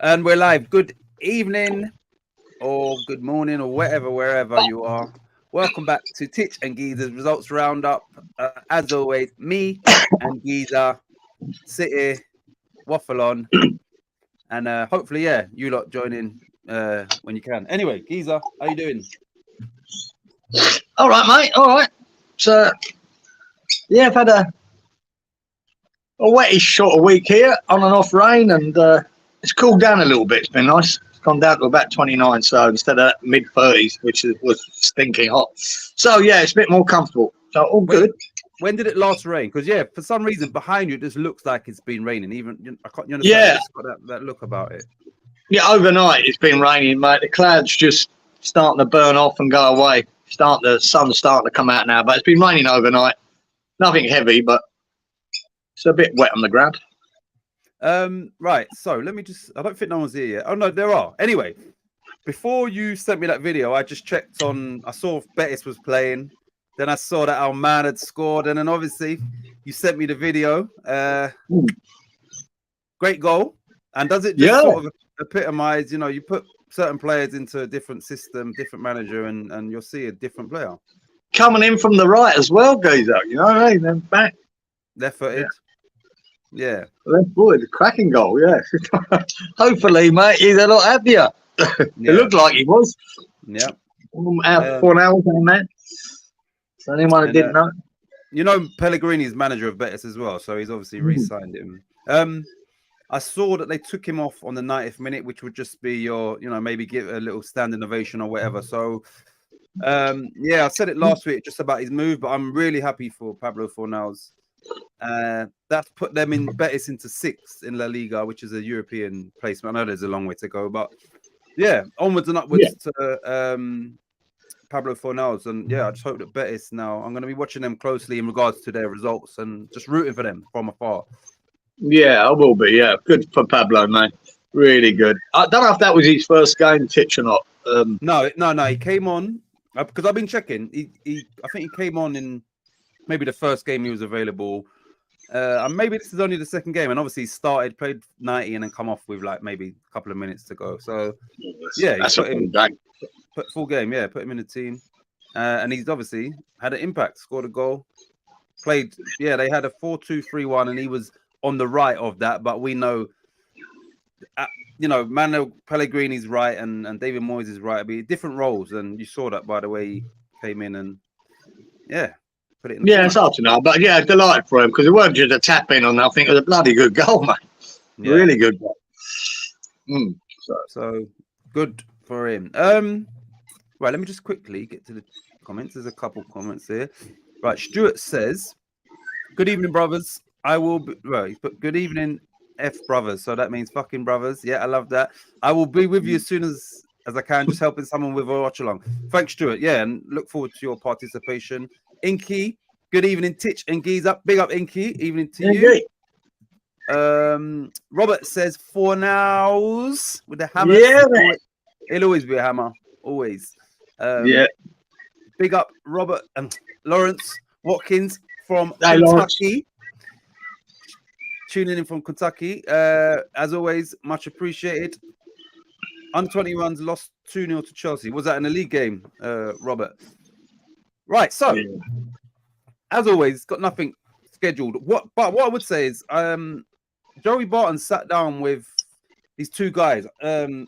And we're live. Good evening or good morning or whatever, wherever you are. Welcome back to Titch and Geezer's Results Roundup. As always, me and Geezer sit here, waffle on, and hopefully, you lot join in when you can. Anyway, Geezer, how you doing? All right, mate. All right. So, yeah, I've had a wettish sort of week here, on and off rain, and it's cooled down a little bit. It's been nice. It's gone down to about 29, so instead of mid 30s, which was stinking hot. So, yeah, it's a bit more comfortable. So, all good. When did it last rain? Because, for some reason, behind you, it just looks like it's been raining. Even, I can't, you understand? Yeah. It's got that look about it. Yeah, overnight it's been raining, mate. The clouds just starting to burn off and go away. The sun's starting to come out now, but it's been raining overnight. Nothing heavy, but it's a bit wet on the ground. Right, so let me I don't think no one's here yet. Oh no, there are. Anyway, before you sent me that video, I just checked I saw Betis was playing, then I saw that our man had scored, and then obviously you sent me the video. Great goal. And does it just sort of epitomize, you put certain players into a different system, different manager, and you'll see a different player. Coming in from the right as well, Geezer, you know what I mean? Then back. Left-footed. Yeah. Left-footed, cracking goal, yeah. Hopefully, mate, he's a lot happier. It looked like he was. Yeah. Out 4 hours on that. So anyone that didn't know. Pellegrini's manager of Betis as well, so he's obviously re-signed him. I saw that they took him off on the 90th minute, which would just be your, maybe give a little standing ovation or whatever. So, I said it last week just about his move, but I'm really happy for Pablo Fornals. That's put them in Betis into 6th in La Liga, which is a European placement. I know there's a long way to go, but onwards and upwards to Pablo Fornals. And I just hope that Betis now, I'm going to be watching them closely in regards to their results and just rooting for them from afar. Yeah, I will be. Yeah, good for Pablo, man. Really good. I don't know if that was his first game, Titch, or not. No. He came on because I've been checking. I think he came on in maybe the first game he was available. And maybe this is only the second game, and obviously he started, played 90, and then come off with like maybe a couple of minutes to go. So that's full game. Yeah, put him in the team, and he's obviously had an impact. Scored a goal. Played. Yeah, they had a 4-2-3-1, and he was on the right of that, but we know, Manuel Pellegrini's right and David Moyes is right. It'd be different roles, and you saw that by the way he came in and put it in. It's hard to know, but delighted for him because it wasn't just a tap in on nothing. It was a bloody good goal, mate. Really good goal. So good for him. Right, let me just quickly get to the comments. There's a couple comments here. Right, Stuart says, "Good evening, brothers. I will be he's put good evening, F brothers. So that means fucking brothers. Yeah, I love that. I will be with you as soon as I can, just helping someone with a watch along. Thanks, Stuart. Yeah, and look forward to your participation. Inky, good evening, Titch and Geezer. Big up, Inky. Evening to you. Robert says Fornals with the hammer. Yeah, man. It'll always be a hammer. Always. Big up, Robert and Lawrence Watkins from Kentucky. Tuning in from Kentucky. As always, much appreciated. Under 21s lost 2-0 to Chelsea. Was that in a league game, Robert? Right, so as always, got nothing scheduled. But what I would say is Joey Barton sat down with these two guys. I can't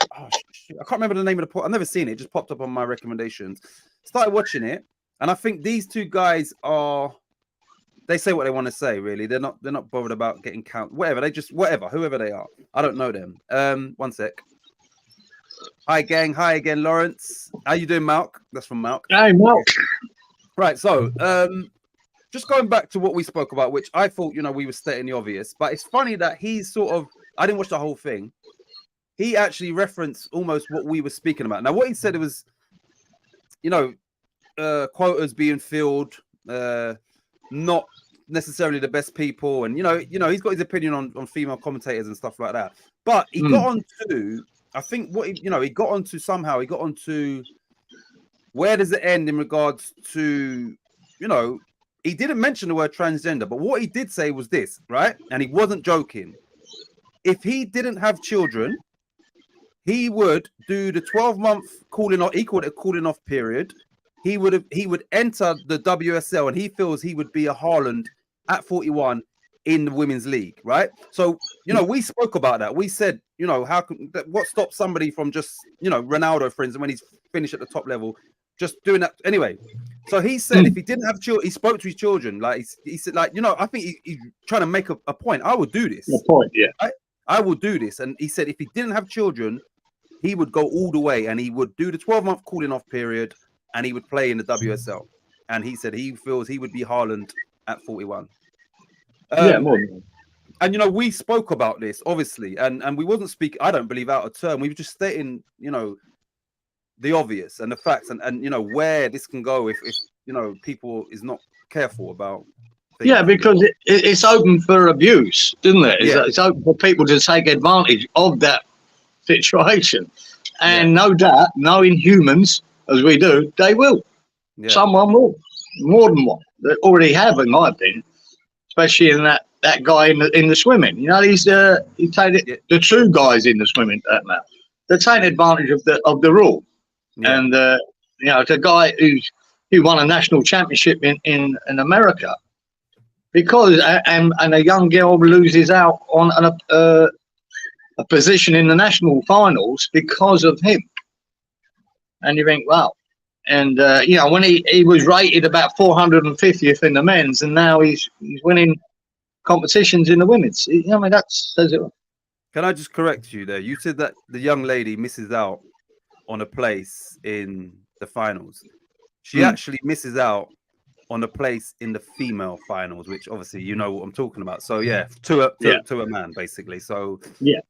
remember the name of the I've never seen it. It just popped up on my recommendations. Started watching it, and I think these two guys they say what they want to say, really. They're not bothered about getting count. Whatever. They just whoever they are. I don't know them. One sec. Hi gang. Hi again, Lawrence. How you doing, Malk? That's from Malk. Hey, Malk. Right, so just going back to what we spoke about, which I thought, we were stating the obvious, but it's funny that he's I didn't watch the whole thing. He actually referenced almost what we were speaking about. Now, what he said, it was, quotas being filled, not necessarily the best people, and he's got his opinion on female commentators and stuff like that. But he got onto, I think he got onto where does it end in regards to, he didn't mention the word transgender, but what he did say was this, right? And he wasn't joking. If he didn't have children, he would do the 12-month cooling off. He called it a cooling off period. He would enter the WSL, and he feels he would be a Haaland at 41 in the women's league, right? So, you know, we spoke about that. We said, you know, what stops somebody from just, you know, Ronaldo, for instance, when he's finished at the top level, just doing that anyway. So he said if he didn't have children, he spoke to his children. Like he said, like, you know, I think he's trying to make a point. I would do this. The point, yeah. I will do this. And he said if he didn't have children, he would go all the way and he would do the 12-month cooling off period and he would play in the WSL. And he said he feels he would be Haaland at 41. Yeah, more than that. And, you know, we spoke about this, obviously, and we wasn't speaking, I don't believe, out of turn. We were just stating, you know, the obvious and the facts and you know, where this can go if you know, people is not careful about things. Yeah, because it's open for abuse, isn't it? It's open for people to take advantage of that situation. And no doubt, knowing humans as we do, they will. Yeah. Someone will. More than one. They already have, in my opinion. Especially in that guy in the swimming. You know, he the two guys in the swimming now. They're taking advantage of the rule. Yeah. And you know, the guy who won a national championship in America, because and a young girl loses out on a position in the national finals because of him. And you think, wow. And you know, when he was rated about 450th in the men's, and now he's winning competitions in the women's. You know, I mean, that says it all. Can I just correct you there? You said that the young lady misses out on a place in the finals. She actually misses out on a place in the female finals, which obviously you know what I'm talking about. So yeah, to a man, basically. So yeah.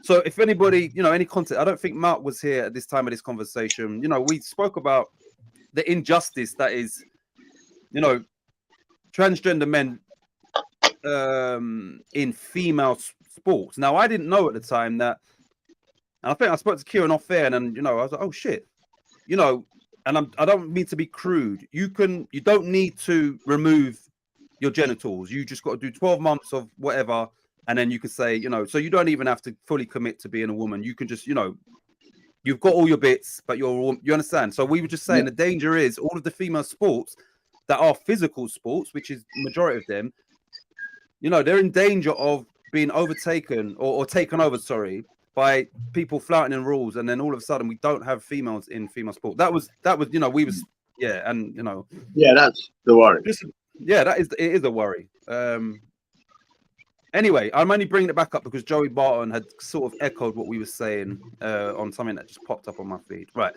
So if anybody, you know, any content, I don't think Mark was here at this time of this conversation. You know, we spoke about the injustice that is, you know, transgender men in female sports. Now, I didn't know at the time that, and I think I spoke to Kieran off air, and you know, I was like, oh shit, you know, and I don't mean to be crude. You don't need to remove your genitals. You just got to do 12 months of whatever. And then you can say, you know, so you don't even have to fully commit to being a woman. You can just, you know, you've got all your bits, but you understand. So we were just saying the danger is all of the female sports that are physical sports, which is majority of them, you know, they're in danger of being overtaken or taken over, by people flouting in rules. And then all of a sudden we don't have females in female sport. That was, you know, we was, and you know. Yeah, that's the worry. It is a worry. Anyway, I'm only bringing it back up because Joey Barton had sort of echoed what we were saying on something that just popped up on my feed. Right.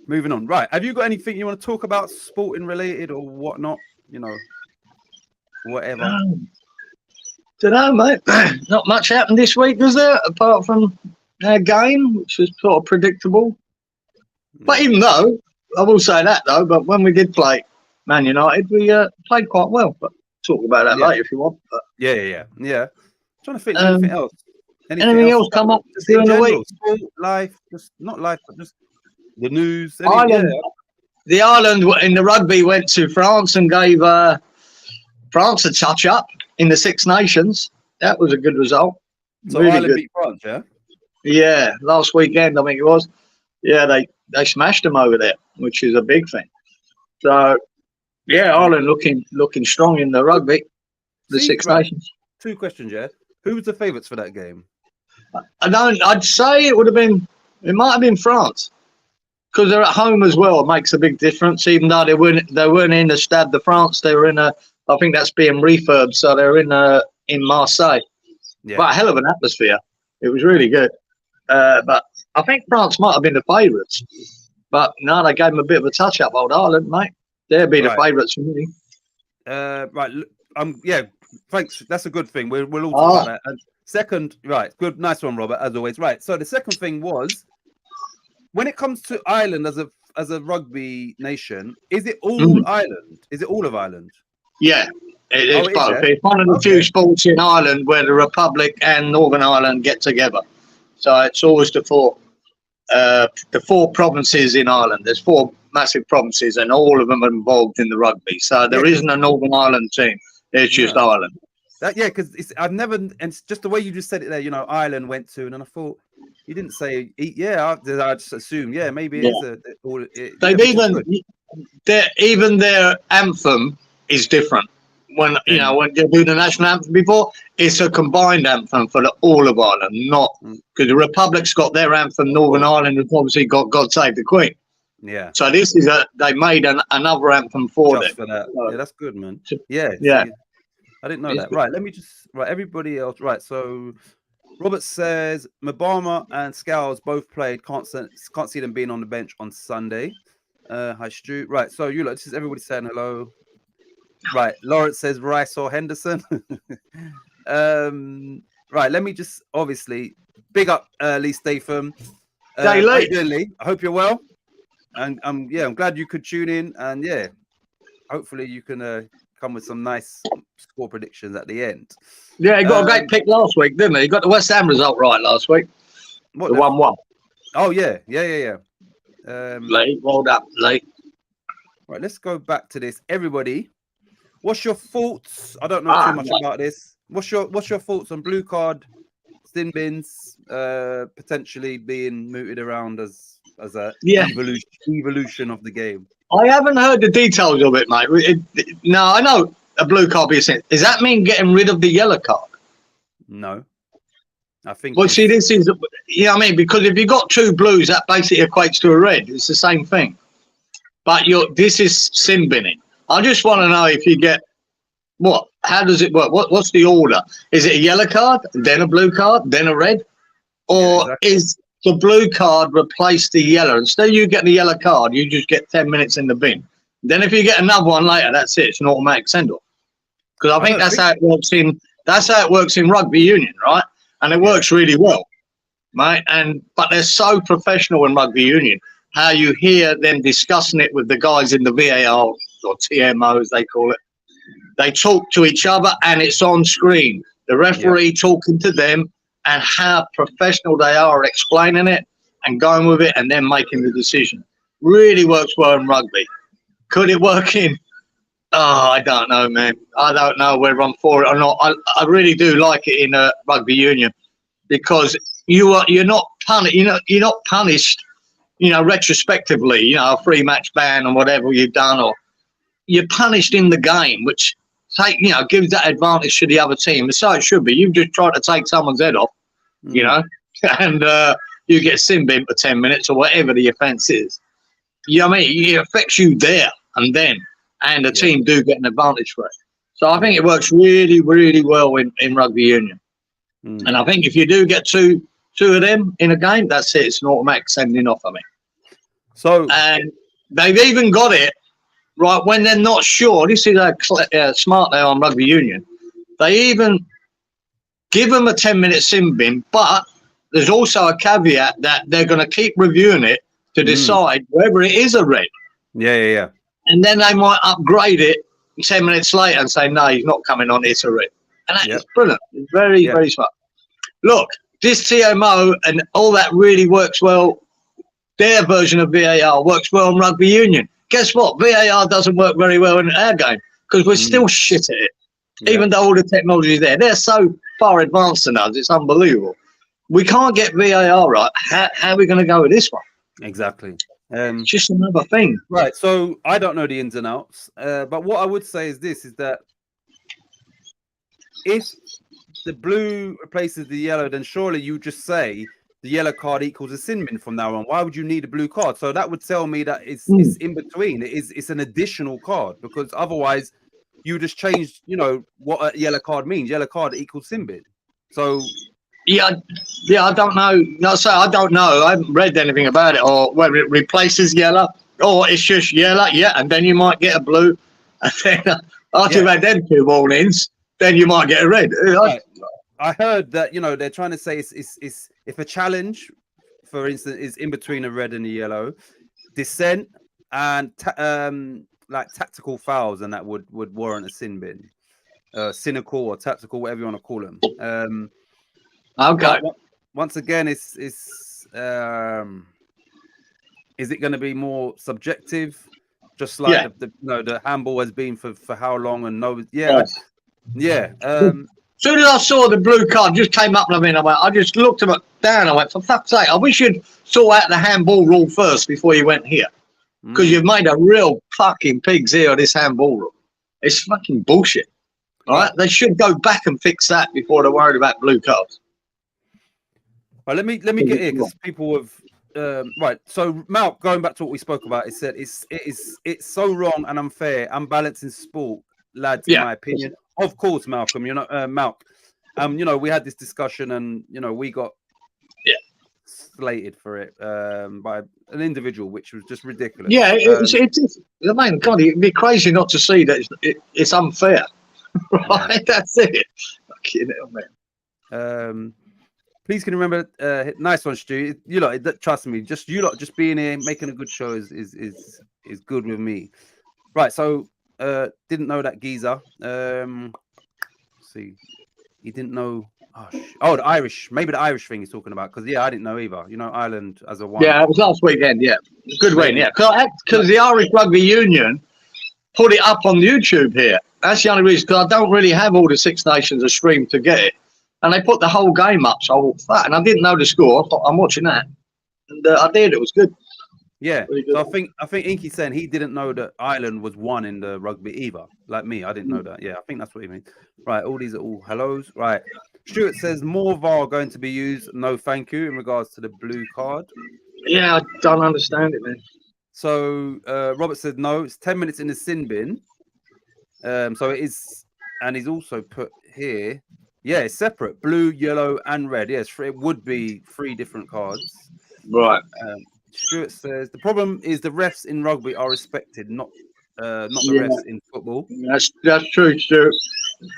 Moving on. Right. Have you got anything you want to talk about, sporting related or whatnot? You know, whatever. Don't know, mate. Not much happened this week, was there? Apart from our game, which was sort of predictable. But even though, I will say that though, but when we did play Man United, we played quite well. But talk about that later if you want. But, yeah. Trying to think anything else. Anything else come up during the week? Sport, life, just not life, but just the news. The Ireland in the rugby went to France and gave France a touch up in the Six Nations. That was a good result. So really Ireland beat France, yeah? Yeah, last weekend I think it was. Yeah, they smashed them over there, which is a big thing. So yeah, Ireland looking strong in the rugby, the Six Nations. 2 questions, yeah. Who was the favourites for that game? I'd say it might have been France, because they're at home as well. It makes a big difference. Even though they weren't in the Stade de France, they were in I think that's being refurbed, so they're in Marseille. Yeah. But a hell of an atmosphere. It was really good. But I think France might have been the favourites. But no, they gave them a bit of a touch up, old Ireland, mate. They'll be the favourites for me. Right. Yeah, thanks. That's a good thing. We'll all talk about that. And second, right. Good. Nice one, Robert, as always. Right. So the second thing was, when it comes to Ireland as a rugby nation, is it all Ireland? Is it all of Ireland? Yeah, it's both. It's one of the few sports in Ireland where the Republic and Northern Ireland get together. So it's always the four provinces in Ireland. There's 4 massive provinces, and all of them are involved in the rugby. So there isn't a Northern Ireland team. It's just Ireland. because I've never, and it's just the way you just said it there. You know, Ireland went to, and then I thought you didn't say, I just assumed, maybe it is They've which is good. even their anthem is different. When you know when they do the national anthem before, it's a combined anthem for all of Ireland, not because the Republic's got their anthem. Northern Ireland has obviously got "God Save the Queen." Yeah. So this is they made another anthem for just them. for that. So, yeah, that's good, man. yeah. See, I didn't know It's that. good. Right, let me just everybody else. Right, so Robert says Mabama and Scowls both played. Can't see them being on the bench on Sunday. Hi Stu. Right, so this is everybody saying hello. Right, Lawrence says Rice or Henderson. Right, let me just obviously big up Lee Statham. How you doing, Lee? I hope you're well. And I'm glad you could tune in, and hopefully you can come with some nice score predictions at the end. Yeah, he got a great pick last week, didn't he? He got the West Ham result right last week. What, the 1-1. Oh yeah. Late, well done, late. Right, let's go back to this. Everybody, what's your thoughts? I don't know too much about this. What's your thoughts on blue card, sin bins, potentially being mooted around as a evolution of the game? I haven't heard the details of it, mate. No, I know a blue card be a sin. Does that mean getting rid of the yellow card? No. I think. Well, see, this is, I mean, because if you got two blues, that basically equates to a red. It's the same thing. But this is sin binning. I just want to know if you get what? How does it work? What's the order? Is it a yellow card, then a blue card, then a red, or is the blue card replace the yellow? Instead of you get the yellow card, you just get 10 minutes in the bin. Then if you get another one later, that's it. It's an automatic send off. Because I think that's how it works in. That's how it works in rugby union, right? And it works really well, mate. But they're so professional in rugby union. How you hear them discussing it with the guys in the VAR or TMO, as they call it. They talk to each other, and it's on screen. The referee talking to them, and how professional they are explaining it and going with it, and then making the decision. Really works well in rugby. Could it work in? Oh, I don't know, man. I don't know whether I'm for it or not. I really do like it in rugby union because you're not punished. You're not punished. Retrospectively. A 3-match ban or whatever you've done, or you're punished in the game, which gives that advantage to the other team. So it should be. You've just tried to take someone's head off, and you get sin bin for 10 minutes or whatever the offence is. You know what I mean? It affects you there and then. And the team do get an advantage for it. So I think it works really, really well in rugby union. And I think if you do get two of them in a game, that's it. It's an automatic sending off, And they've even got it, right, when they're not sure. This is how smart they are on rugby union. They even give them a 10-minute sin bin, but there's also a caveat that they're going to keep reviewing it to decide whether it is a red. Yeah. And then they might upgrade it 10 minutes later and say, no, he's not coming on, it's a red. And that is brilliant. It's very, very smart. Look, this TMO and all that really works well. Their version of VAR works well in rugby union. Guess what? VAR doesn't work very well in our game because we're still shit at it. Even though all the technology is there. They're so far advanced than us. It's unbelievable. We can't get VAR right. How are we going to go with this one? Exactly. Just another thing. Right. So I don't know the ins and outs. But what I would say is this, is that if the blue replaces the yellow, then surely you just say the yellow card equals a sin bin from now on. Why would you need a blue card? So that would tell me that it's in between. It's an additional card, because otherwise you just change, what a yellow card means. Yellow card equals sin bin. So I don't know. I don't know. I haven't read anything about it, or whether it replaces yellow, or it's just yellow. And then you might get a blue, and then after you've had them 2 warnings, then you might get a red. Right. I heard that they're trying to say it's if a challenge, for instance, is in between a red and a yellow, dissent and like tactical fouls, and that would warrant a sin bin, cynical or tactical, whatever you want to call them. Okay. Once again, is it going to be more subjective, just like the handball has been for how long? And Yeah. As soon as I saw the blue card just came up, I just looked him down. I went, for fuck's sake, I wish you'd sort out the handball rule first before you went here. Because you've made a real fucking pig's ear of this handball rule. It's fucking bullshit. All right? They should go back and fix that before they're worried about blue cards. Right, let me get here because people have right. So Malk, going back to what we spoke about, it said it's so wrong and unfair, unbalancing sport, lads. In my opinion, of course, Malcolm. You know, Malk. You know, we had this discussion, and you know, we got slated for it by an individual, which was just ridiculous. Yeah, it's I mean, God, it'd be crazy not to see that it's unfair. Right, yeah. That's it. Fucking hell, man. Please can you remember, nice one, Stu. You lot, trust me, just you lot, just being here, making a good show is good with me. Right, so didn't know that geezer. Let's see, he didn't know. Oh, the Irish, maybe the Irish thing he's talking about, because I didn't know either. You know, Ireland as a one. Yeah, it was last weekend. Yeah, good win. Yeah, because the Irish Rugby Union put it up on YouTube here. That's the only reason, because I don't really have all the Six Nations a stream to get it. And they put the whole game up, so I thought, that, and I didn't know the score. I thought, I'm watching that, and I did. It was good. Yeah, really good. So I think Inky's saying he didn't know that Ireland was one in the rugby either. Like me, I didn't know that. Yeah, I think that's what he means. Right, all these are all hellos. Right, Stuart says more VAR going to be used. No, thank you. In regards to the blue card. Yeah, I don't understand it, man. So Robert said no. It's 10 minutes in the sin bin. So it is, and he's also put here. Yeah, it's separate, blue, yellow, and red. Yes, it would be 3 different cards. Right. Stuart says the problem is the refs in rugby are respected, not the refs in football. That's true, Stuart.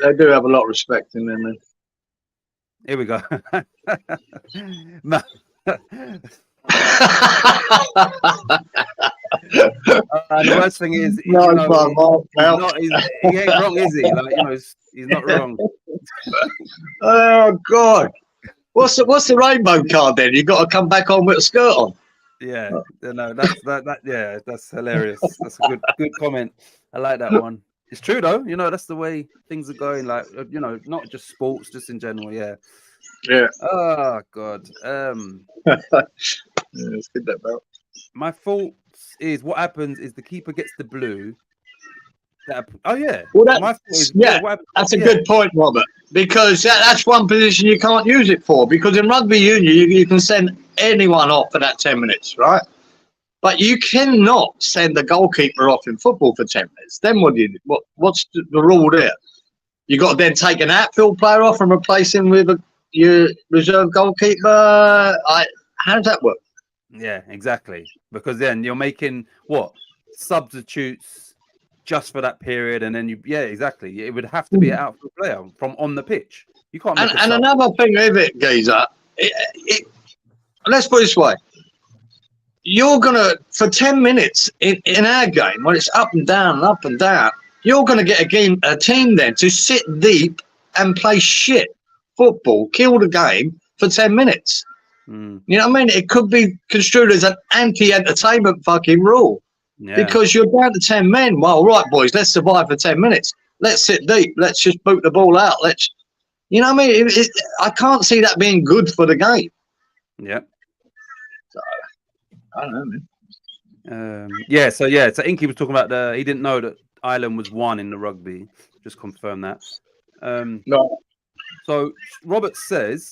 They do have a lot of respect in them, man. Here we go. The worst thing is, he ain't wrong, is he? Like, you know, he's not wrong. Oh God, what's the rainbow card then? You got to come back on with a skirt on. Yeah, no, that's hilarious. That's a good comment. I like that one. It's true though. You know, that's the way things are going. Like, you know, not just sports, just in general. Yeah. Yeah. Oh God. Let's get that belt. My fault is what happens is the keeper gets the blue. Oh yeah. Well, that's a good point, Robert. Because that's one position you can't use it for. Because in rugby union, you can send anyone off for that 10 minutes, right? But you cannot send the goalkeeper off in football for 10 minutes. Then what's the rule there? You got to then take an outfield player off and replace him with your reserve goalkeeper. How does that work? Yeah, exactly. Because then you're making substitutes just for that period, and then exactly. It would have to be an outfield player from on the pitch. You can't. And another thing with it, Geezer, let's put it this way: you're gonna for 10 minutes in our game when it's up and down, you're gonna get a team then to sit deep and play shit football, kill the game for 10 minutes. You know what I mean? It could be construed as an anti-entertainment fucking rule. Yeah. Because you're down to 10 men. Well, right, boys, let's survive for 10 minutes. Let's sit deep. Let's just boot the ball out. You know what I mean? I can't see that being good for the game. Yeah. So, I don't know, man. So Inky was talking about he didn't know that Ireland was one in the rugby. Just confirm that. No. So Robert says,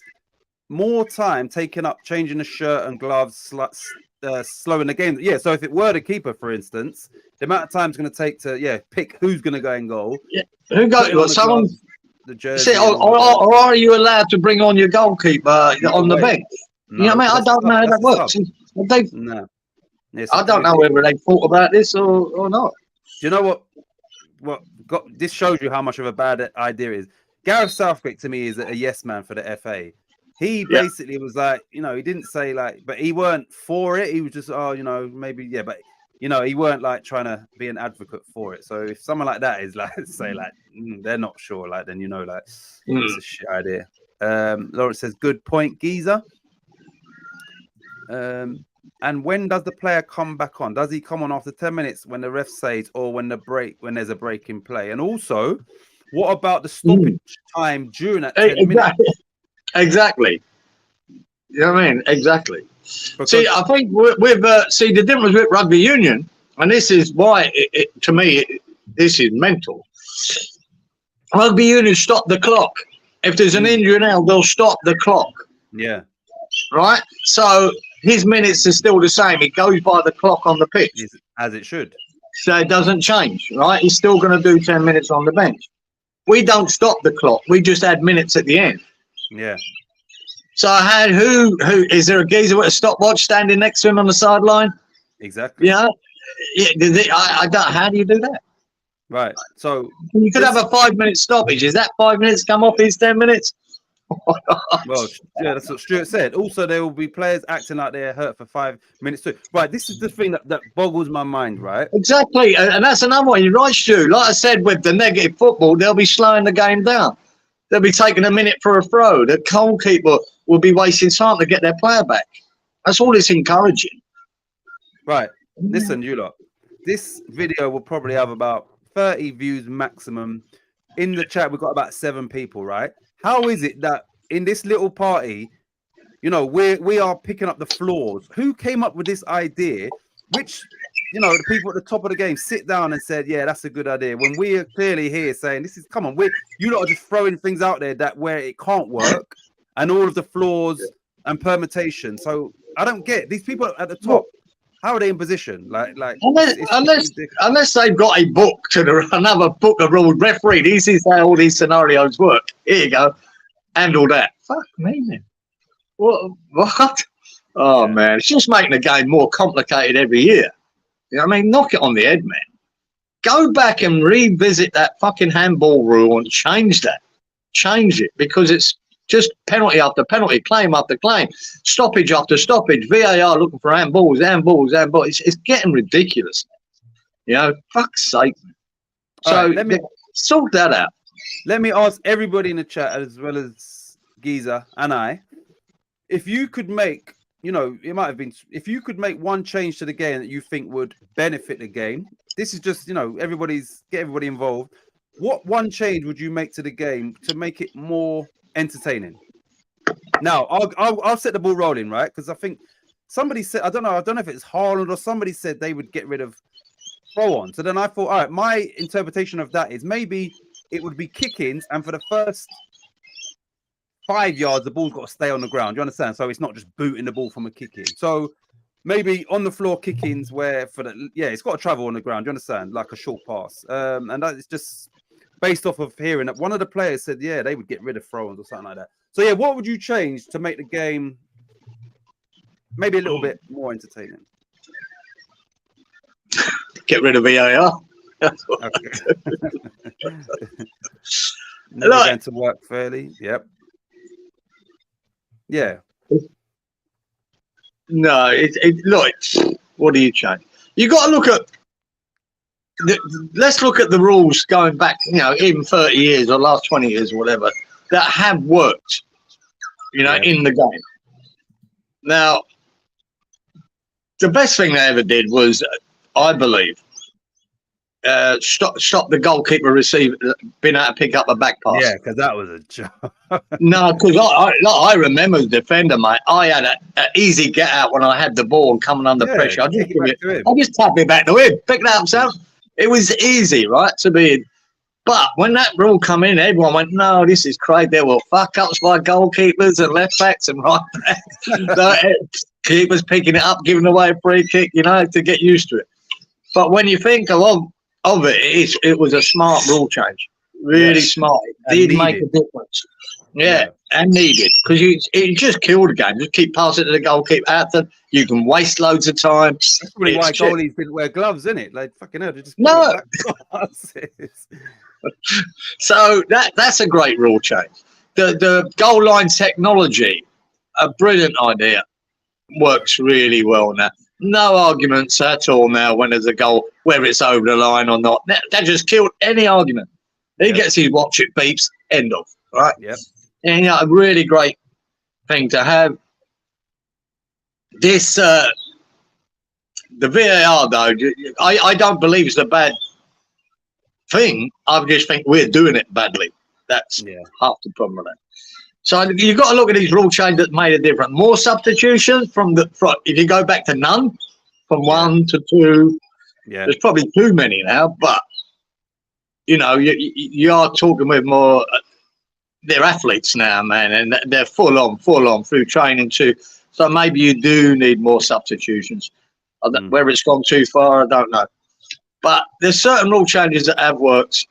more time taken up changing the shirt and gloves, slowing the game. Yeah, so if it were the keeper, for instance, the amount of time it's going to take to pick who's going to go in goal. Yeah, who goes? Someone. The jersey. Or are you allowed to bring on your goalkeeper on the bench? No, you know what I mean? I don't know how that works. No. Yes, I don't know whether they thought about this or not. Do you know what this shows you how much of a bad idea it is? Gareth Southgate to me is a yes man for the FA. He basically was like, you know, he didn't say but he weren't for it. He was just, maybe, but, you know, he weren't like trying to be an advocate for it. So if someone like that is like, say they're not sure, then, you know, it's a shit idea. Lawrence says, good point, Geezer. And when does the player come back on? Does he come on after 10 minutes when the ref says, or when there's a break in play? And also, What about the stoppage time during that 10 minutes? Exactly. You know what I mean? Exactly. Because, see, I think see the difference with rugby union, and this is why to me this is mental. Rugby union stop the clock. If there's an injury now, they'll stop the clock. Yeah. Right. So his minutes are still the same. It goes by the clock on the pitch, as it should. So it doesn't change. Right. He's still going to do 10 minutes on the bench. We don't stop the clock. We just add minutes at the end. Yeah. So I had who is there a geezer with a stopwatch standing next to him on the sideline? Exactly. Yeah. I don't. How do you do that? Right. So you could have a 5-minute stoppage. Is that 5 minutes come off his 10 minutes? Well, yeah, that's what Stuart said. Also, there will be players acting like they're hurt for 5 minutes too. Right. This is the thing that boggles my mind. Right. Exactly, and that's another one. You're right, Stu. Like I said, with the negative football, they'll be slowing the game down. They'll be taking a minute for a throw. The goalkeeper will be wasting time to get their player back. That's all it's encouraging. Right. Listen, you lot. This video will probably have about 30 views maximum. In the chat, we've got about 7 people, right? How is it that in this little party, you know, we are picking up the flaws? Who came up with this idea? Which, you know, the people at the top of the game sit down and said, yeah, that's a good idea. When we are clearly here saying, this is, come on, you lot are just throwing things out there that where it can't work and all of the flaws and permutation. So I don't get these people at the top. How are they in position? Unless they've got a book another book of rules. Referee, this is how all these scenarios work. Here you go. Handle that. Fuck me, man. What? Oh, man. It's just making the game more complicated every year. You know what I mean? Knock it on the head, man. Go back and revisit that fucking handball rule and change that. Change it, because it's just penalty after penalty, claim after claim, stoppage after stoppage, VAR looking for handballs. It's getting ridiculous. You know, fuck's sake. So let me sort that out. Let me ask everybody in the chat, as well as Giza and I, if you could make, you know, it might have been, if you could make one change to the game that you think would benefit the game. This is just, you know, get everybody involved. What one change would you make to the game to make it more entertaining? Now, I'll set the ball rolling, right? Because I think somebody said, I don't know if it's Haaland or somebody said they would get rid of throw on. So then I thought, all right, my interpretation of that is maybe it would be kick-ins, and for the first 5 yards, the ball's got to stay on the ground. You understand? So it's not just booting the ball from a kick-in. So maybe on the floor kick-ins where it's got to travel on the ground. You understand? Like a short pass. And that is just based off of hearing that one of the players said, yeah, they would get rid of throw-ins or something like that. So yeah, what would you change to make the game maybe a little bit more entertaining? Get rid of VAR. Never going to work fairly. Yep. Yeah. No, look. What do you change? You got to look at. Let's look at the rules going back, you know, even 30 years or last 20 years or whatever, that have worked, you know, in the game. Now, the best thing they ever did was, I believe, stop the goalkeeper being able to pick up a back pass. Yeah, because that was a job. No, because I remember the defender, mate. I had an easy get out when I had the ball coming under pressure. I just tap it back to him, pick it up, so it was easy, right, to be. But when that rule come in, everyone went, no, this is crazy. There were fuck-ups by goalkeepers and left backs and right backs. Keepers picking it up, giving away a free kick, you know, to get used to it. But when you think of it, it was a smart rule change. Really smart. It did make a difference. Yeah, and needed. Because it just killed the game. Just keep passing to the goalkeeper out there. You can waste loads of time. That's probably why goalies didn't wear gloves, isn't it? Like, fucking hell, they just So that's a great rule change. The goal line technology, a brilliant idea. Works really well now. No arguments at all now when there's a goal, whether it's over the line or not. That just killed any argument. He gets his watch, it beeps, end of. Right? Yep. And, you know, a really great thing to have. This, the VAR, though, I don't believe it's a bad thing. I just think we're doing it badly. That's half the problem with that. So you've got to look at these rule changes that made a difference. More substitutions if you go back to none, from 1 to 2. Yeah, there's probably too many now, but you know, you are talking with more. They're athletes now, man, and they're full on through training too. So maybe you do need more substitutions. Whether it's gone too far, I don't know. But there's certain rule changes that have worked.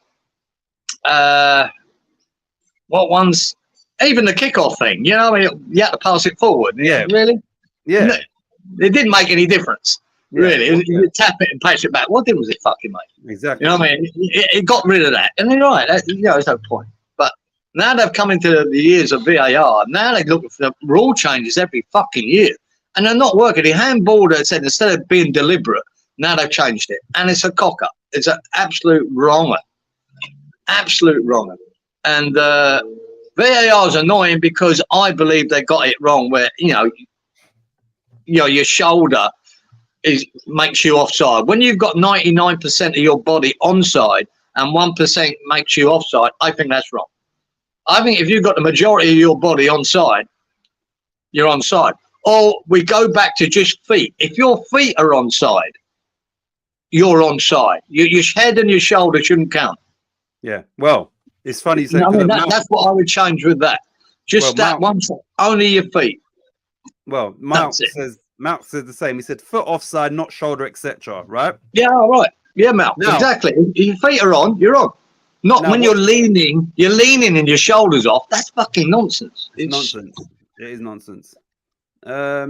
What ones? Even the kickoff thing, you know, I mean, you had to pass it forward. Yeah, really. Yeah, no, it didn't make any difference. Really, you tap it and pass it back. What difference it fucking make? Exactly. You know what I mean? It got rid of that, and you're right. You know, there's no point. But now they've come into the years of VAR. Now they're looking for the rule changes every fucking year, and they're not working. The handball that said instead of being deliberate, now they've changed it, and it's a cock up. It's an absolute wronger, and. VAR is annoying because I believe they got it wrong. Where you know your shoulder makes you offside. When you've got 99% of your body onside and 1% makes you offside, I think that's wrong. I think if you've got the majority of your body onside, you're onside. Or we go back to just feet. If your feet are onside, you're onside. Your head and your shoulder shouldn't count. Yeah. Well. It's funny you say that's what I would change with that. Just that one, only your feet. Well, Mount says the same. He said foot offside, not shoulder, etc. Right? Yeah, all right. Yeah, Mount. Exactly. If your feet are on, you're on. Not when you're leaning and your shoulders off. That's fucking nonsense. It's nonsense. It is nonsense. All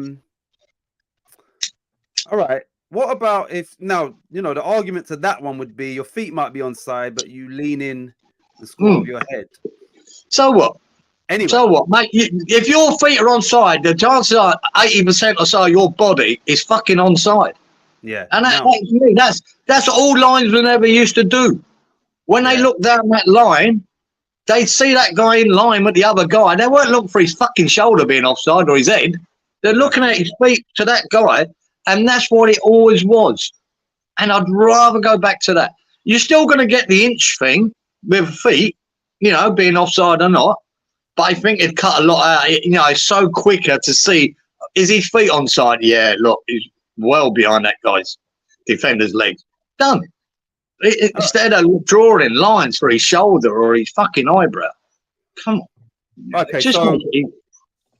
right. What about if now, you know, the argument to that one would be your feet might be onside, but you lean in the squat of your head. So what? Anyway. So what, mate? If your feet are onside, the chances are 80% or so of your body is fucking onside. Yeah. And that's all linesmen ever used to do. When they look down that line, they see that guy in line with the other guy. They weren't looking for his fucking shoulder being offside or his head. They're looking at his feet to that guy, and that's what it always was. And I'd rather go back to that. You're still going to get the inch thing with feet, you know, being offside or not. But I think it'd cut a lot out. You know, it's so quicker to see, is his feet onside? Yeah, look, he's well behind that guy's defender's legs. Done. Instead of drawing lines for his shoulder or his fucking eyebrow. Come on. Okay, so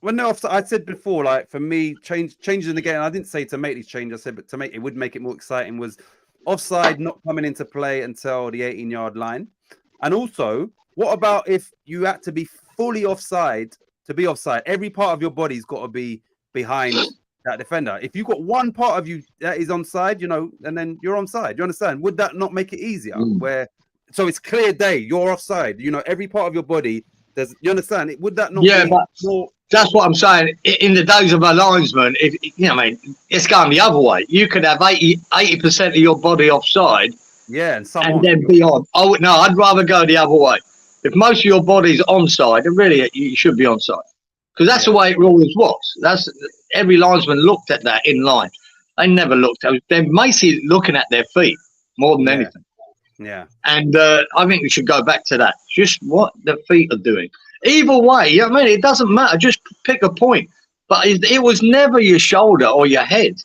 when they're offside, I said before, like for me, changes in the game. I didn't say to make these changes. I said, but to make it would make it more exciting was offside not coming into play until the 18-yard line. And also, what about if you had to be fully offside to be offside? Every part of your body's got to be behind that defender. If you've got one part of you that is onside, you know, and then you're onside, you understand? Would that not make it easier? So it's clear day, you're offside. You know, every part of your body. You understand? Would that not? Yeah, be but more... that's what I'm saying. In the days of a linesman, if you know, I mean, it's going the other way. You could have 80% of your body offside. Yeah, and then be on. Oh no, I'd rather go the other way. If most of your body's onside, then really you should be onside, because that's the way it always was. That's every linesman looked at that in line. They never looked at. They're basically looking at their feet more than anything. Yeah. And I think we should go back to that. Just what the feet are doing. Either way, you know what I mean? It doesn't matter. Just pick a point. But it was never your shoulder or your head.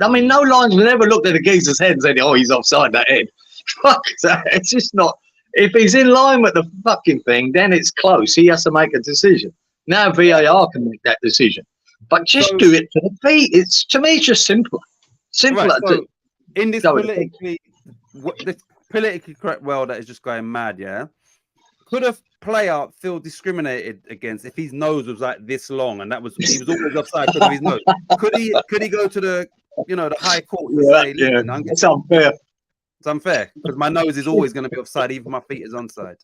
I mean, no linesman ever looked at a geezer's head and said, "Oh, he's offside that head." Fuck that. It's just not. If he's in line with the fucking thing, then it's close. He has to make a decision. Now VAR can make that decision. But just do it to the feet. It's, to me, it's just simpler. Simpler. Right, so in this politically correct world that is just going mad, yeah? Could a player feel discriminated against if his nose was like this long and he was always offside because of his nose? Could he go to the high court and say, it's unfair. It's unfair because my nose is always going to be offside, even my feet is onside.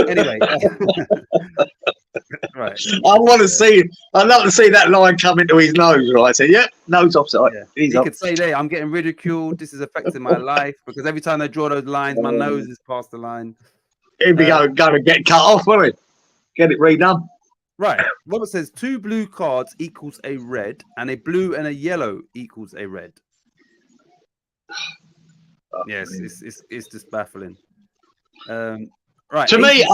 Anyway, right. I'd love to see that line come into his nose, right? So, nose offside. Yeah. He could say, "There, I'm getting ridiculed. This is affecting my life because every time they draw those lines, my nose is past the line." He'd be going to get cut off, wouldn't he? Get it redone. Right. Robert says 2 blue cards equals a red, and a blue and a yellow equals a red. Yes, it's just baffling. Right. To me,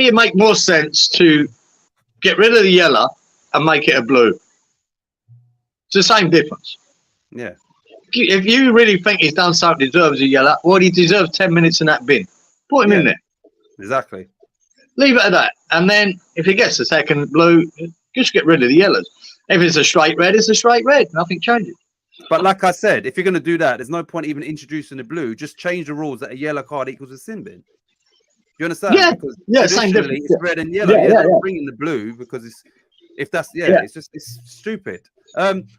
it makes more sense to get rid of the yellow and make it a blue. It's the same difference. Yeah. If you really think he's done something deserves a yellow, well, he deserves 10 minutes in that bin. Put him in there. Exactly. Leave it at that. And then if he gets a second blue, just get rid of the yellows. If it's a straight red, it's a straight red. Nothing changes. But like I said, if you're going to do that, there's no point even introducing the blue. Just change the rules that a yellow card equals a sin bin. You understand? Yeah, because same traditionally difference. it's red and yellow. They're not bringing the blue because it's stupid.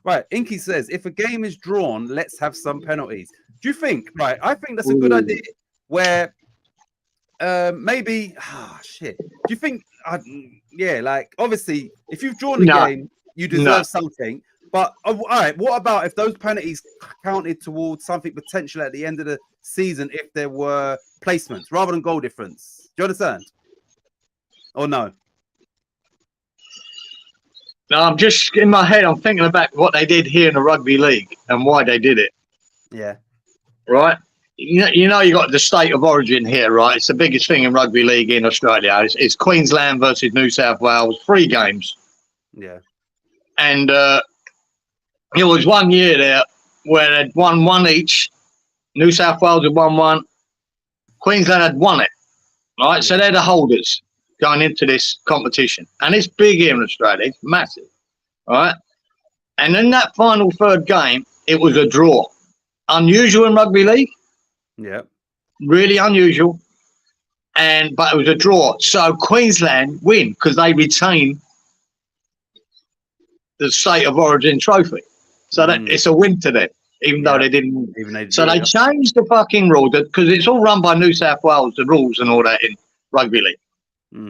Right. Inky says if a game is drawn, let's have some penalties. Do you think? Right. I think that's a good idea. Where maybe shit. Do you think? Like obviously, if you've drawn the game, you deserve something. But all right, what about if those penalties counted towards something potential at the end of the season if there were placements rather than goal difference? Do you understand? Or no? No, I'm just in my head. I'm thinking about what they did here in the rugby league and why they did it. Yeah. Right. You know, you got the state of origin here, right? It's the biggest thing in rugby league in Australia. It's Queensland versus New South Wales, 3 games. Yeah. And it was 1 year there where they'd won 1 each. New South Wales had won 1. Queensland had won it. Right. Yeah. So they're the holders going into this competition. And it's big here in Australia. It's massive. Right. And in that final 3rd game, it was a draw. Unusual in rugby league. Yeah. Really unusual. But it was a draw. So Queensland win because they retain the state of origin trophy. So that it's a win to them, even though they didn't win. They changed the fucking rule because it's all run by New South Wales, the rules and all that in rugby league.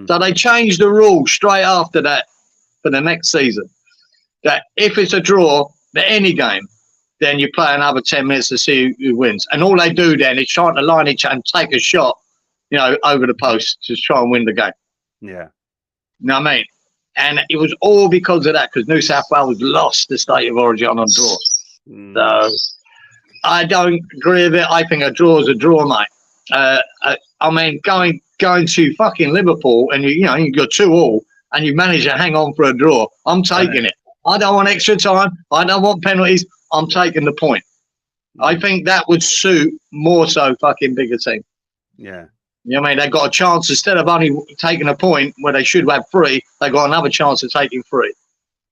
So they changed the rule straight after that for the next season. That if it's a draw, any game, then you play another 10 minutes to see who wins. And all they do then is try to line each other and take a shot, over the post to try and win the game. Yeah. You know what I mean? And it was all because of that, because New South Wales lost the state of origin on draw. So I don't agree with it. I think a draw is a draw, mate. I mean, going to fucking Liverpool and you got 2-2 and you manage to hang on for a draw. I'm taking it. I don't want extra time. I don't want penalties. I'm taking the point. I think that would suit more so fucking bigger team. Yeah. You know what I mean? They got a chance instead of only taking a point where they should have 3. They got another chance of taking 3.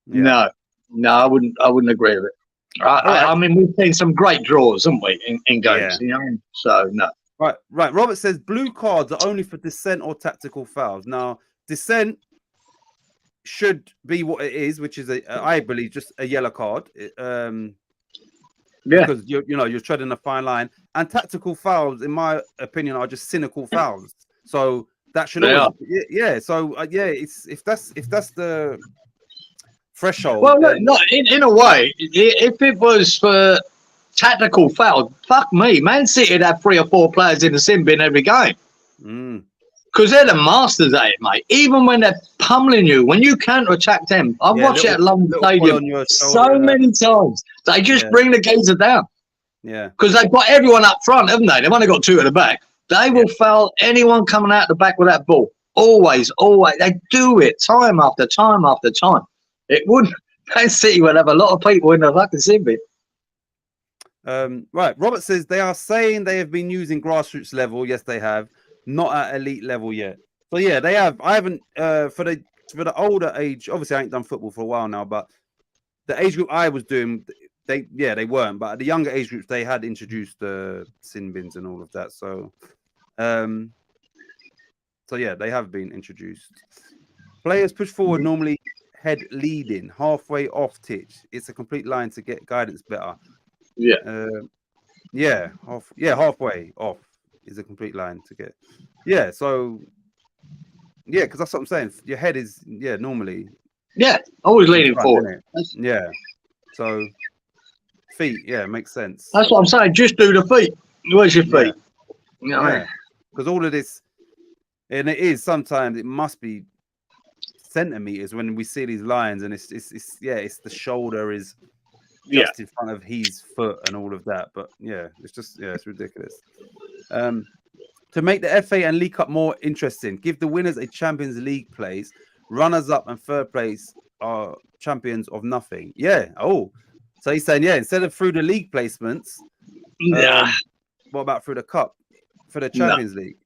Yeah. No, I wouldn't agree with it. I mean, we've seen some great draws, haven't we, in games? Yeah. So no. Right. Robert says blue cards are only for dissent or tactical fouls. Now, dissent should be what it is, which is I believe just a yellow card. Because you're treading a fine line, and tactical fouls, in my opinion, are just cynical fouls. So that should always, So if that's the threshold. Well, no, in a way, if it was for tactical foul, fuck me, Man City would have 3 or 4 players in the sin bin every game. Because they're the masters at it, mate. Even when they're pummeling you, when you counter-attack them, I've watched it at London Stadium so many times. They just bring the geezer down. Yeah. Because they've got everyone up front, haven't they? They've only got 2 at the back. They will foul anyone coming out the back with that ball. Always. They do it time after time after time. It wouldn't. Man City would have a lot of people in the fucking sin bin. Right. Robert says they are saying they have been using grassroots level. Yes, they have. Not at elite level yet. So yeah, they have. I haven't for the older age. Obviously, I ain't done football for a while now, but the age group I was doing, they weren't. But at the younger age groups, they had introduced the sin bins and all of that. So, yeah, they have been introduced. Players push forward normally head leading, halfway off Titch. It's a complete line to get guidance better. Halfway off is a complete line to get. So because that's what I'm saying. Your head is normally always leaning forward. So feet makes sense. That's what I'm saying. Just do the feet. Where's your feet? Because all of this, and it is sometimes it must be centimeters when we see these lines, and it's the shoulder is just in front of his foot and all of that. But yeah, it's ridiculous. To make the FA and League Cup more interesting, give the winners a Champions League place. Runners up and third place are champions of nothing. Yeah. Oh, so he's saying, instead of through the league placements, what about through the cup for the Champions League?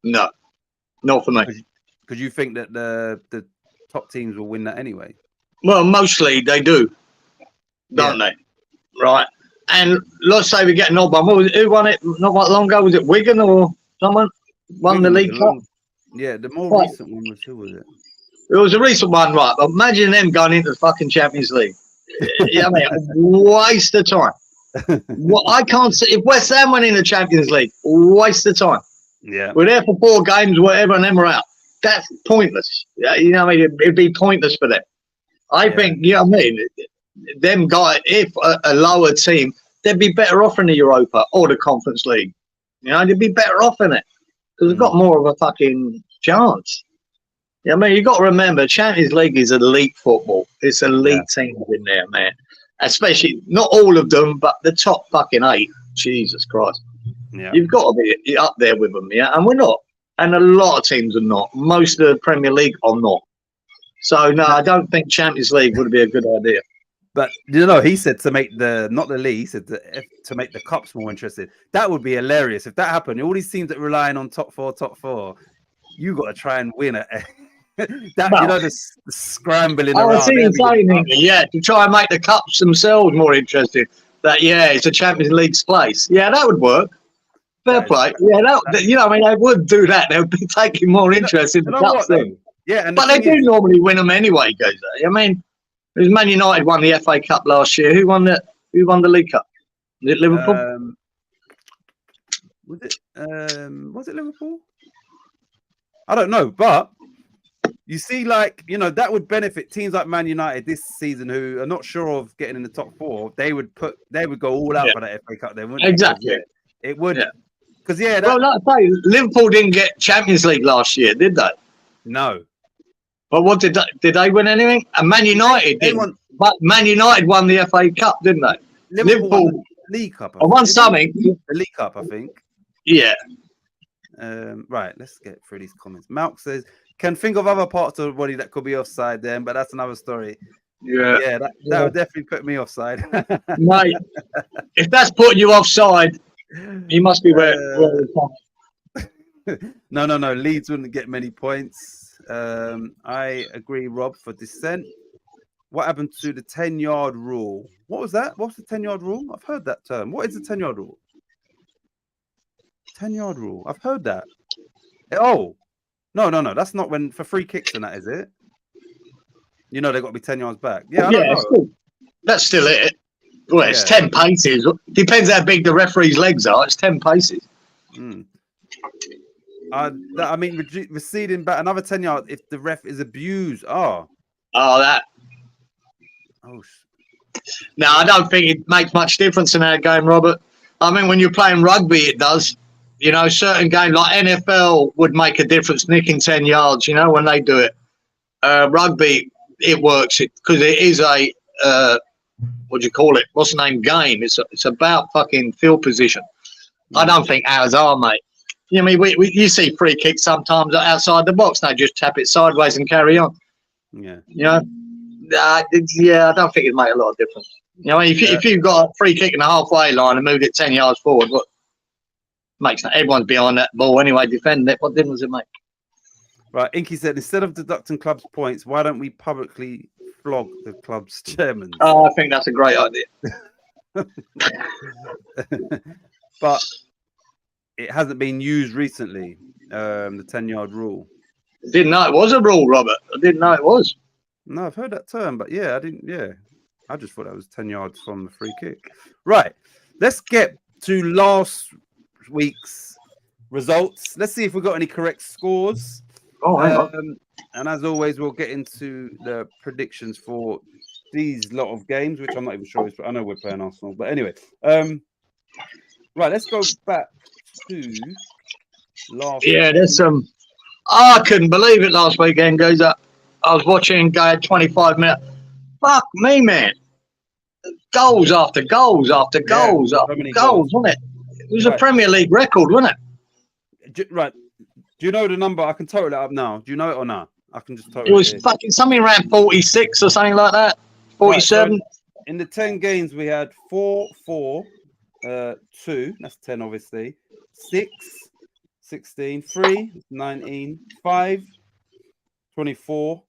No, not for me. Because you think that the top teams will win that anyway. Well, mostly they do, don't they? Right. And let's say we get an odd one. Who won it not that long ago? Was it Wigan or someone won the League Cup? Yeah, the more recent one was, who was it? It was a recent one, right? Imagine them going into the fucking Champions League. Yeah, I mean, waste of time. I can't see if West Ham went in the Champions League. Waste of time. Yeah, we're there for 4 games, whatever, and then we're out. That's pointless. You know what I mean? It'd be pointless for them. I think, you know what I mean? Them guys, if a lower team, they'd be better off in the Europa or the Conference League. You know, they'd be better off in it because they've got more of a fucking chance. Yeah, I mean, you got to remember, Champions League is elite football. It's elite teams in there, man. Especially not all of them, but the top fucking 8. Jesus Christ, you've got to be up there with them, and we're not. And a lot of teams are not. Most of the Premier League are not. So no, I don't think Champions League would be a good idea. But he said to make not the league, he said to make the cups more interesting. That would be hilarious if that happened. All these teams that relying on top four, you got to try and win it. The scrambling around. I see you saying, to try and make the cups themselves more interesting. That it's a Champions League place. Yeah, that would work. Fair play. Yeah, I mean, they would do that. They would be taking more interest in the cups thing. Yeah, but they do normally win them anyway. Goes there. I mean, it was Man United won the FA Cup last year. Who won the League Cup? Was it Liverpool? Was it Liverpool? I don't know, but you see, that would benefit teams like Man United this season who are not sure of getting in the top 4. They would go all out for that FA Cup. They wouldn't. Exactly. It would. Because well, like I say, Liverpool didn't get Champions League last year, did they? No. But what did they win anything? And Man United didn't. But Man United won the FA Cup, didn't they? Liverpool won the League Cup. I won something. The League Cup, I think. Yeah. Right, let's get through these comments. Malk says, can think of other parts of the body that could be offside then, but that's another story. Yeah. That would definitely put me offside. Mate, if that's putting you offside, you must be where No. Leeds wouldn't get many points. I agree, Rob, for dissent. What happened to the 10-yard rule? What was that? What's the 10-yard rule? I've heard that term. What is the 10-yard rule? 10-yard rule. I've heard that. Oh, no. That's not when for free kicks and that, is it? They've got to be 10 yards back. Yeah, I don't know. That's still it. Well, it's 10 paces. Depends how big the referee's legs are. It's 10 paces. I mean, receding back another 10 yards if the ref is abused. No, I don't think it makes much difference in our game, Robert. I mean, when you're playing rugby, it does. Certain games like NFL would make a difference, nicking 10 yards, when they do it. Rugby, it works because it is a, what do you call it? What's the name? Game. It's about fucking field position. I don't think ours are, mate. I mean, you see free kicks sometimes outside the box. They just tap it sideways and carry on. Yeah. I don't think it'd make a lot of difference. If you've got a free kick in the halfway line and moved it 10 yards forward, what makes that? Everyone's behind that ball anyway, defending it. What difference does it make? Right. Inky said, instead of deducting clubs' points, why don't we publicly flog the club's chairman? Oh, I think that's a great idea. But it hasn't been used recently, the 10-yard rule. Didn't know it was a rule, Robert. I didn't know it was. No, I've heard that term, but I didn't. Yeah, I just thought that was 10 yards from the free kick. Right. Let's get to last week's results. Let's see if we got any correct scores. And as always, we'll get into the predictions for these lot of games, which I'm not even sure. I know we're playing Arsenal, but anyway. Right, let's go back to last. Yeah, there's some. I couldn't believe it last weekend. Goes up. I was watching. Go 25 minutes. Fuck me, man. goals after goals after goals so after many goals, wasn't it? It was a Premier League record, wasn't it? Right. Do you know the number? I can total it up now. Do you know it or not? I can just total It was it. fucking something around 46 or something like that. 47. Right, so in the 10 games, we had 4, 4, 2. That's 10, obviously. 6, 16, 3, 19, 5, 24,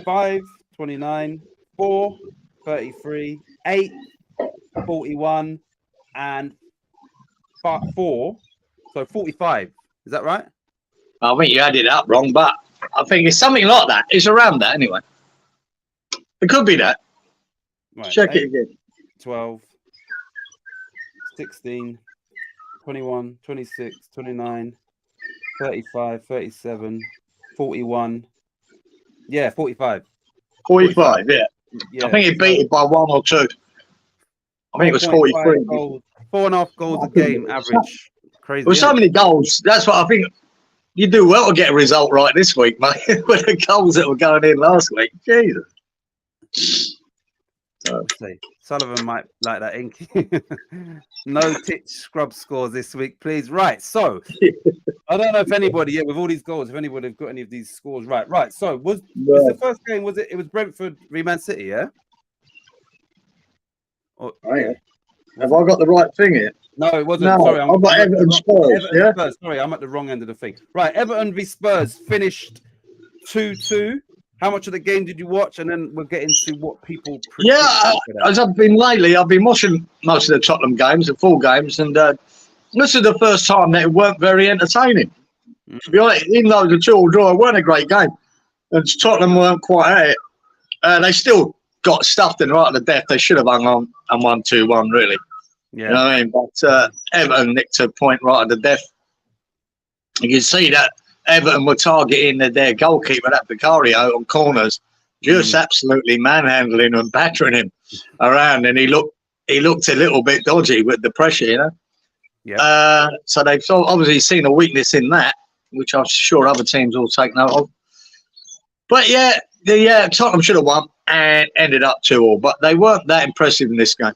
5, 29, 4, 33, 8, 41, and 4. So 45. Is that right? I think you added it up wrong, but I think it's something like that. It's around that anyway. It could be that. Right. Check 8, it again. 12, 16, 21, 26, 29, 35, 37, 41. Yeah, 45. 45, yeah. Yeah. I think he beat it by 1 or 2. I think it was 43. Goals, 4.5 goals a game average. Crazy. There were so many goals. That's what I think. You do well to get a result right this week, mate. With the goals that were going in last week. Jesus. Let's see. Sullivan might like that inky. No Titch scrub scores this week, please. Right. So I don't know if anybody, with all these goals, if anybody have got any of these scores right. Right. So was the first game, was it? It was Brentford v Man City, yeah? Or, yeah. Have I got the right thing here? No, it wasn't. No, Sorry, I've got Everton Spurs. Everton Spurs. Sorry, I'm at the wrong end of the thing. Right, Everton v Spurs finished 2-2. How much of the game did you watch? And then we'll get into what people predict. Yeah, as I've been watching most of the Tottenham games, the full games, and this is the first time that it weren't very entertaining. To be honest, even though the 2-2 draw, it weren't a great game, and Tottenham weren't quite at it. They still got stuffed in right at the death. They should have hung on and won 2-1, really. Yeah. You know what I mean? But Everton nicked a point right at the death. You can see that Everton were targeting their goalkeeper, that Vicario, on corners, just absolutely manhandling and battering him around. And he looked a little bit dodgy with the pressure, you know. Yeah. So they've obviously seen a weakness in that, which I'm sure other teams will take note of. But yeah, Tottenham should have won and ended up 2-2, but they weren't that impressive in this game.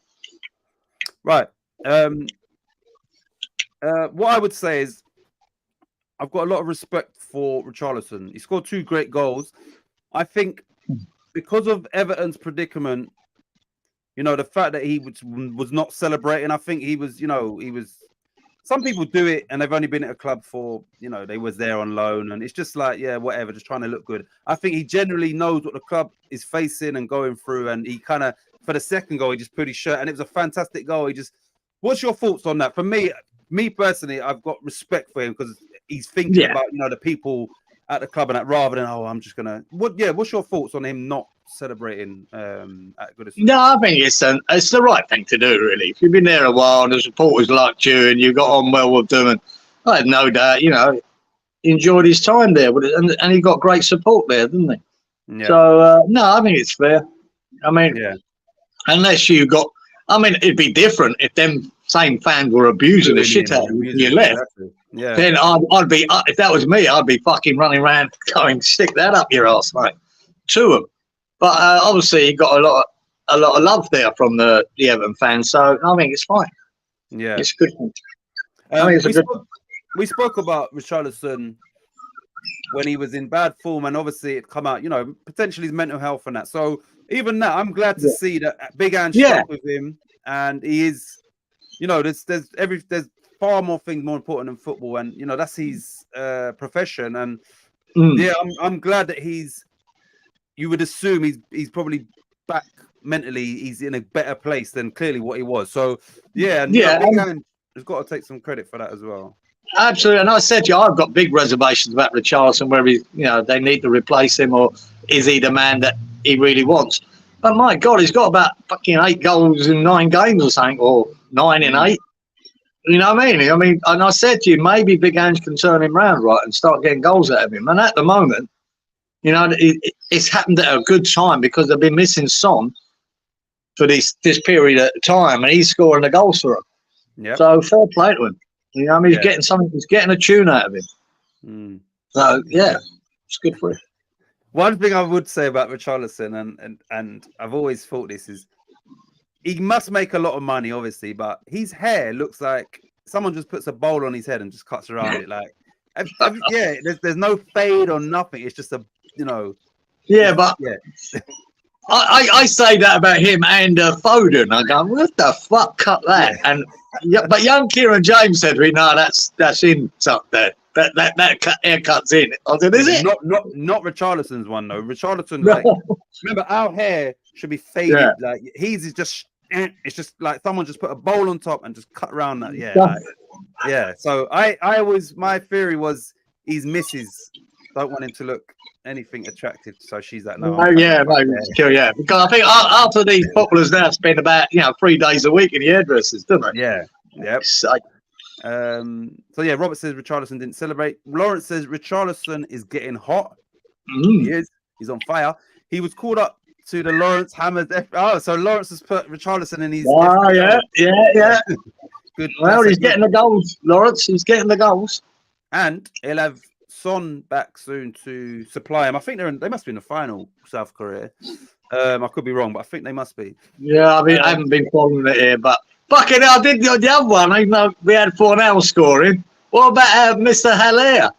Right. What I would say is I've got a lot of respect for Richarlison. He scored 2 great goals. I think because of Everton's predicament, you know, the fact that he was not celebrating, I think he was. Some people do it and they've only been at a club for, they was there on loan, and it's just like, yeah, whatever, just trying to look good. I think he generally knows what the club is facing and going through, and he kind of, for the second goal, he just put his shirt, and it was a fantastic goal. What's your thoughts on that? For me personally, I've got respect for him because he's thinking about, the people at the club and that, rather than, I'm just gonna. What's your thoughts on him not celebrating at Goodison? No, I think it's the right thing to do, really. If you've been there a while and the supporters liked you and you got on well with them, and I had no doubt, he enjoyed his time there, and he got great support there, didn't he? Yeah. So no, I think it's fair. I mean, unless you got, it'd be different if them same fans were abusing the shit out of you and you left. Exactly. Yeah. Then I'd be, if that was me, I'd be fucking running around going, stick that up your ass, mate, to them. But obviously, he got a lot of love there from the Everton fans, so I think it's fine. Yeah, it's good. I think it's we spoke about Richarlison when he was in bad form, and obviously it come out, potentially his mental health and that. So even now, I'm glad to see that Big Ange stuck with him, and he is, there's far more things more important than football, and that's his profession, and I'm glad that you would assume he's probably back mentally. He's in a better place than clearly what he was. So Big Ange has got to take some credit for that as well. Absolutely, and I said to you, I've got big reservations about Richarlison, whether they need to replace him or is he the man that he really wants. But my God, he's got about fucking 8 goals in 9 games or something, or 9 in 8. You know what I mean? And I said to you, maybe Big Ange can turn him round, right, and start getting goals out of him. And at the moment, it's happened at a good time because they've been missing Son for this period of time, and he's scoring the goals for them. Yep. So fair play to him. He's getting something. He's getting a tune out of him. So it's good for him. One thing I would say about Richarlison, and I've always thought this is, he must make a lot of money, obviously, but his hair looks like someone just puts a bowl on his head and just cuts around it. Like, yeah, there's no fade or nothing. It's just a, Yeah, but yeah. I say that about him and Foden. I go, what the fuck, cut that? Yeah. And but young Kieran James said to me, no, that's in up there. That haircut's in. I said, is it? Not Richarlison's one though. Richarlison, No. like, remember our hair should be faded. Yeah. Like his is just, it's just like someone just put a bowl on top and just cut around that. Yeah, yeah. So I always, my theory was his missus don't want him to look anything attractive, so she's like, no. Yeah, because I think after these footballers now spend about 3 days a week in the hairdressers, don't they? Yeah, yep. So yeah, Robert says Richarlison didn't celebrate. Lawrence says Richarlison is getting hot. He is. He's on fire. He was called up to the Lawrence Hammers. So Lawrence has put Richarlison in his. Oh yeah. Good. Well, he's getting the goals, Lawrence. He's getting the goals, and he'll have Son back soon to supply him. I think they must be in the final, South Korea. I could be wrong, but I think they must be. Yeah, I mean, I haven't been following it here, but fucking hell, I did the other one. Even though we had 4-0 scoring. What about Mr. Haller?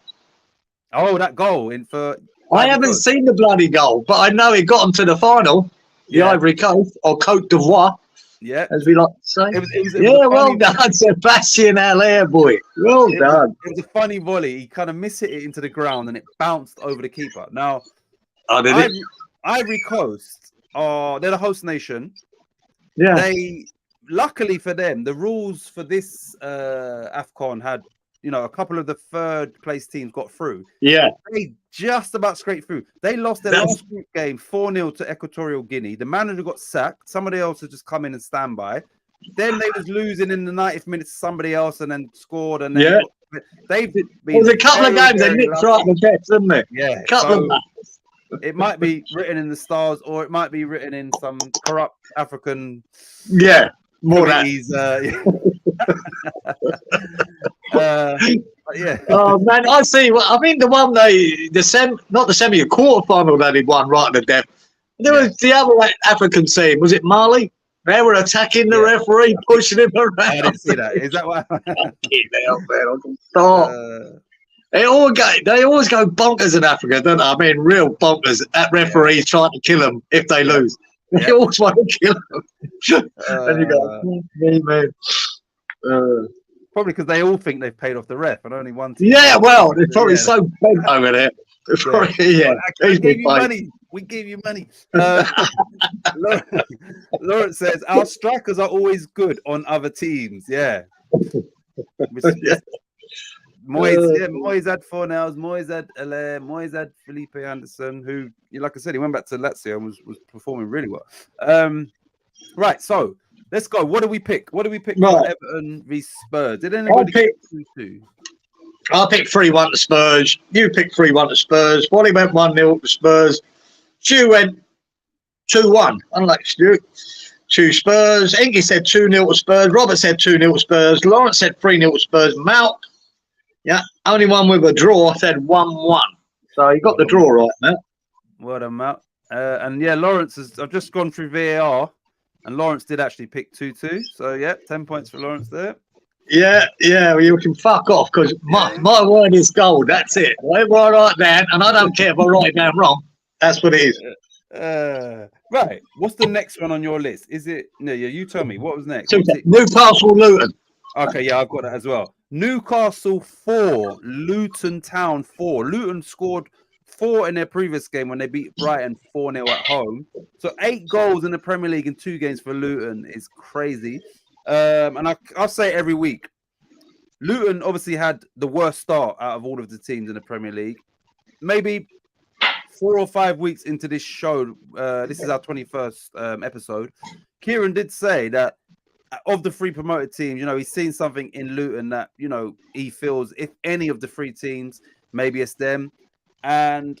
Oh, that goal in for. I haven't seen the bloody goal, but I know he got him to the final. The Ivory Coast or Côte d'Ivoire. Yeah, as we like to say. It was well done, Sebastian Haller, boy. Well done. It was a funny volley. He kind of missed it into the ground and it bounced over the keeper. Now, Ivory Coast, they're the host nation. Yeah. They, luckily for them, the rules for this AFCON had, a couple of the third place teams got through. Yeah. They just about scraped through. They lost their last group game 4-0 to Equatorial Guinea. The manager got sacked. Somebody else had just come in and stand by. Then they was losing in the 90th minute to somebody else and then scored. And then they've been. There was a couple of games they nipped right the best, didn't they? Yeah. Couple of it might be written in the stars or it might be written in some corrupt African. Yeah. More that. Yeah. Oh man, I see. Well, I mean, the one not the semi, quarterfinal that he won right at the death. There was the other African team. Was it Mali? They were attacking the referee, pushing him around. I didn't see that. Is that why? Stop. They always go bonkers in Africa, don't they? I mean, real bonkers at referees trying to kill them if they lose. They always want to kill them. And you go, man. Probably because they all think they've paid off the ref and only one team. Yeah, well, they're probably so bent over there. We gave you money. We gave you money. Lawrence says, our strikers are always good on other teams. Yeah. Moyes had 4 nails. Moyes had Haller. Moyes had Felipe Anderson, who, like I said, he went back to Lazio and was performing really well. Right, so let's go. What do we pick? For Everton v Spurs? Did anybody pick 2-2? I picked 3-1 to Spurs. You picked 3-1 to Spurs. Wally went 1-0 to Spurs. Stu went 2-1. Unlike Stu. To Spurs. Inky said 2-0 to Spurs. Robert said 2-0 to Spurs. Lawrence said 3-0 to Spurs. Mount, only one with a draw, said 1-1. So you got the draw right, Matt. Well done, Matt. And Lawrence I've just gone through VAR, and Lawrence did actually pick 2-2. So 10 points for Lawrence there. Yeah, well, you can fuck off because my word is gold. That's it. Whatever I write down, and I don't care if I write it down wrong. That's what it is. Right. What's the next one on your list? Is it? No, you tell me. What was next? Newcastle Luton. Okay, I've got that as well. Newcastle 4, Luton Town 4. Luton scored 4 in their previous game when they beat Brighton 4-0 at home. So 8 goals in the Premier League in 2 games for Luton is crazy. And I'll say it every week. Luton obviously had the worst start out of all of the teams in the Premier League. Maybe 4 or 5 weeks into this show, this is our 21st episode, Kieran did say that of the 3 promoted teams, he's seen something in Luton that, he feels if any of the 3 teams, maybe it's them. And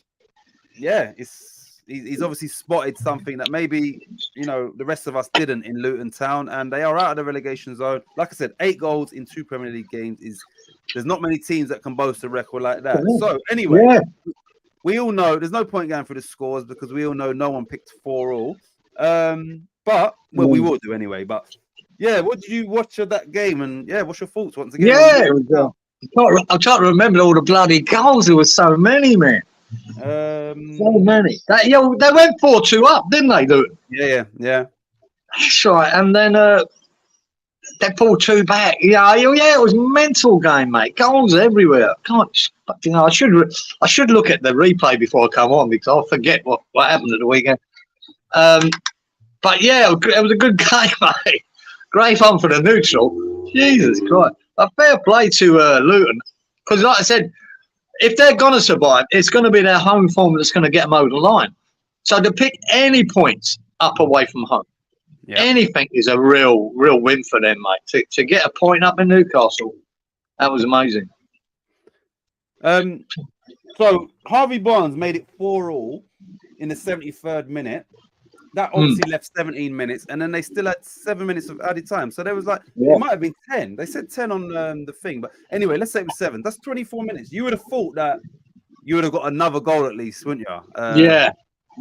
he's obviously spotted something that maybe, the rest of us didn't in Luton Town, and they are out of the relegation zone. Like I said, 8 goals in 2 Premier League games there's not many teams that can boast a record like that. So anyway, we all know there's no point going through the scores because we all know no one picked 4 all. But well, we will do anyway. But yeah, what did you watch of that game? And yeah, what's your thoughts once again? Yeah, it was, I'm trying to remember all the bloody goals. There was so many, man. So many. They went 4-2 up, didn't they? Yeah. That's right. And then they pulled 2 back. Yeah, it was a mental game, mate. Goals everywhere. I should look at the replay before I come on because I'll forget what happened at the weekend. But yeah, it was a good game, mate. Great fun for the neutral. Jesus Christ. A fair play to Luton. Because like I said, if they're going to survive, it's going to be their home form that's going to get them over the line. So to pick any points up away from home, anything is a real win for them, mate. To get a point up in Newcastle, that was amazing. So Harvey Barnes made it 4-4 in the 73rd minute. That obviously left 17 minutes, and then they still had 7 minutes of added time. So there was like, it might have been 10. They said 10 on the thing. But anyway, let's say it was 7. That's 24 minutes. You would have thought that you would have got another goal at least, wouldn't you?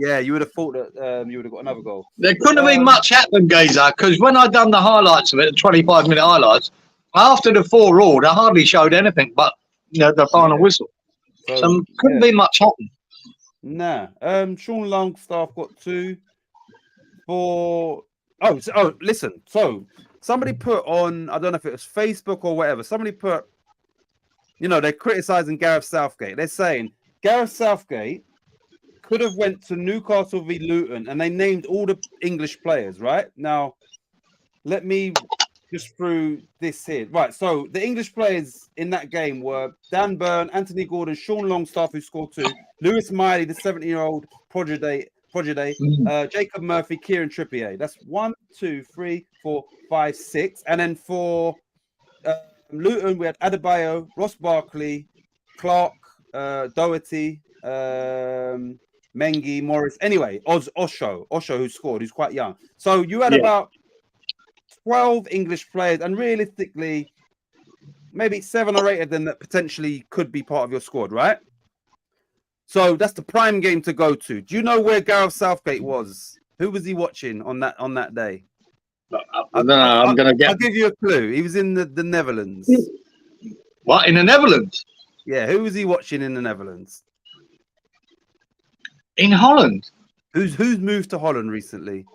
Yeah, you would have thought that you would have got another goal. There couldn't have been much happened, Gazer, because when I done the highlights of it, the 25-minute highlights, after the 4-4, they hardly showed anything but the final whistle. So couldn't be much happening. Nah. Sean Longstaff got 2. Listen. So somebody put on, I don't know if it was Facebook or whatever, somebody put, they're criticizing Gareth Southgate. They're saying Gareth Southgate could have went to Newcastle v Luton and they named all the English players, right? Now, let me just through this here. Right, so the English players in that game were Dan Burn, Anthony Gordon, Sean Longstaff, who scored 2, Lewis Miley, the 17-year-old prodigy, Jacob Murphy, Kieran Trippier. That's 1, 2, 3, 4, 5, 6. And then for Luton, we had Adebayo, Ross Barkley, Clark, Doherty, Mengi, Morris. Anyway, Osho, who scored, who's quite young. So you had about 12 English players, and realistically, maybe 7 or 8 of them that potentially could be part of your squad, right? So that's the prime game to go to. Do you know where Gareth Southgate was? Who was he watching on that day? I'll give you a clue. He was in the Netherlands. What, in the Netherlands? Yeah, who was he watching in the Netherlands? In Holland? Who's moved to Holland recently?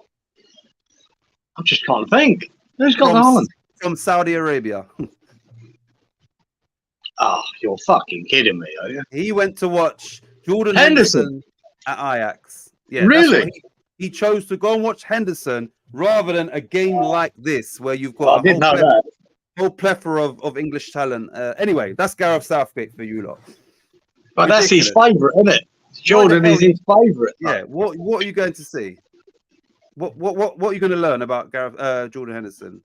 I just can't think. Who's gone to Holland? From Saudi Arabia. Oh, you're fucking kidding me, are you? He went to watch Jordan Henderson at Ajax. Yeah, really? He chose to go and watch Henderson rather than a game like this where you've got a whole plethora of English talent. Anyway, that's Gareth Southgate for you lot. But that's his favourite, isn't it? Jordan is his favourite. Yeah. What are you going to see? What are you going to learn about Jordan Henderson?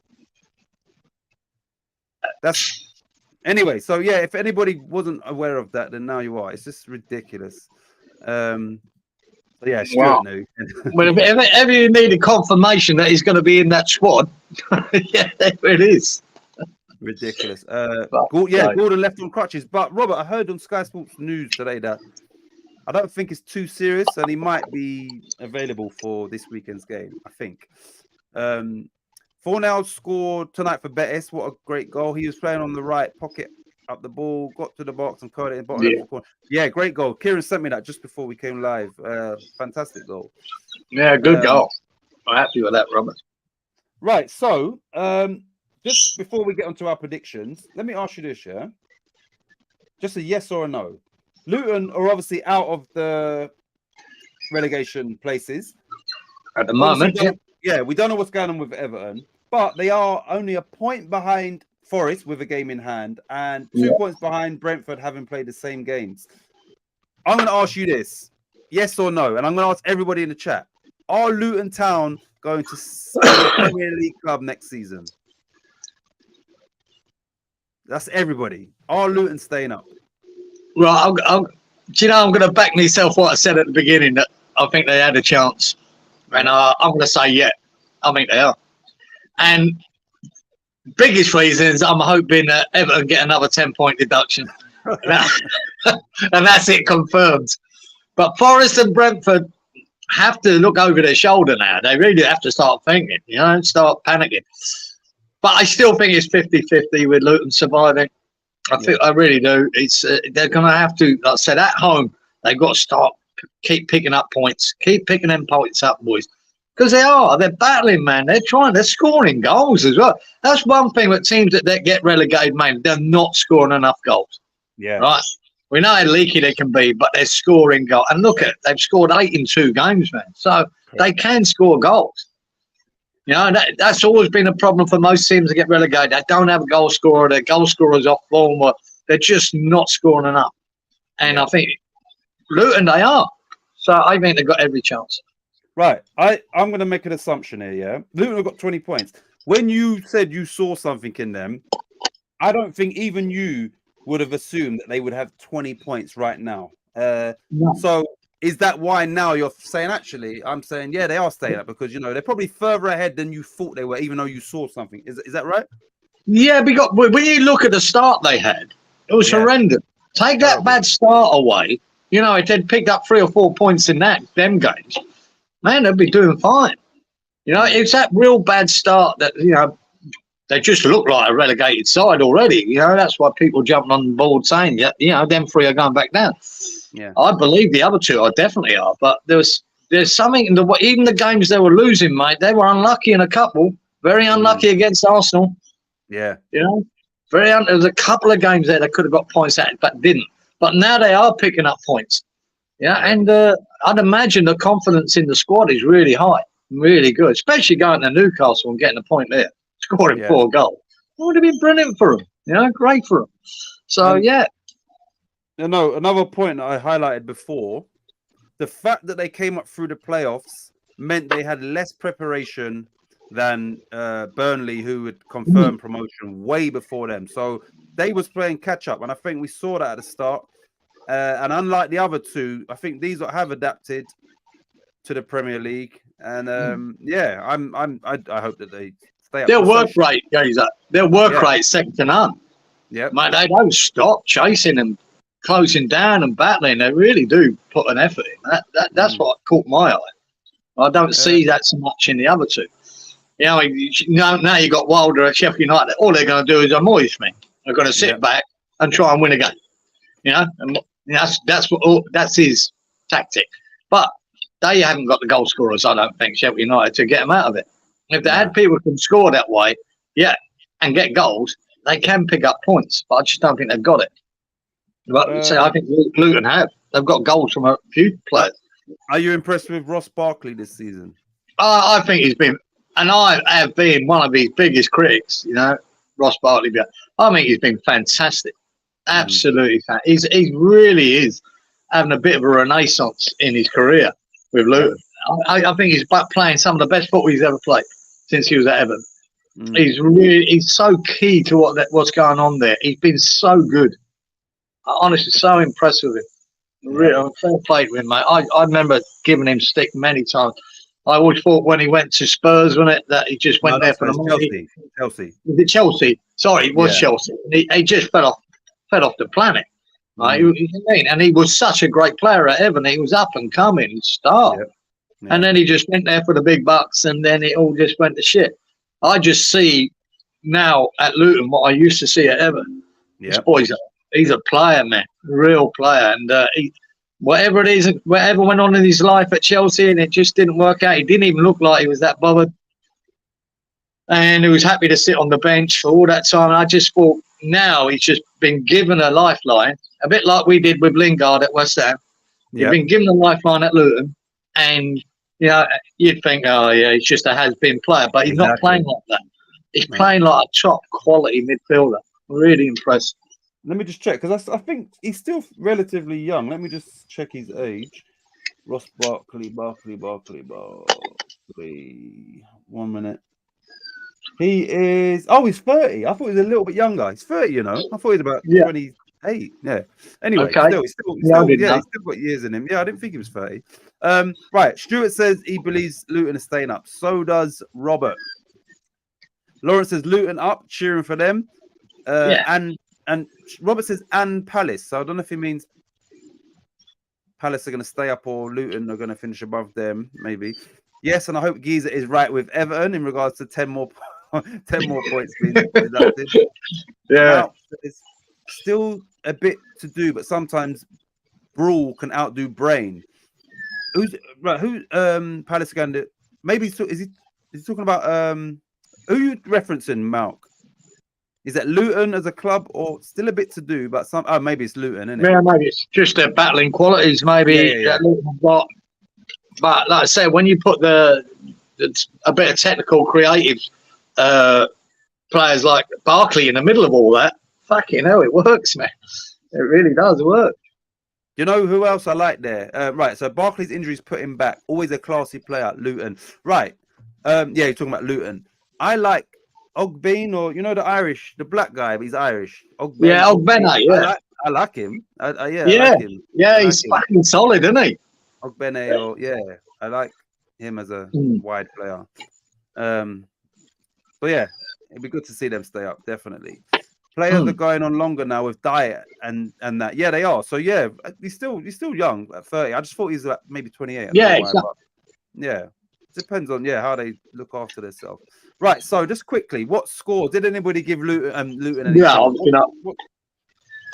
Anyway, so yeah, if anybody wasn't aware of that, then now you are. It's just ridiculous. So yeah, Stuart knew. Well, if ever you need a confirmation that he's going to be in that squad, yeah, there it is. Ridiculous. Gordon left on crutches. But Robert, I heard on Sky Sports News today that I don't think it's too serious, and he might be available for this weekend's game. I think. Fornell scored tonight for Betis. What a great goal! He was playing on the right pocket, up the ball, got to the box and caught it in the bottom left corner. Yeah, great goal. Kieran sent me that just before we came live. Fantastic goal. Yeah, good goal. I'm happy with that, Robert. Right, so just before we get onto our predictions, let me ask you this, yeah? Just a yes or a no. Luton are obviously out of the relegation places. At the moment, we don't know what's going on with Everton, but they are only a point behind Forest with a game in hand and 2 points behind Brentford, having played the same games. I'm going to ask you this, yes or no, and I'm going to ask everybody in the chat. Are Luton Town going to the Premier League club next season? That's everybody. Are Luton staying up? Well, I'm going to back myself what I said at the beginning, that I think they had a chance. And I'm going to say, yeah, I think they are. And biggest reason is I'm hoping that Everton get another 10-point deduction. And that's it confirmed. But Forest and Brentford, have to look over their shoulder now. They really have to start thinking, and start panicking. But I still think it's 50-50 with Luton surviving. I really do. It's they're going to have to, like I said, at home, they've got to start, keep picking up points. Keep picking them points up, boys. Because they're battling, man. They're scoring goals as well. That's one thing with teams that get relegated, man. They're not scoring enough goals. Yeah. Right. We know how leaky they can be, but they're scoring goals. And look they've scored 8 in 2 games, man. So they can score goals. That's always been a problem for most teams that get relegated. They don't have a goal scorer. Their goal scorer's off form. Or they're just not scoring enough. And I think Luton, they are. So I think they've got every chance. Right. I'm going to make an assumption here, yeah? Luton have got 20 points. When you said you saw something in them, I don't think even you would have assumed that they would have 20 points right now. No. So is that why now you're saying, actually, I'm saying, yeah, they are staying up because, they're probably further ahead than you thought they were, even though you saw something. Is that right? Yeah, when you look at the start they had, it was horrendous. Take that bad start away. If they'd picked up 3 or 4 points in them games, man, they'd be doing fine. It's that real bad start that, they just look like a relegated side already. That's why people jumping on board saying, them 3 are going back down. Yeah, I believe the other 2 definitely are. But there's something in even the games they were losing, mate. They were unlucky in a couple. Very unlucky against Arsenal. Yeah, there's a couple of games there that could have got points at, but didn't. But now they are picking up points. Yeah, and I'd imagine the confidence in the squad is really high, really good, especially going to Newcastle and getting a point there, scoring 4 goals. It would have been brilliant for them. Great for them. So, another point that I highlighted before, the fact that they came up through the playoffs meant they had less preparation than Burnley, who had confirmed promotion way before them. So they was playing catch up, and I think we saw that at the start. And unlike the other 2, I think these have adapted to the Premier League. And I hope that they stay up. Their work rate goes up. Their work rate second to none. Yeah, mate, they don't stop chasing and closing down and battling. They really do put an effort in. That's what caught my eye. I don't see that so much in the other 2. Now you got Wilder at Sheffield United. All they're going to do is annoy me. They're going to sit back and try and win a game. And that's his tactic. But they haven't got the goal scorers, I don't think, Sheffield United, to get them out of it. If they had people who can score that way, and get goals, they can pick up points. But I just don't think they've got it. But I think Luton have. They've got goals from a few players. Are you impressed with Ross Barkley this season? I think he's been, and I have been one of his biggest critics, Ross Barkley. I think he's been fantastic. Absolutely fantastic. He really is having a bit of a renaissance in his career with Luton. I think he's playing some of the best football he's ever played since he was at Everton. He's so key to what's going on there. He's been so good. Honestly, so impressed with him. Really, I'm fair play to him, mate. I remember giving him stick many times. I always thought when he went to Spurs, wasn't it, that he just went there for the money. Chelsea. Was it Chelsea? Sorry, it was Chelsea. He just fell off the planet. Right? And he was such a great player at Everton. He was up and coming, star. And then he just went there for the big bucks, and then it all just went to shit. I just see now at Luton what I used to see at Everton. This boy's he's a player, man, real player. And whatever it is, whatever went on in his life at Chelsea, and it just didn't work out. He didn't even look like he was that bothered. And he was happy to sit on the bench for all that time. And I just thought now he's just been given a lifeline, a bit like we did with Lingard at West Ham. He's been given a lifeline at Luton. And, you'd think, he's just a has-been player. But he's not playing like that. He's playing like a top-quality midfielder. Really impressed. Let me just check, because I think he's still relatively young. Let me just check his age. Ross Barkley. 1 minute. He is... Oh, he's 30. I thought he was a little bit younger. He's 30, I thought he was about 28. Yeah. Anyway, he's still got years in him. Yeah, I didn't think he was 30. Right. Stuart says he believes Luton are staying up. So does Robert. Lawrence says Luton up, cheering for them. And Robert says and Palace. So I don't know if he means Palace are going to stay up or Luton are going to finish above them, maybe. Yes, and I hope Giza is right with Everton in regards to 10 more points being deducted. Yeah. Now, there's still a bit to do, but sometimes brawl can outdo brain. Who's Palace going to? Maybe is he talking about who you referencing, Malk? Is that Luton as a club or still a bit to do? But maybe it's Luton, isn't it? Yeah, maybe it's just their battling qualities. Maybe that Luton have got. But like I said, when you put a bit of technical, creative players like Barkley in the middle of all that, fucking hell, it works, man. It really does work. You know who else I like there? Right, so Barkley's injuries put him back. Always a classy player at Luton. Right. Yeah, you're talking about Luton. I like Ogbene, or the black guy, but he's Irish. Ogbene, yeah. I like him. I like him. Yeah, he's fucking solid, isn't he? Ogbene, I like him as a wide player. But yeah, it'd be good to see them stay up, definitely. Players are going on longer now with diet and that. Yeah, they are. So yeah, he's still young at 30. I just thought he's like maybe 28. Yeah, yeah. Depends on how they look after themselves. Right. So just quickly, what score did anybody give Luton? Any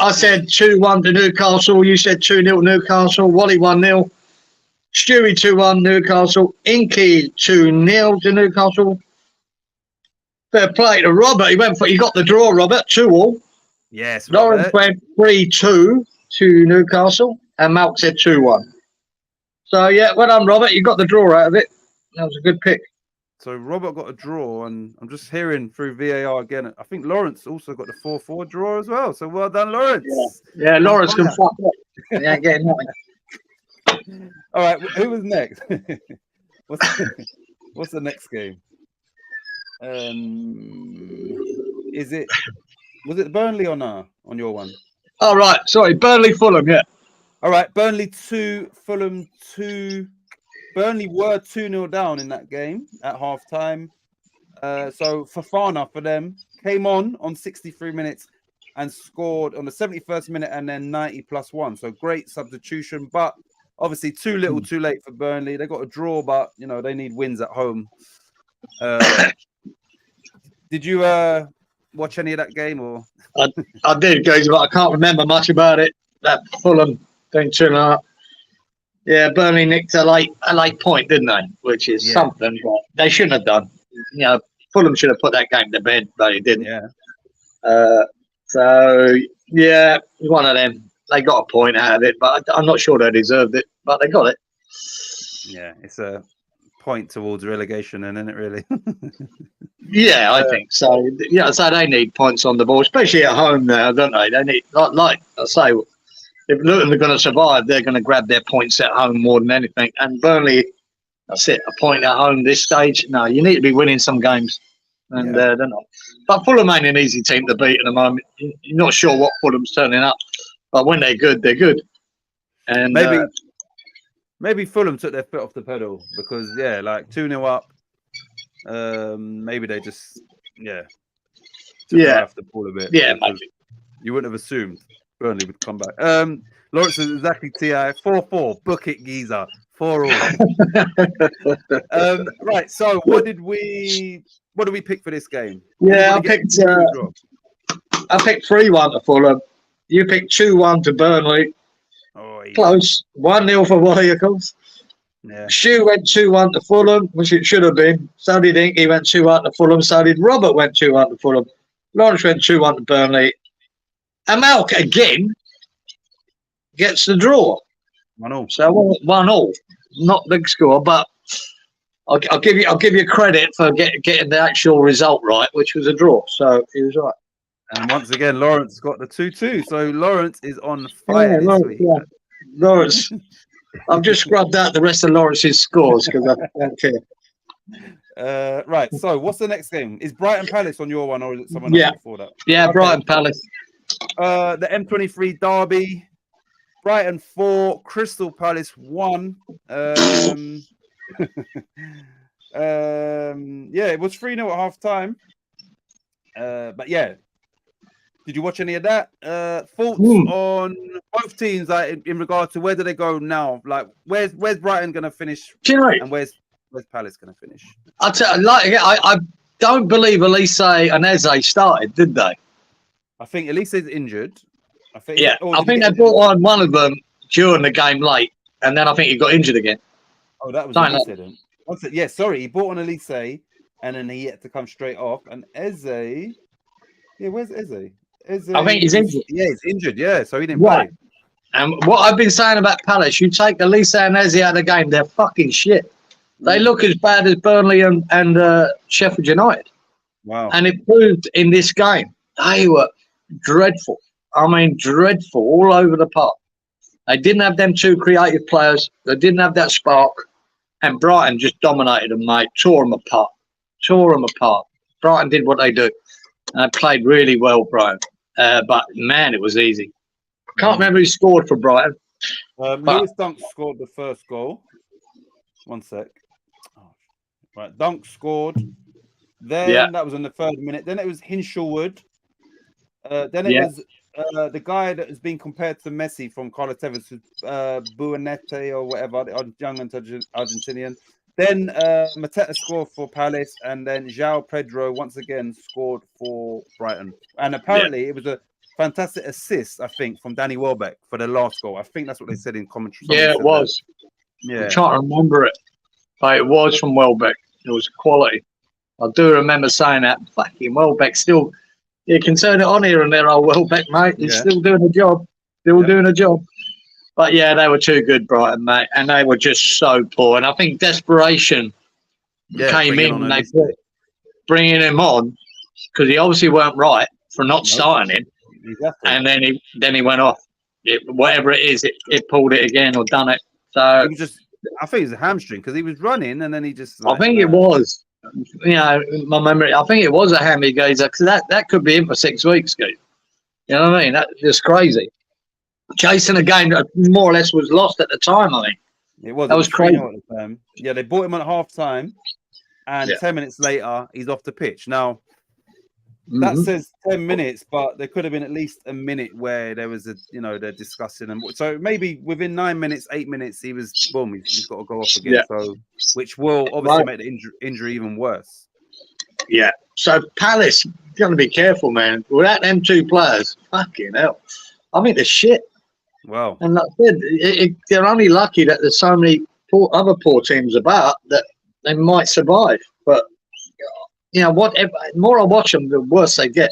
I said 2-1 to Newcastle. You said 2-0 Newcastle. Wally 1-0. Stewie 2-1 Newcastle. Inky 2-0 to Newcastle. Fair play to Robert. He got the draw, Robert. 2-2. Yes, Lawrence went 3-2 to Newcastle, and Malk said 2-1. So yeah, well done, Robert. You got the draw out of it. That was a good pick. So Robert got a draw, and I'm just hearing through VAR again. I think Lawrence also got the 4-4 draw as well. So well done, Lawrence. Yeah, Lawrence can fuck up. He ain't getting nothing. All right, who was next? What's the next game? Was it Burnley or no on your one? Oh right, sorry, Burnley Fulham, yeah. All right, Burnley 2, Fulham 2. Burnley were 2-0 down in that game at half time. So Fofana for them came on 63 minutes and scored on the 71st minute and then 90 plus 1. So great substitution, but obviously too little too late for Burnley. They got a draw, but they need wins at home. Did you watch any of that game? Or I did, guys, but I can't remember much about it. That Fulham thing turned out. Yeah, Burnley nicked a late point, didn't they? Which is something, but they shouldn't have done. Fulham should have put that game to bed, but they didn't. Yeah. So yeah, one of them. They got a point out of it, but I'm not sure they deserved it, but they got it. Yeah, it's a point towards relegation, and isn't it really? Yeah, I think so. Yeah, so they need points on the board, especially at home now, don't they? They need, like I say, if Luton are going to survive, they're going to grab their points at home more than anything. And Burnley, that's it, a point at home this stage. No, you need to be winning some games, and they're not. But Fulham ain't an easy team to beat at the moment. You're not sure what Fulham's turning up, but when they're good, they're good. And maybe Fulham took their foot off the pedal because like 2-0 up. Maybe they just off the ball a bit. Yeah, maybe. You wouldn't have assumed Burnley would come back. Lawrence is exactly TI 4-4. Book it, Geezer. 4-all. Right. So what did we pick for this game? Yeah, I picked 3-1 to Fulham. You picked 2-1 to Burnley. Oh, yeah. Close. 1-0 for Wally, of course. Yeah. Stu went 2-1 to Fulham, which it should have been. So did Inky went 2-1 to Fulham. So did Robert went 2-1 to Fulham. Lawrence went 2-1 to Burnley. And Malk again gets the draw. 1-1. So 1-1. Not big score, but I'll give you credit for getting the actual result right, which was a draw. So he was right. And once again, Lawrence got the 2-2. So Lawrence is on fire this week. Yeah. Lawrence, I've just scrubbed out the rest of Lawrence's scores because I don't care. Right. So what's the next game? Is Brighton Palace on your one, or is it someone else before that? Yeah, okay. Brighton Palace. The M23 derby. Brighton 4, Crystal Palace 1. It was 3-0 at half time. But yeah, Did you watch any of that? Thoughts on both teams, like in regard to where do they go now? Like, where's Brighton going to finish, and where's Palace going to finish? I don't believe Elise and Eze started, did they? I think Elise is injured. I think they brought on one of them during the game late, and then I think he got injured again. Oh, that was Elise then. Yeah, sorry, he brought on Elise, and then he had to come straight off. And Eze, where's Eze? I think he's injured. Yeah, he's injured. Yeah, so he didn't play. And what I've been saying about Palace, you take Elise and Eze out of the game, they're fucking shit. They look as bad as Burnley and Sheffield United. Wow. And it proved in this game. They were dreadful. I mean, dreadful all over the park. They didn't have them two creative players. They didn't have that spark. And Brighton just dominated them, mate. Tore them apart. Brighton did what they do. And they played really well, Brighton. But, man, it was easy. Can't remember who scored for Brighton. Lewis Dunk scored the first goal. 1 sec. Right, Dunk scored. Then that was in the 3rd minute. Then it was Hinshelwood. Then it was the guy that has been compared to Messi from Carlos Tevez, Buonete or whatever, the young Argentinian. Then Mateta scored for Palace, and then João Pedro once again scored for Brighton. And apparently it was a fantastic assist, I think, from Danny Welbeck for the last goal. I think that's what they said in commentary. It was. Yeah. I'm trying to remember it. But it was from Welbeck. It was quality. I do remember saying that. Fucking Welbeck still... You can turn it on here and there, old Welbeck, mate. He's still doing a job. Doing a job. But, yeah, they were too good, Brighton, mate. And they were just so poor. And I think desperation came in and they put bringing him on because he obviously weren't right for not starting him. Exactly. And then he went off. Whatever it is, it pulled it again or done it. So it was just, I think it was a hamstring because he was running and then he just... I think it was. You know, my memory, I think it was a hammy gazer because that could be in for 6 weeks, Gabe. You know what I mean? That's just crazy. Chasing a game that more or less was lost at the time, I think. It was. That was crazy. At the time. Yeah, they bought him at half time and 10 minutes later, he's off the pitch. Now, that says 10 minutes, but there could have been at least a minute where there was they're discussing. And so maybe within 9 minutes, 8 minutes, he was, boom, he's got to go off again. So, which will obviously make the injury even worse. Yeah. So Palace, you got to be careful, man. Without them two players, fucking hell. I mean, they're shit. Wow. And like I said, they're only lucky that there's so many other poor teams about that they might survive. But, you know, whatever, the more I watch them, the worse they get.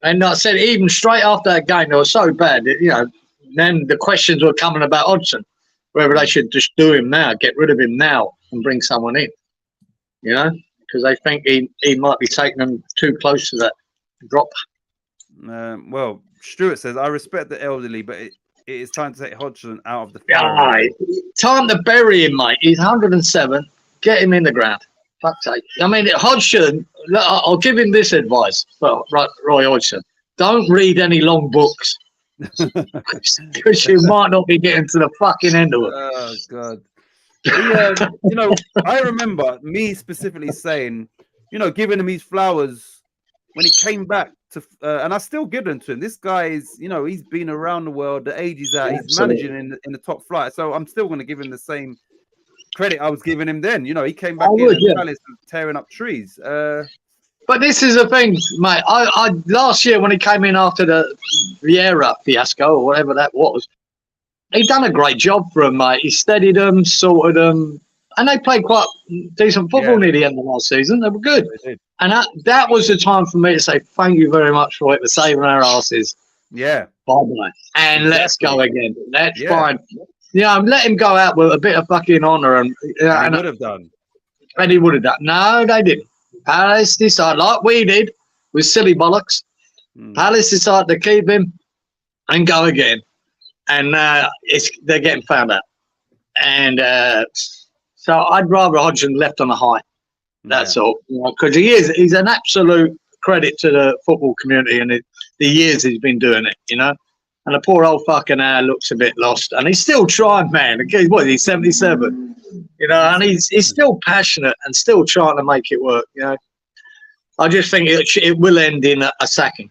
And like I said, even straight after that game, they were so bad that, you know, then the questions were coming about Hodgson, whether they should just do him now, get rid of him now and bring someone in, you know, because they think he might be taking them too close to that drop. Well, Stuart says, I respect the elderly, but it is time to take Hodgson out of the fire. Time to bury him, mate. He's 107. Get him in the ground. Fuck's sake. I mean, Hodgson, I'll give him this advice, Roy Hodgson. Don't read any long books. Because you might not be getting to the fucking end of it. Oh, God. You know, I remember me specifically saying, you know, giving him his flowers when he came back to, and I still give them to him. This guy is, you know, he's been around the world, the age he's at, he's managing in the top flight. So I'm still going to give him the same credit I was giving him then. You know, he came back in Palace tearing up trees. But this is the thing, mate. I last year when he came in after the Vieira fiasco or whatever that was, he done a great job for him, mate. He steadied them, sorted them, and they played quite decent football near the end of last season. They were good. And that was the time for me to say thank you very much, Roy, for saving our asses. Yeah. Bye-bye. And let's go again. Let's find... Yeah, let him go out with a bit of fucking honour. And he would have done. And he would have done. No, they didn't. Palace decided, like we did, with silly bollocks. Palace decided to keep him and go again. And they're getting found out. And so I'd rather Hodgson left on a high. That's all. Because he's an absolute credit to the football community and the years he's been doing it, you know. And the poor old fucking looks a bit lost. And he's still trying, man. What, he's 77? You know, and he's still passionate and still trying to make it work, you know. I just think it will end in a sacking.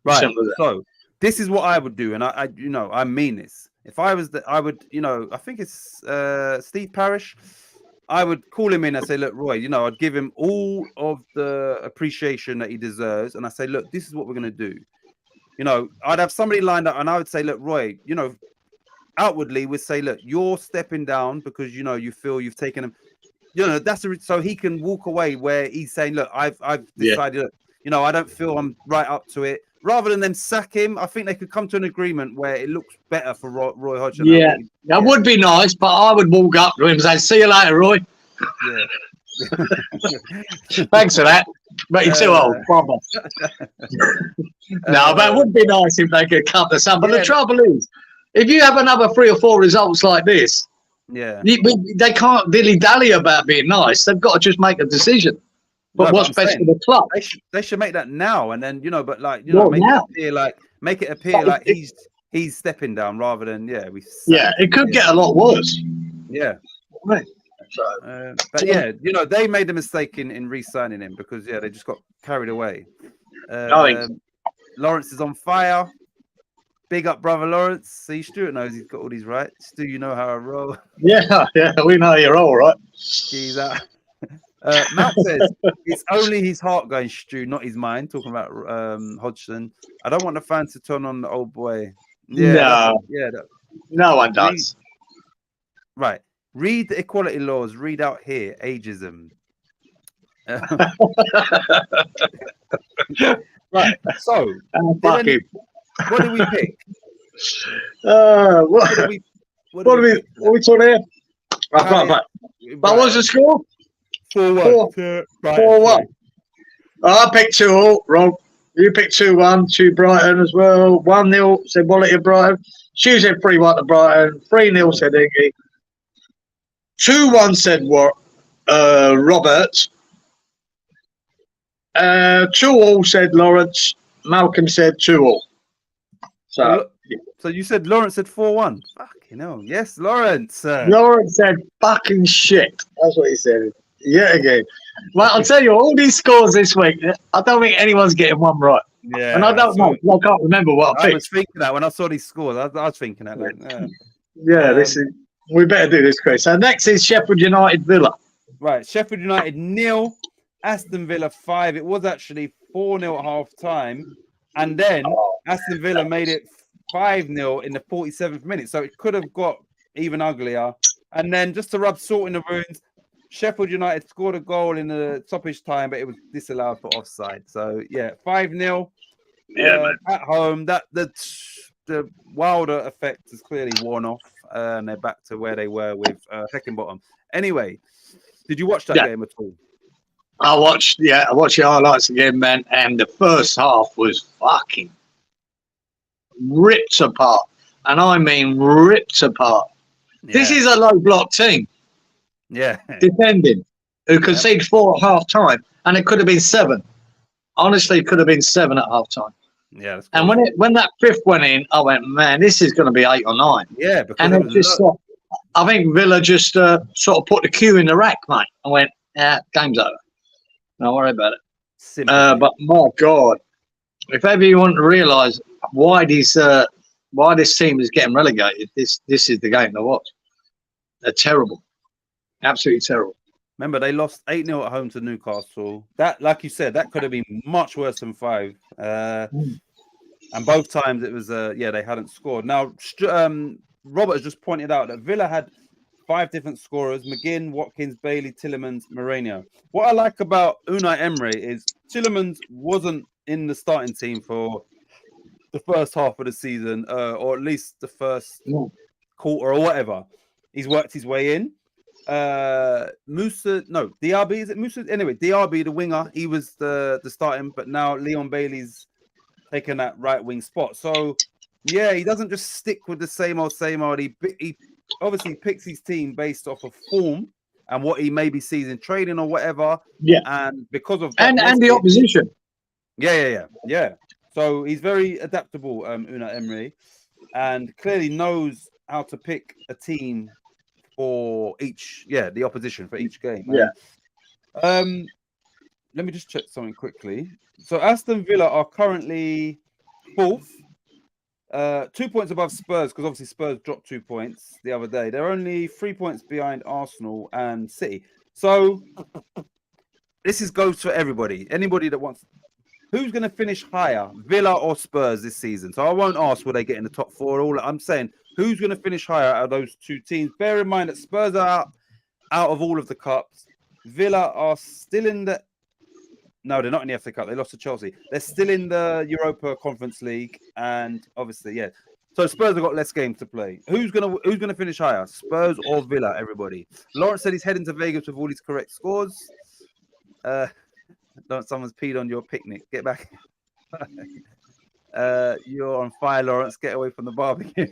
Right. Simple as that. So this is what I would do, and I mean this. If I was I would, I think it's Steve Parrish. I would call him in and say, look, Roy, I'd give him all of the appreciation that he deserves, and I say, look, this is what we're gonna do. I'd have somebody lined up, and I would say, look, Roy, outwardly we'd say, look, you're stepping down because you feel you've taken him. So he can walk away where he's saying, look, I've decided, I don't feel I'm right up to it. Rather than them sack him, I think they could come to an agreement where it looks better for Roy Hodgson. Yeah, that would be nice, but I would walk up to him and say, "See you later, Roy." Yeah. Thanks for that. But you're too old, brother. No, but it would be nice if they could cut the sun. But the trouble is, if you have another 3 or 4 results like this, they can't dilly-dally about being nice. They've got to just make a decision. But what's best for the club? They should make that now, and then but make it appear like he's stepping down rather than it could get a lot worse. Yeah. Right. But they made a mistake in re-signing him because they just got carried away. Lawrence is on fire. Big up, brother Lawrence. See, Stuart knows he's got all these rights. Stu, you know how I roll. Yeah, we know you're all right. He's Matt says it's only his heart going, Stu, not his mind. Talking about Hodgson. I don't want the fans to turn on the old boy. No one does. Right. Read the equality laws. Read out here ageism. Right. So, what did we pick? What are we talking here? Right. But what's the score? 4-1. 4-1. I picked 2-2. Rob, you picked 2-1 to Brighton as well. 1-0 said Wally to Brighton. Stu said 3-1 to Brighton. 3-0 said Iggy. 2-1 said Robert. 2-2 said Lawrence. Malcolm said 2-2. So you said Lawrence said 4-1. Fucking hell. Yes, Lawrence. Lawrence said fucking shit. That's what he said. Yeah, again. Well, I'll tell you, all these scores this week, I don't think anyone's getting one right. Yeah. And I don't know. I can't remember what I picked. I was thinking that when I saw these scores. I was thinking that. This is. We better do this, Chris. So next is Sheffield United Villa. Right. Sheffield United 0, Aston Villa 5. It was actually 4-0 at half time. And then Aston Villa made it 5-0 in the 47th minute. So it could have got even uglier. And then just to rub salt in the wounds, Sheffield United scored a goal in the stoppage time, but it was disallowed for offside. So 5-0 at home. That the Wilder effect has clearly worn off, and they're back to where they were with Heckingbottom. Anyway, did you watch that game at all? I watched the highlights again, man, and the first half was fucking ripped apart, and I mean ripped apart. Yeah. This is a low block team. Yeah, defending, who conceded 4 at half time, and it could have been 7. Honestly, it could have been 7 at half time. Yeah, that's and when that 5th went in, I went, man, this is going to be 8 or 9. Yeah, because and it just, I think Villa just sort of put the cue in the rack, mate. I went, game's over. Don't worry about it. But my God, if ever you want to realise why this team is getting relegated, this is the game to watch. They're terrible. Absolutely terrible. Remember, they lost 8-0 at home to Newcastle. That, like you said, that could have been much worse than 5. And both times it was, they hadn't scored. Now, Robert has just pointed out that Villa had 5 different scorers: McGinn, Watkins, Bailey, Tielemans, Mourinho. What I like about Unai Emery is Tielemans wasn't in the starting team for the first half of the season, or at least the first quarter or whatever. He's worked his way in. Diaby, is it Musa? Anyway, Diaby, the winger, he was the starting, but now Leon Bailey's taken that right wing spot. So he doesn't just stick with the same old. He obviously picks his team based off of form and what he maybe sees in training or whatever. Yeah, and because of that, and the opposition. Yeah. So he's very adaptable, Unai Emery, and clearly knows how to pick a team for each, the opposition for each game. Yeah. Let me just check something quickly. So Aston Villa are currently fourth. 2 points above Spurs, because obviously Spurs dropped 2 points the other day. They're only 3 points behind Arsenal and City. So this goes for everybody. Anybody that wants. Who's going to finish higher, Villa or Spurs this season? So I won't ask will they get in the top four. All I'm saying, who's going to finish higher out of those two teams? Bear in mind that Spurs are out of all of the cups. Villa are still in the. No, they're not in the FA Cup. They lost to Chelsea. They're still in the Europa Conference League, and obviously, yeah. So Spurs have got less games to play. Who's gonna finish higher, Spurs or Villa? Everybody. Lawrence said he's heading to Vegas with all his correct scores. Someone's peed on your picnic. Get back. You're on fire, Lawrence. Get away from the barbecue,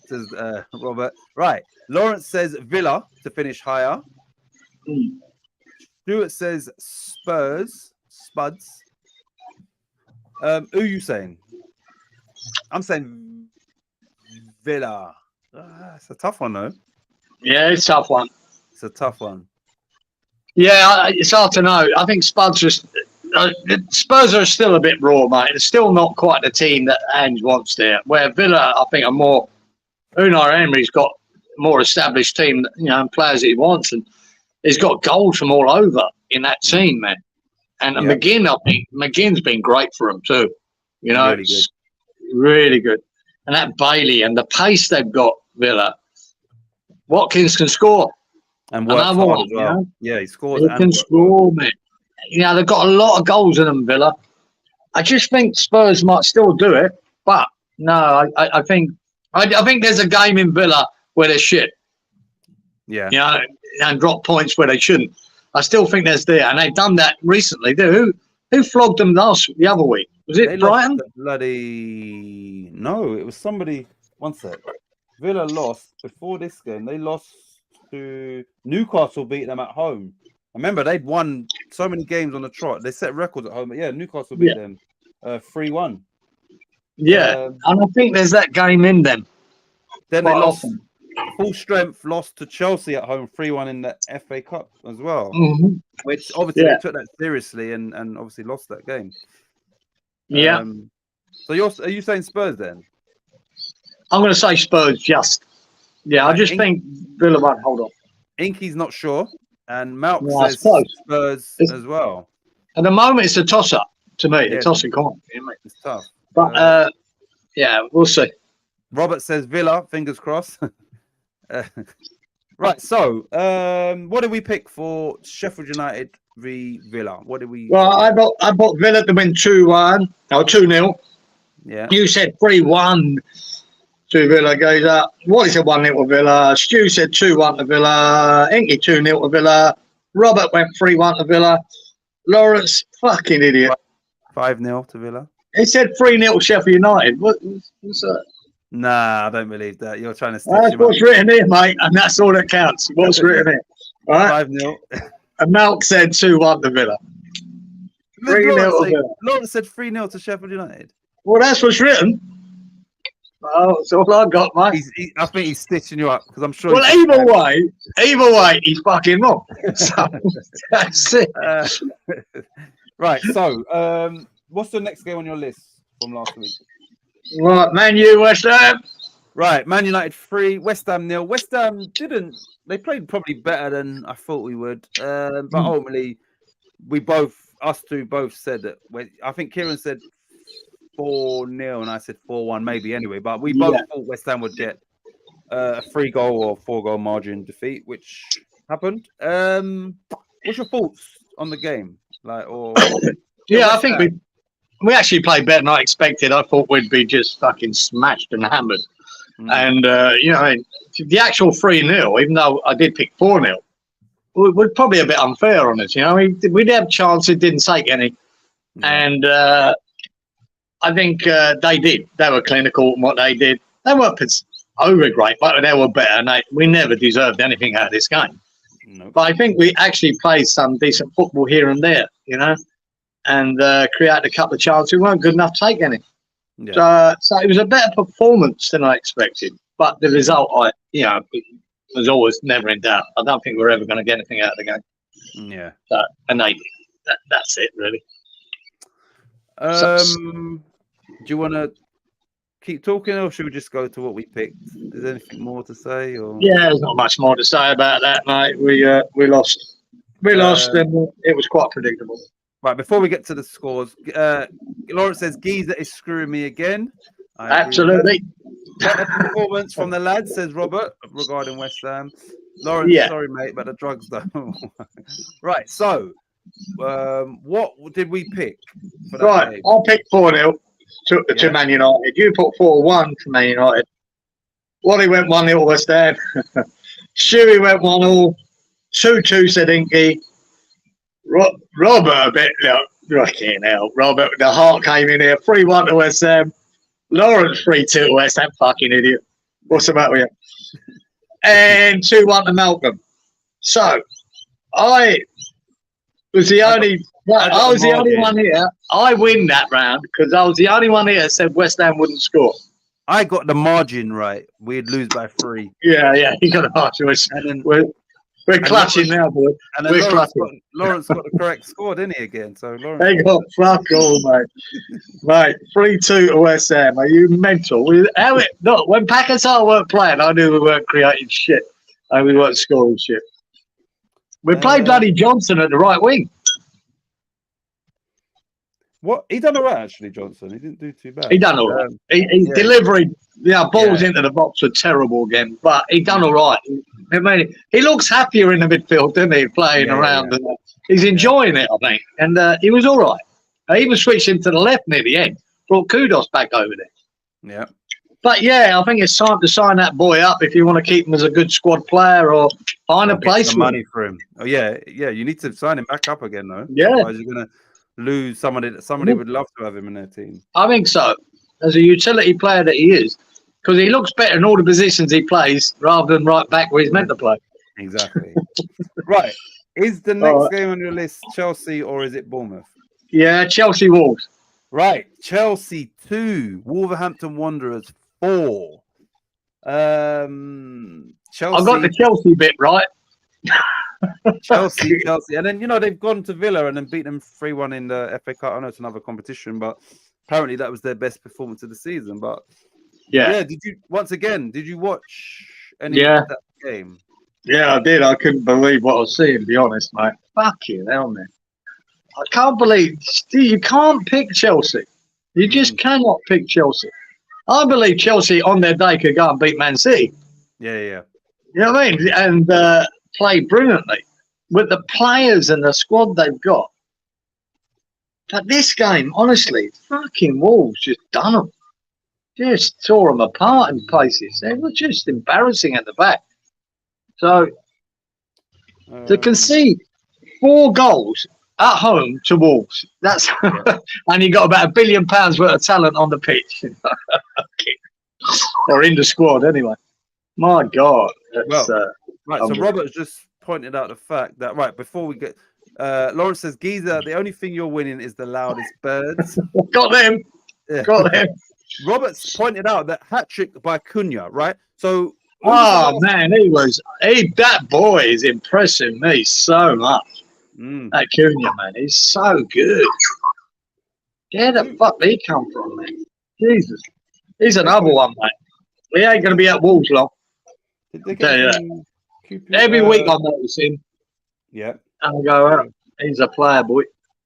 says Robert. Right. Lawrence says Villa to finish higher. Stuart says Spurs. Spuds. Who are you saying? I'm saying Villa. It's a tough one, though. Yeah, it's a tough one. It's a tough one. Yeah, it's hard to know. I think Spurs are still a bit raw, mate. It's still not quite the team that Ange wants there. Where Villa, I think, are more. Unai Emery's got a more established team, and players that he wants, and he's got goals from all over in that team, man. And McGinn, I think McGinn's been great for him too. Really good. Really good. And that Bailey and the pace they've got, Villa. Watkins can score. And another one, as well. Yeah, he scores. He can score, man. They've got a lot of goals in them, Villa. I just think Spurs might still do it, but no, I think there's a game in Villa where they're shit. Yeah. And drop points where they shouldn't. I still think there's there, and they've done that recently. Who flogged them the other week? Was it Brighton? No, it was somebody. One sec. Villa lost before this game. They lost to Newcastle, beat them at home. I remember they'd won so many games on the trot. They set records at home. But yeah, Newcastle beat them 3-1. Yeah, and I think there's that game in them. Then they lost full strength, lost to Chelsea at home 3-1 in the FA Cup as well, which obviously they took that seriously and obviously lost that game. Yeah. So are you saying Spurs then? I'm going to say Spurs just. Yeah, I just think Villa won't hold on. Inky's not sure, and Malk says Spurs as well. At the moment, it's a toss-up to me. It's tossing coin. It's tough. But, yeah, we'll see. Robert says Villa, fingers crossed. Right, so what did we pick for Sheffield United v Villa? What did we? Well, I bought Villa to win 2-1 or 2-0. Yeah. You said 3-1 to Villa goes up. Wally said 1-0 to Villa. Stu said 2-1 to Villa. Inky 2-0 to Villa. Robert went 3-1 to Villa. Lawrence, fucking idiot. 5-0 to Villa. He said 3-0 to Sheffield United. What's that? Nah, I don't believe that. You're trying to. That's what's written here, mate, and that's all that counts. What's written here? All right. 5-0. And Malk said 2-1 to Villa. 3-0 to Villa. Lawrence said 3-0 to Sheffield United. Well, that's what's written. Oh, that's all I got, mate. I think he's stitching you up because I'm sure. Well, either way, he's fucking wrong. So that's it. Right. So, what's the next game on your list from last week? Right, Man U, West Ham. Right, Man United 3, West Ham 0. West Ham didn't. They played probably better than I thought we would. But ultimately, us two both said that. I think Kieran said 4-0 and I said 4-1 maybe anyway. But we both thought West Ham would get a 3-goal or 4-goal margin defeat, which happened. What's your thoughts on the game? I think we actually played better than I expected. I thought we'd be just fucking smashed and hammered. And, the actual 3-0, even though I did pick 4-0, was probably a bit unfair on us. We'd have chances, didn't take any. And I think they did. They were clinical in what they did. They weren't over great, but they were better. And we never deserved anything out of this game. Nope. But I think we actually played some decent football here and there, and create a couple of chances. We weren't good enough to take any. Yeah. So it was a better performance than I expected. But the result, was always never in doubt. I don't think we're ever going to get anything out of the game. Yeah. And they did. That's it, really. you want to keep talking, or should we just go to what we picked? Is there anything more to say? Or Yeah, there's not much more to say about that, mate. We lost. We lost, and it was quite predictable. Right, before we get to the scores, Lawrence says Giza is screwing me again. I agree with Absolutely. that. Better performance from the lads, says Robert, regarding West Ham. Lawrence, Yeah. sorry, mate, but the drugs though. Right, so what did we pick for that Right, game? I picked 4-0 to Man United. You put 4-1 to Man United. Wally went 1-0 West Ham. Stewie went 1-0. 2-2 said Inky. Robert a bit, fucking hell. Robert, the heart came in here. 3-1 to West Ham. Lawrence 3-2 to West Ham. Fucking idiot. What's the matter with you? And 2-1 to Malcolm. So, I was the only... I was the only one here. I win that round because I was the only one here that said West Ham wouldn't score. I got the margin right. We'd lose by 3. Yeah, you got the margin. We're clutching now, boy. And then Lawrence got the correct score, didn't he, again? So Lawrence. They got fuck all, mate. Mate, 3-2 to West Ham. Are you mental? Look, when Pakistan weren't playing, I knew we weren't creating shit. And we weren't scoring shit. We played bloody Johnson at the right wing. What? He done all right, actually, Johnson. He didn't do too bad. He done all right. He's delivering, balls into the box were terrible again, but he done all right. I mean, he looks happier in the midfield, doesn't he, playing around. And he's enjoying it, I think. And he was all right. I even switched him to the left near the end. Brought Kudos back over there. Yeah. But, yeah, I think it's time to sign that boy up if you want to keep him as a good squad player or find a place for money for him. Oh, yeah. You need to sign him back up again, though. Yeah. Otherwise, you're going to lose somebody would love to have him in their team. I think so. As a utility player that he is. Because he looks better in all the positions he plays rather than right back where he's meant to play. Exactly. Right. Is the next game on your list Chelsea or is it Bournemouth? Yeah, Chelsea Wolves. Right. Chelsea 2. Wolverhampton Wanderers 4. Chelsea. I got the Chelsea bit right. Chelsea. And then, they've gone to Villa and then beat them 3-1 in the FA Cup. I know it's another competition, but apparently that was their best performance of the season. But yeah, did you watch any of that game? Yeah, I did. I couldn't believe what I was seeing, to be honest, mate. Fucking hell, man. I can't believe you can't pick Chelsea. You just cannot pick Chelsea. I believe Chelsea on their day could go and beat Man City. Yeah. You know what I mean? And play brilliantly with the players and the squad they've got. But this game, honestly, fucking Wolves just done them. Just tore them apart in places. They were just embarrassing at the back. So to concede 4 goals at home to Wolves, that's and you got about £1 billion worth of talent on the pitch. Or in the squad anyway. My God. Right, so Robert's just pointed out the fact that before we get Lawrence says, Giza, the only thing you're winning is the loudest birds. Got them. Got them. Robert's pointed out that hat-trick by Cunha, right? So man, that boy is impressing me so much. That Cunha, man, he's so good. Where the fuck did he come from, man? Jesus. He's another one, mate. He ain't going to be at Wolves long. Every week I notice him. Yeah. And I go, he's a player, boy.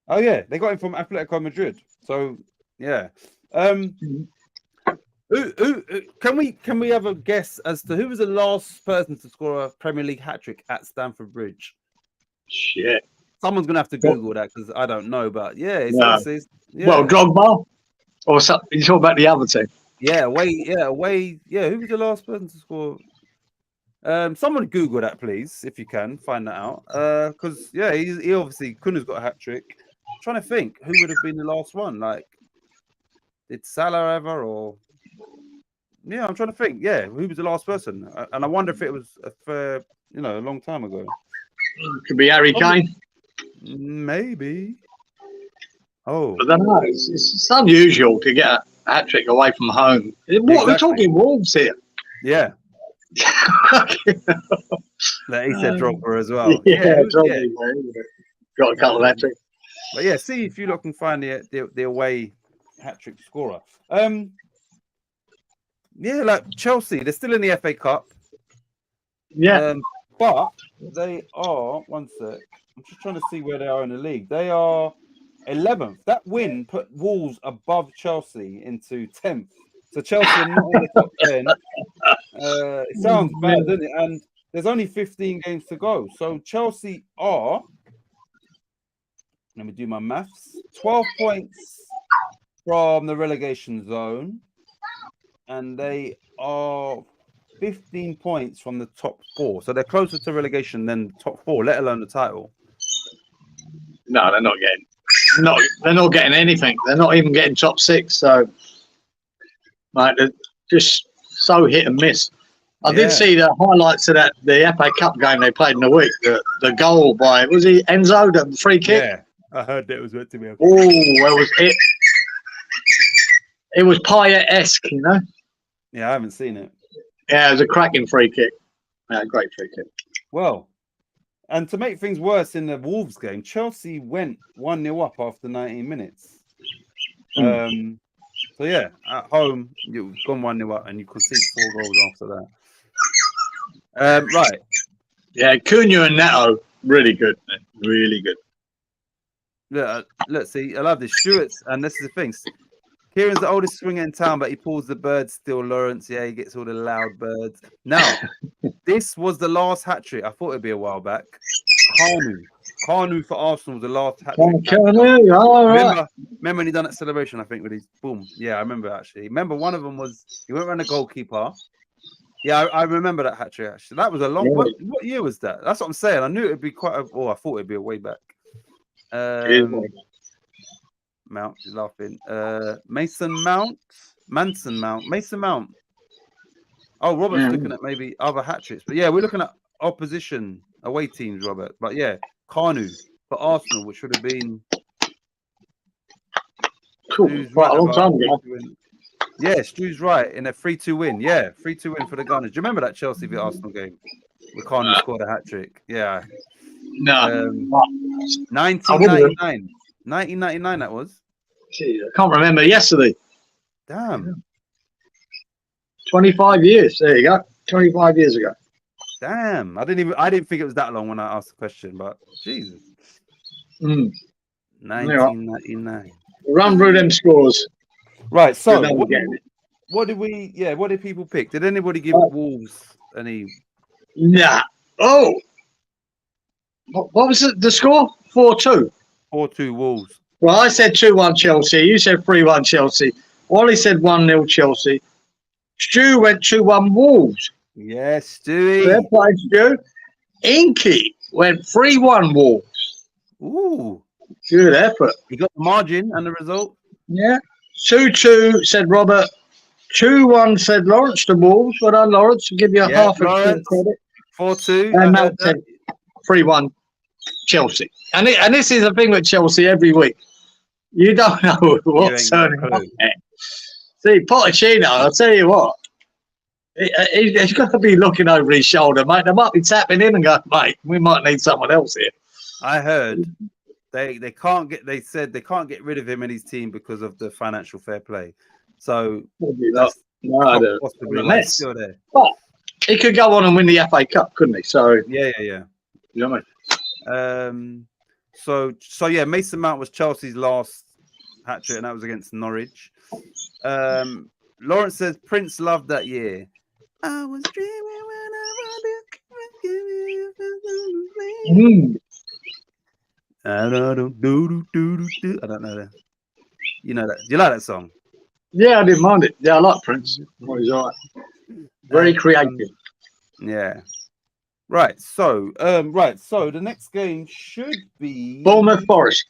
Oh, yeah. They got him from Atletico Madrid. So, yeah. Can we have a guess as to who was the last person to score a Premier League hat-trick at Stamford Bridge? Shit. Someone's going to have to Google that because I don't know. But, yeah. Well, Drogba? Or something. You talk about the other team? Yeah, away. Yeah, who was the last person to score? Someone Google that, please, if you can find that out. Because he obviously Cunha's got a hat trick. I'm trying to think who would have been the last one. Like, did Salah ever? Or I'm trying to think. Yeah, who was the last person? And I wonder if it was a long time ago. Could be Harry Kane. Maybe. Oh, I don't know. It's unusual to get a hat trick away from home. What we're talking Wolves here. Yeah. He said Drogba as well. Drogba. Got a couple of hat tricks. But yeah, see if you lot can find the away hat-trick scorer. Yeah, like Chelsea, they're still in the FA Cup. Yeah. But they are, one sec, I'm just trying to see where they are in the league. They are 11th. That win put Wolves above Chelsea into 10th. So Chelsea are not in the top 10. It sounds bad, doesn't it? And there's only 15 games to go. So Chelsea are, let me do my maths, 12 points from the relegation zone. And they are 15 points from the top 4. So they're closer to relegation than the top 4, let alone the title. No, they're not getting. They're not getting anything. They're not even getting top 6. So, like, they're just so hit and miss. I did see the highlights of the FA Cup game they played in the week. The goal by, was he Enzo, the free kick? Yeah, I heard that was meant to be. Oh, where was it? It was Payet-esque, you know. Yeah, I haven't seen it. Yeah, it was a cracking free kick. Yeah, great free kick. Well, and to make things worse in the Wolves game, Chelsea went 1-0 up after 19 minutes. So yeah, at home you've gone 1-0 up and you concede 4 goals after that. Right. Yeah, Cunha and Neto, really good, man. Really good. Look, see, I love this. Stewart's, and this is the thing. Kieran's the oldest swinger in town, but he pulls the birds still. Lawrence, yeah, he gets all the loud birds. Now, this was the last hat trick. I thought it'd be a while back. Carnu for Arsenal was the last hat trick. Remember when he done that celebration? I think with his boom. Yeah, I remember actually. Remember one of them was he went around the goalkeeper. Yeah, I remember that hat trick actually. That was a long. What year was that? That's what I'm saying. I knew it'd be quite. I thought it'd be a way back. Mount is laughing. Mason Mount. Oh, Robert's looking at maybe other hat tricks, but yeah, we're looking at opposition away teams, Robert. But yeah, Carnu for Arsenal, which would have been cool. Quite a long time ago. Yeah, Stu's right in a 3-2 win. Yeah, 3-2 win for the Gunners. Do you remember that Chelsea v Arsenal game where Carnu scored a hat trick? Yeah. No. 1999. 1999 that was. Jeez, I can't remember yesterday. Damn. 25 years. There you go. 25 years ago. Damn. I didn't think it was that long when I asked the question, but Jesus. 1999. Run through them scores. Right, so what did people pick? Did anybody give Wolves any? Nah. Oh. What was it? The score? 4-2. 4-2 Wolves. Well, I said 2-1 Chelsea. You said 3-1 Chelsea. Wally said 1-0 Chelsea. Stu went 2-1 Wolves. Yes, Stewie. Fair play, Stu. Inky went 3-1 Wolves. Ooh. Good effort. He got the margin and the result. Yeah. 2-2 said Robert. 2-1 said Lawrence to Wolves. Well done, Lawrence. I'll give you half a credit. 4-2. And Matt said 3-1 Chelsea. And this is the thing with Chelsea every week. You don't know what's turning up. See, Pochettino, I'll tell you what. He's got to be looking over his shoulder, mate. They might be tapping in and going, mate, we might need someone else here. I heard they can't get. They said they can't get rid of him and his team because of the financial fair play. So that's possibly why he's still there. But he could go on and win the FA Cup, couldn't he? So yeah. You know what I mean? So yeah, Mason Mount was Chelsea's last hat trick, and that was against Norwich. Lawrence says Prince loved that year. I was dreaming when I don't know that. You know that. Do you like that song? Yeah, I didn't mind it. Yeah, I like Prince. Oh, he's all right. Very creative. Yeah. Right. So the next game should be Bournemouth Forest.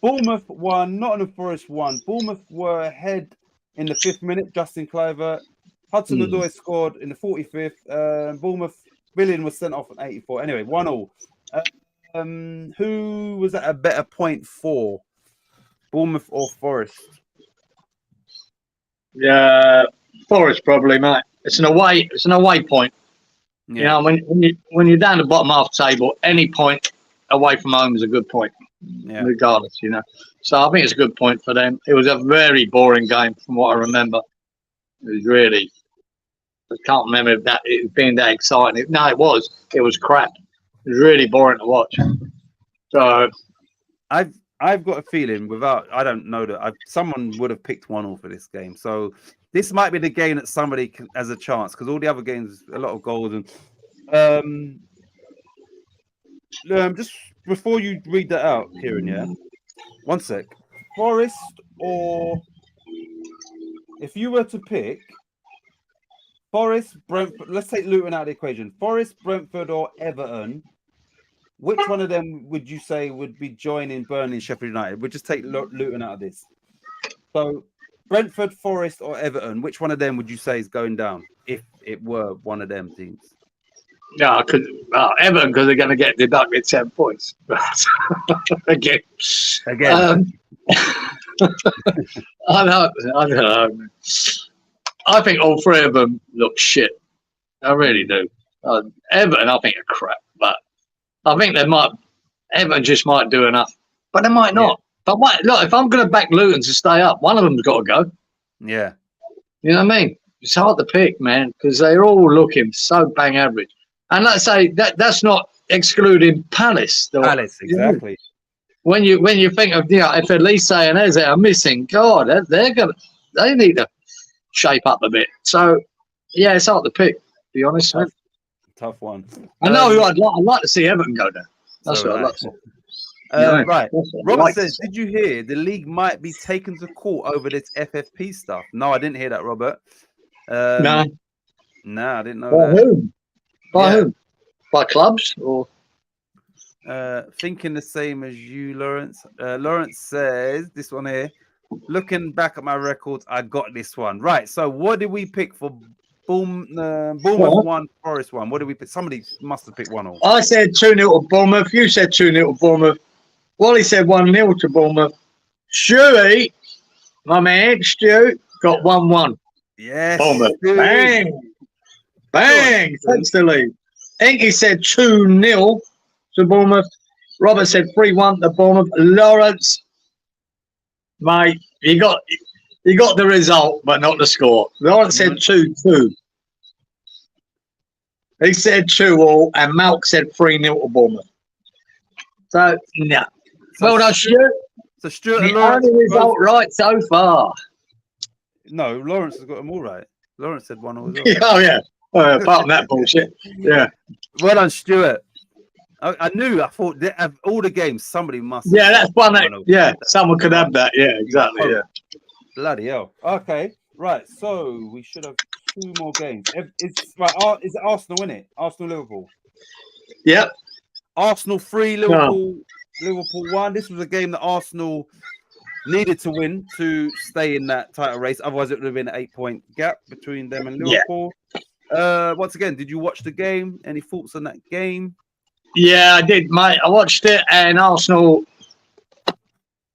Bournemouth won. Nottingham Forest won. Bournemouth were ahead in the 5th minute. Justin Kluivert. Hudson-Odoi scored in the 45th. Bournemouth Billion was sent off at 84. Anyway, 1-1. Who was at a better point for? Bournemouth or Forest? Yeah, Forest probably, mate. It's an away point. Yeah. You know, when you're down the bottom half table, any point away from home is a good point. Yeah. regardless, you know. So I think it's a good point for them. It was a very boring game from what I remember. It was really, I can't remember that it being that exciting. No, it was. It was crap. It was really boring to watch. So I've got a feeling I don't know that someone would have picked 1-1 for this game. So this might be the game that somebody has a chance, because all the other games, a lot of goals. And just before you read that out, Kieran, yeah, one sec. Forest, or if you were to pick Forest, Brentford, let's take Luton out of the equation. Forest, Brentford, or Everton. Which one of them would you say would be joining Burnley and Sheffield United? We'll just take Luton out of this. So, Brentford, Forest, or Everton, which one of them would you say is going down if it were one of them teams? yeah, Everton, because they're going to get deducted 10 points. Again. I don't know. I think all three of them look shit. I really do. Everton, I think, are crap, but I think Everton just might do enough, but they might not. Yeah. But look, if I'm going to back Luton to stay up, one of them's got to go. Yeah. You know what I mean? It's hard to pick, man, because they're all looking so bang average. And let's say that's not excluding Palace. Palace, exactly. When you think of, you know, if Elise and Eze are missing, God, they need to shape up a bit. So yeah, it's hard to pick, to be honest. Tough one. I know who I'd like to see Everton go down. That's what I'd like to see. Right. Robert says, did you hear the league might be taken to court over this FFP stuff? No, I didn't hear that, Robert. No, I didn't know that. Whom? By whom? By clubs or? Thinking the same as you, Lawrence. Lawrence says, this one here, looking back at my records, I got this one. Right. So what did we pick for Bournemouth 1, Forest 1? What did we pick? Somebody must have picked 1-1. I said 2-0 to Bournemouth. You said 2-0 to Bournemouth. Wally said 1-0 to Bournemouth. Stewie, my man, Stu, got 1-1. Yes. Bournemouth. Bang. Bang. Thanks to lead. Inky said 2-0 to Bournemouth. Robert said 3-1 to Bournemouth. Lawrence, mate, you got the result, but not the score. Lawrence said 2-2. He said 2-2, and Malk said 3-0 to Bournemouth. So, no. Well done, Stuart. So, Stuart and Lawrence. The only result right so far. No, Lawrence has got them all right. Lawrence said 1-1 as well. Oh, yeah. Apart from that bullshit. Yeah. Well done, Stuart. I knew. I thought that of all the games, somebody must. Yeah, that's one. Someone could have that. Yeah, exactly. Yeah. Bloody hell. Okay, right. So we should have 2 more games. Is it Arsenal, isn't it? Arsenal, Liverpool. Yep. Arsenal 3, Liverpool 1. This was a game that Arsenal needed to win to stay in that title race. Otherwise, it would have been an 8-point gap between them and Liverpool. Yeah. Once again, did you watch the game? Any thoughts on that game? Yeah, I did, mate. I watched it, and Arsenal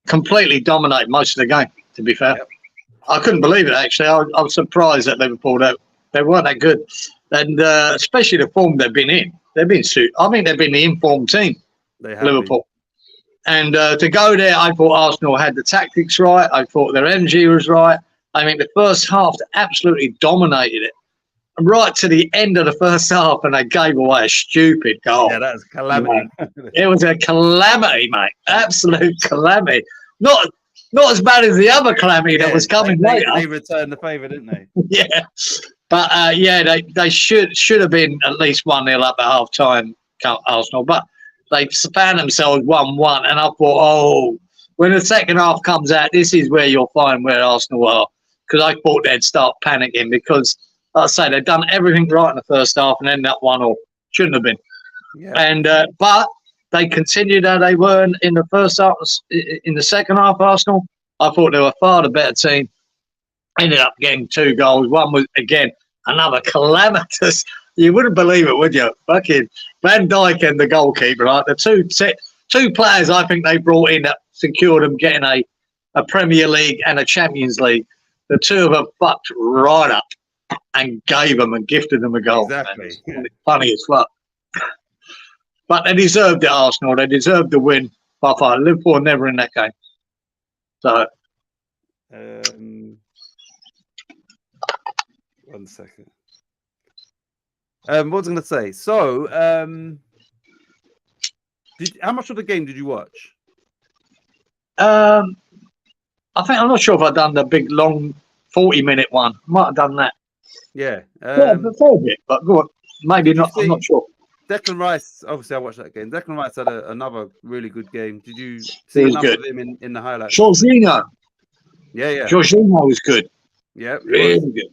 completely dominated most of the game, to be fair. Yep. I couldn't believe it, actually. I was surprised that Liverpool, they weren't that good. And especially the form they've been in. They've been the informed team, Liverpool. And to go there, I thought Arsenal had the tactics right. I thought their energy was right. I mean, the first half, they absolutely dominated it. Right to the end of the first half, and they gave away a stupid goal. Yeah, that was a calamity. It was a calamity, mate. Absolute calamity. Not as bad as the other calamity that was coming later. They returned the favour, didn't they? Yeah. But, they should have been at least 1-0 up at half-time, Arsenal. But they found themselves 1-1, and I thought, when the second half comes out, this is where you'll find where Arsenal are. Because I thought they'd start panicking because, like I say, they've done everything right in the first half and ended up 1-1. Shouldn't have been. Yeah. And but they continued how they were in the first half. In the second half, Arsenal, I thought they were far the better team. Ended up getting 2 goals. One was, again, another calamitous. You wouldn't believe it, would you? Fucking Van Dijk and the goalkeeper, right? The two players I think they brought in that secured them getting a Premier League and a Champions League. The two of them fucked right up and gave them and gifted them a goal. Exactly. Funny as fuck. But they deserved it, Arsenal. They deserved the win. by far. Liverpool are never in that game. So, 1 second. What was I going to say? So, how much of the game did you watch? I think I'm not sure if I've done the big long 40-minute one. Might have done that. Yeah. Before a bit, but go on. Maybe not. I'm not sure. Declan Rice, obviously, I watched that game. Declan Rice had another really good game. Did you see enough of him in the highlights? Jorginho. Yeah. Jorginho was good. Yeah. Really good.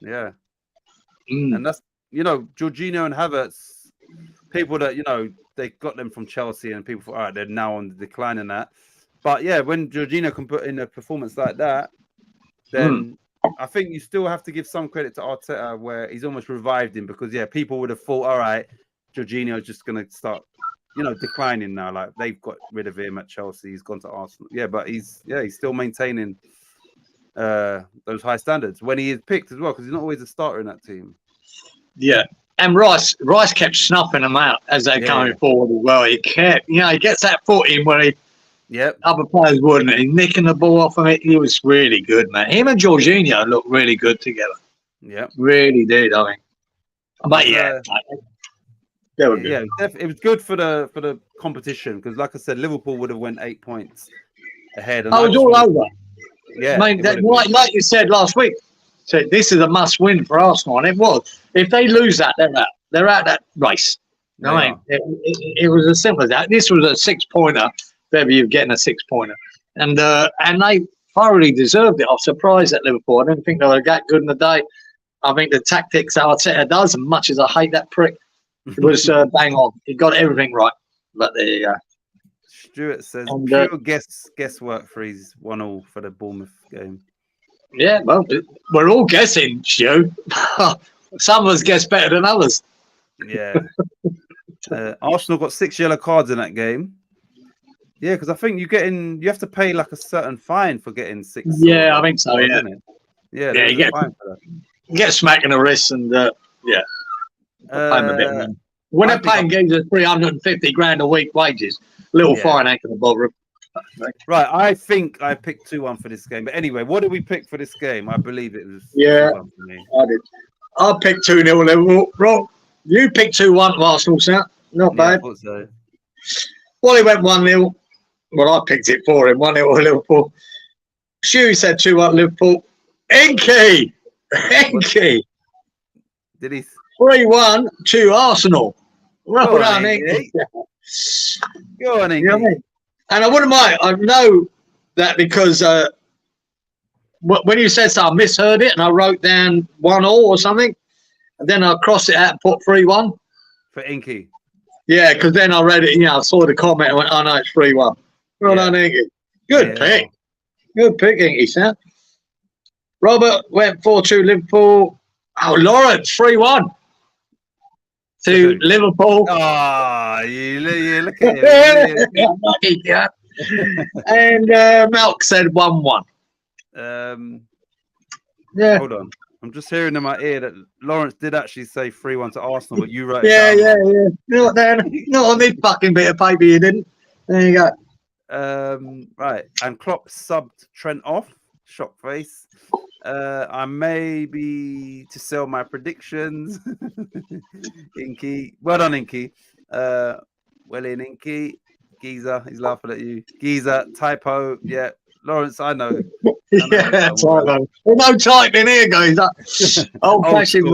Yeah. And that's, Jorginho and Havertz, people that, they got them from Chelsea and people thought, all right, they're now on the decline in that. But yeah, when Jorginho can put in a performance like that, then I think you still have to give some credit to Arteta where he's almost revived him because, people would have thought, all right, Jorginho's just going to start, declining now. Like they've got rid of him at Chelsea. He's gone to Arsenal. Yeah, but he's still maintaining those high standards when he is picked as well because he's not always a starter in that team. Yeah. And Rice kept snuffing them out as they're coming forward as well. He kept, he gets that foot in where other players wouldn't. He's nicking the ball off of it. He was really good, man. Him and Jorginho looked really good together. Yeah. Really did, I think. But they were good. It was good for the competition because, like I said, Liverpool would have went 8 points ahead. And I was all over. Yeah. Mate, like you said last week, so this is a must-win for Arsenal, and it was. If they lose that, they're out. They're out that race. It was as simple as that. This was a 6-pointer. If ever you're getting a 6-pointer, and they thoroughly deserved it. I was surprised at Liverpool. I didn't think they were that good in the day. I think the tactics Arteta does, as much as I hate that prick, it was bang on. He got everything right. But there you go. Stuart says pure guesswork for his 1-1 for the Bournemouth game. Yeah, well, we're all guessing, Stu. Some of us guess better than others. Yeah. Arsenal got 6 yellow cards in that game. Yeah, because I think you have to pay like a certain fine for getting 6. Yeah, I think so. Yeah, you get a fine for that. You get a smack in the wrist, and when they're paying games at 350 grand a week wages, little fine ain't gonna bother them. Right, I think I picked 2-1 for this game. But anyway, what did we pick for this game? I believe it was 2-1 for me. I did. I picked 2-0 Liverpool. Wrong. You picked 2-1 Arsenal, sir. Not bad. I thought so. Well, he went 1-0. Well, I picked it for him. 1-0 Liverpool. Shuey said 2-1 Liverpool. Inky. Did he? 3-1 to Arsenal. Well done, Inky. Go on, Inky. You know what I mean? And I wouldn't mind. I know that because when you said so, I misheard it and I wrote down 1-1 or something. And then I crossed it out and put 3-1. For Inky. Yeah, because then I read it, I saw the comment and went, oh no, it's 3-1. Well done, Inky. Good pick. Good pick, Inky, sir. Robert went 4-2 Liverpool. Oh, Lawrence, 3-1 to Liverpool. Oh, you look at him. Lucky, yeah. And Malk said 1-1. Yeah. Hold on. I'm just hearing in my ear that Lawrence did actually say 3-1 to Arsenal, but you wrote it down. Not on this fucking bit of paper you didn't. There you go. Right. And Klopp subbed Trent off. Shock face. I may be to sell my predictions. Inky. Well done, Inky. Well in, Inky. Geezer, he's laughing at you. Geezer, typo. Yeah. Lawrence, I know. Typo. There's no type in here, guys. Old-fashioned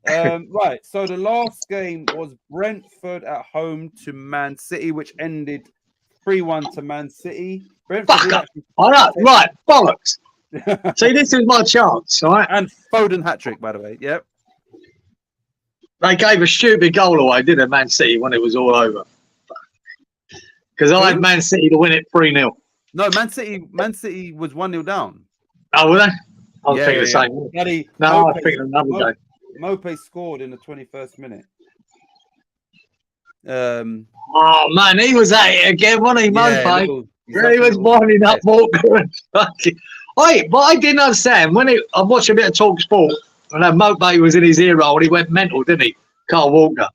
writing. Right. So the last game was Brentford at home to Man City, which ended 3-1 to Man City. Fuck up. All right, bollocks. See, this is my chance, all right? And Foden hat-trick, by the way. Yep. They gave a stupid goal away, didn't they, Man City, when it was all over? Because I had Man City to win it 3-0. No, Man City was 1-0 down. Oh, were they? I was thinking the same. I was thinking another game. Mope scored in the 21st minute. Oh, man, he was at it again, wasn't he, Mope? He was winding up Walker. But I didn't understand. I watched a bit of Talk Sport, and Mope was in his ear roll, and he went mental, didn't he? Carl Walker.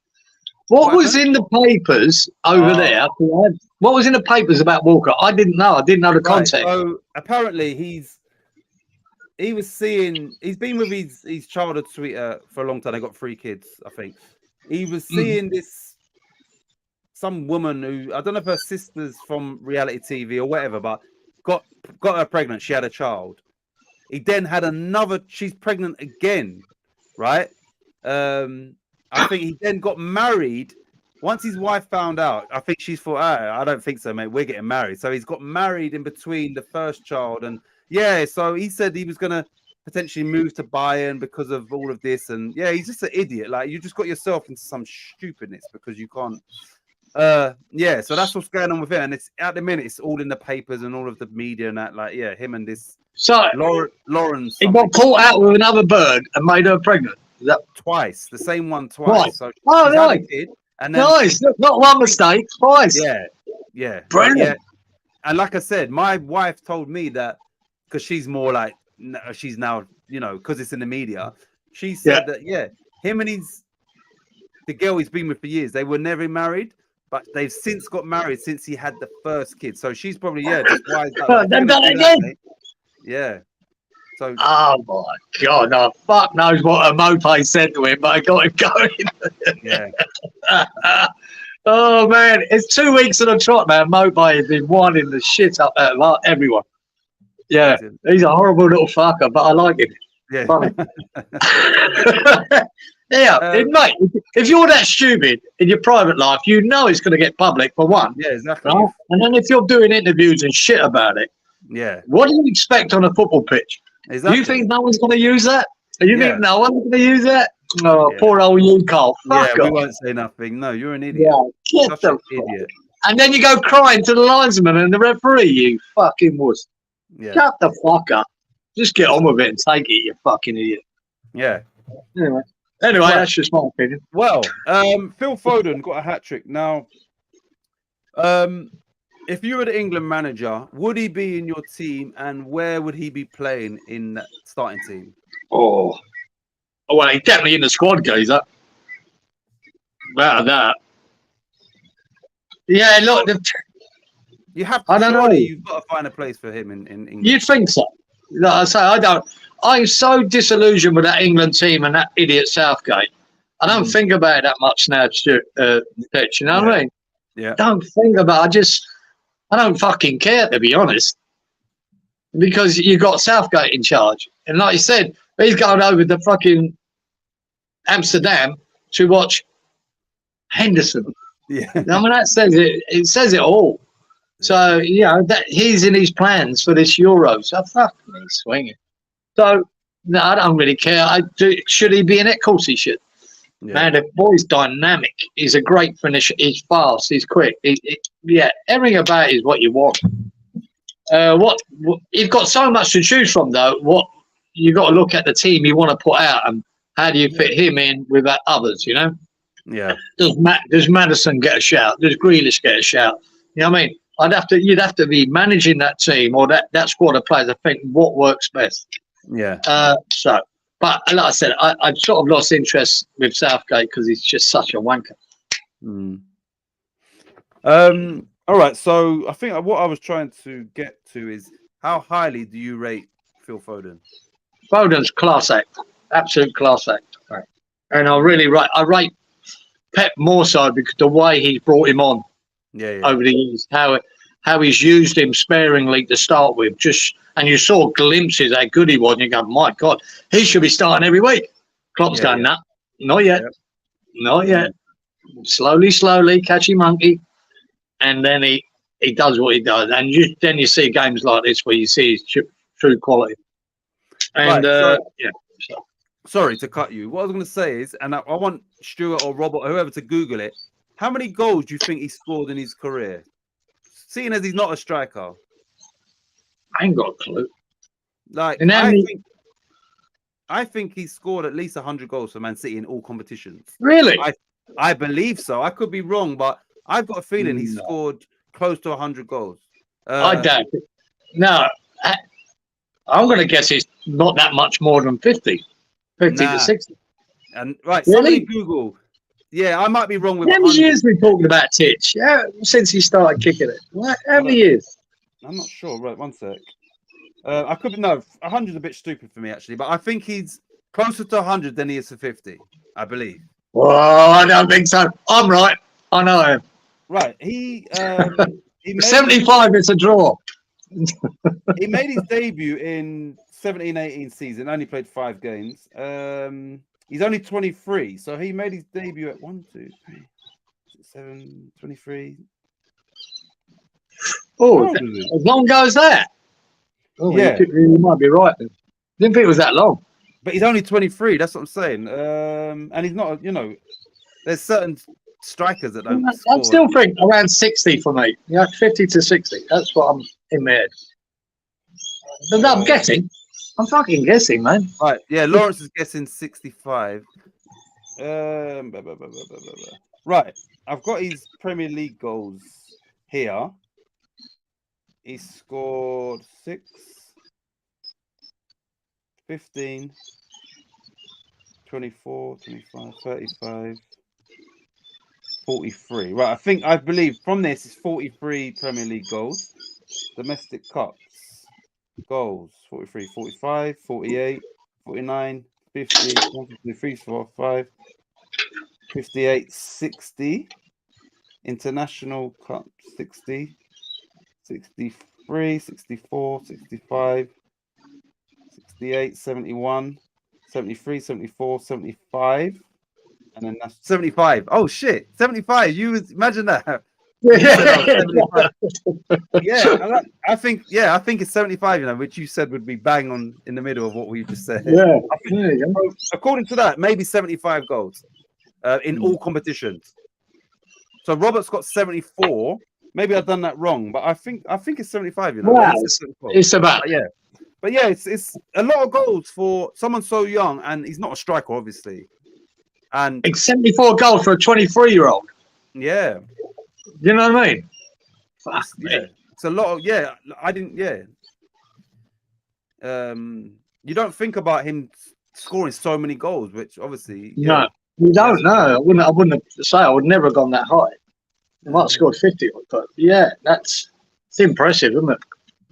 What was in the papers over there? What was in the papers about Walker? I didn't know. I didn't know the context. So apparently he's been with his childhood sweetheart for a long time. They got 3 kids, I think. He was seeing some woman who, I don't know if her sister's from reality TV or whatever, but got her pregnant. She had a child. He then had she's pregnant again, right? I think he then got married. Once his wife found out, I think she's thought, I don't think so, mate. We're getting married. So he's got married in between the first child. And so he said he was going to potentially move to Bayern because of all of this. And he's just an idiot. Like, you just got yourself into some stupidness because you can't. So that's what's going on with it. And it's at the minute, it's all in the papers and all of the media and that. Like, him and this. So Lauren. He got caught out with another bird and made her pregnant. Is that twice? The same one twice. So nice. And then, nice. Not one mistake. Twice. Yeah. Brilliant. Yeah. And like I said, my wife told me that because she's more like she's now, because it's in the media. She said that him and the girl he's been with for years, they were never married. But they've since got married since he had the first kid. So she's probably just wised up. They've done it again. Yeah. So. Oh my God! No, fuck knows what a moped said to him, but I got him going. Yeah. Oh man, it's 2 weeks of the trot, man. Moped has been winding the shit up out of everyone. Yeah, he's a horrible little fucker, but I like him. Yeah. Funny. Mate, if you're that stupid in your private life, you know it's going to get public for one. Yeah, exactly. Right? And then if you're doing interviews and shit about it, what do you expect on a football pitch? Exactly. You think no one's going to use that? You think no one's going to use that? Oh, poor old you, Carl. Fuck we off. won't say nothing. No, you're an idiot. Yeah, Such an idiot. And then you go crying to the linesman and the referee, you fucking wuss. Yeah. Shut the fuck up. Just get on with it and take it, you fucking idiot. Yeah. Anyway, that's just my opinion. Well, Phil Foden got a hat-trick. Now, if you were the England manager, would he be in your team and where would he be playing in that starting team? Oh, well, he's definitely in the squad, Geezer. About that. Yeah, look. You have to, I don't know. You've got to find a place for him in England. You'd think so. Like I say, I don't. I'm so disillusioned with that England team and that idiot Southgate. I don't think about it that much now, Titch, you know what I mean? Yeah. Don't think about it. I don't fucking care, to be honest. Because you've got Southgate in charge. And like you said, he's going over to fucking Amsterdam to watch Henderson. Yeah. I mean, that says it. It says it all. So, that he's in his plans for this Euro. So, fuck me, swinging. So, no, I don't really care. Should he be in it? Of course he should. Yeah. Man, the boy's dynamic. He's a great finisher. He's fast. He's quick. Everything about it is what you want. What you've got so much to choose from, though. What you got to look at the team you want to put out and how do you fit him in with others? Yeah. Does Madison get a shout? Does Grealish get a shout? You know what I mean? You'd have to be managing that team or that squad of players. I think what works best. Yeah. But like I said, I sort of lost interest with Southgate because he's just such a wanker. All right. So I think what I was trying to get to is how highly do you rate Phil Foden? Foden's class act, absolute class act. Right. And I rate Pep more so because the way he's brought him on over the years, how he's used him sparingly to start with, and you saw glimpses how good he was, and you go, my God, he should be starting every week. Klopp's going, nah, not yet. Not yet. Slowly, catchy monkey. And then he does what he does. And then you see games like this where you see his true quality. And, Sorry to cut you. What I was going to say is, and I want Stuart or Robert or whoever to Google it, how many goals do you think he scored in his career? Seeing as he's not a striker. I ain't got a clue. Like, I think he scored at least 100 goals for Man City in all competitions. Really? I believe so. I could be wrong, but I've got a feeling he scored close to 100 goals. I doubt it. No, I'm going to guess he's not that much more than 50 to 60. And right, really? somebody Google Yeah, I might be wrong with How many years we talking about Titch? Yeah, since he started kicking it. How many years? I'm not sure. Right, one sec. I could be 100 is a bit stupid for me actually, but I think he's closer to 100 than he is to 50. I believe. Oh, I don't think so. I'm right. I know him. Right, he made 75. It's a draw. He made his debut in 17-18 season. Only played 5 games. He's only 23, so he made his debut at 1, 2, 3, 6, 7, 23. Oh, as long ago as that. Oh, yeah, you might be right then. Didn't think it was that long. But he's only 23. That's what I'm saying. And he's not. There's certain strikers that don't. I still think around 60 for me. Yeah, 50 to 60. That's what I'm in my head. I'm guessing. I'm fucking guessing, man. Right. Yeah, Lawrence is guessing 65. Right. I've got his Premier League goals here. He scored 6, 15, 24, 25, 35, 43. Right. I believe from this is 43 Premier League goals. Domestic Cups goals 43, 45, 48, 49, 50, 53, 45, 58, 60. International Cup 60, 63, 64, 65, 68, 71, 73, 74, 75. And then that's 75. Oh shit, 75. Imagine that. Yeah, I think it's 75, which you said would be bang on in the middle of what we just said. Yeah. According to that, maybe 75 goals in all competitions. So Robert's got 74. Maybe I've done that wrong, but I think it's 75, Wow. It's about But yeah, it's a lot of goals for someone so young, and he's not a striker, obviously. And it's 74 goals for a 23-year-old. Yeah. You know what I mean? It's a lot of I didn't you don't think about him scoring so many goals, which obviously you don't know. I wouldn't say I would never have gone that high. I might have scored 50, but yeah, it's impressive, isn't it?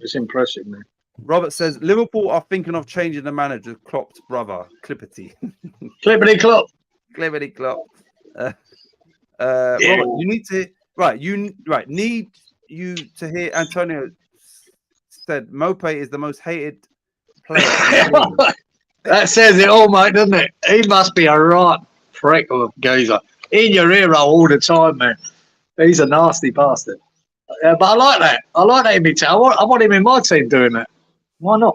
It's impressive, man. Robert says Liverpool are thinking of changing the manager, Klopp's brother, Clippity. Clippity Klopp. Clippity Klopp. Robert, you need to need you to hear Antonio said Mope is the most hated player. That says it all, mate, doesn't it? He must be a right prick of a geezer. In your ear all the time, man. He's a nasty bastard. But I like that. I like that in me too. I want him in my team doing that. Why not?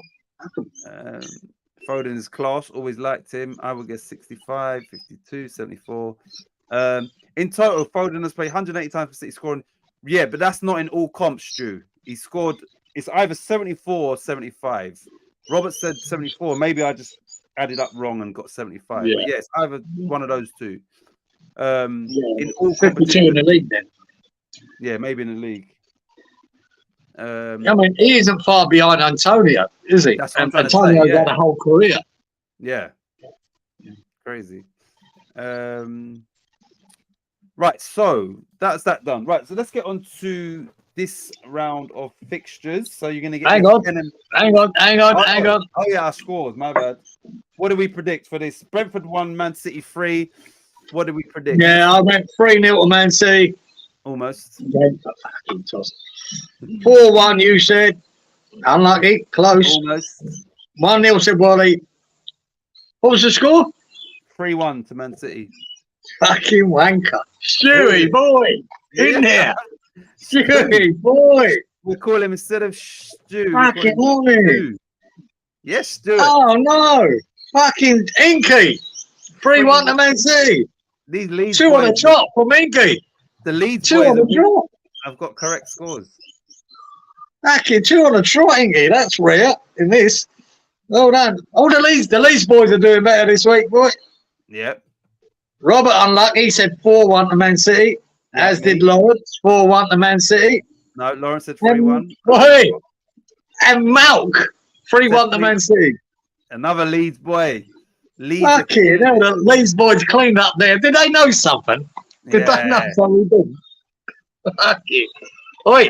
Foden is class. Always liked him. I would guess 65, 52, 74. In total, Foden has played 180 times for City, scoring. Yeah, but that's not in all comps, Stu. He scored. It's either 74 or 75. Robert said 74. Maybe I just added up wrong and got 75. Yeah. But yeah, it's either one of those two. In all 52 in the league, then. Yeah, maybe in the league. I mean, he isn't far behind Antonio, is he? Antonio's had a whole career. Yeah. Crazy. Right, so that's that done. Right, so let's get on to this round of fixtures. So you're going to get... Hang on. Oh, yeah, our scores. My bad. What do we predict for this? Brentford 1, Man City 3. What do we predict? Yeah, I went 3-0 to Man City. Almost. 4-1, you said. Unlucky. Close. Almost. 1-0 said Wally. What was the score? 3-1 to Man City. Fucking wanker. Stewie, boy. In there. Stewie, boy. We call him, instead of Stu. Fucking Wally. Yes, Stu. Oh, no. Fucking Inky. 3-1 to Man City. These Leeds 2 on the top from Inky. The Leeds 2 on the drop. I've got correct scores. Fucking 2 on the trot, Inky. That's rare in this. Well done. Oh, the Leeds boys are doing better this week, boy. Yep. Robert unlucky. He said 4-1 to Man City. Yeah, as did Lawrence. 4-1 to Man City. No, Lawrence said 3-1. And Malk 3-1 to Man City. Another Leeds boy. Leeds. Fucking hell, the Leeds boys cleaned up there. Did they know something? Did they know something we didn't? Fucking. Oi,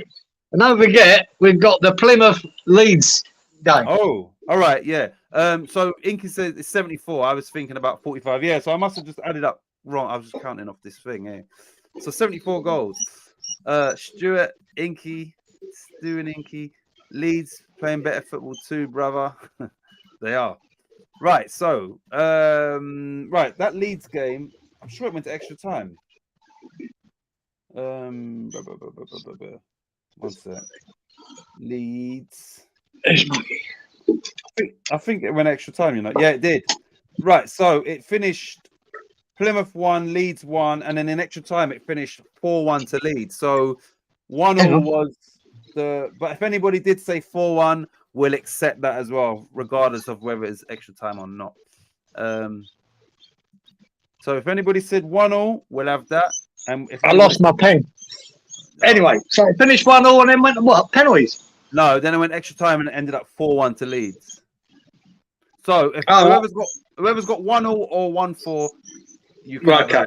and don't forget, we've got the Plymouth Leeds game. Oh, all right, yeah. So Inky says it's 74. I was thinking about 45. Yeah, so I must have just added up wrong. I was just counting off this thing. Yeah. So 74 goals. Stuart, Inky, Stu and Inky, Leeds playing better football too, brother. They are. Right, so right, that Leeds game, I'm sure it went to extra time. One sec. Leeds. I think it went extra time, you know. Yeah, it did. Right, so it finished Plymouth 1, Leeds 1, and then in extra time it finished 4-1 to Leeds. So 1-0 was the. But if anybody did say 4-1, we'll accept that as well, regardless of whether it's extra time or not. So if anybody said 1-0, we'll have that. And if I lost my pen. Anyway, so it finished 1-0 and then went to what? Penalties? No, then it went extra time and it ended up 4-1 to Leeds. So if whoever's got 1-0 or 1-4, you can right, okay.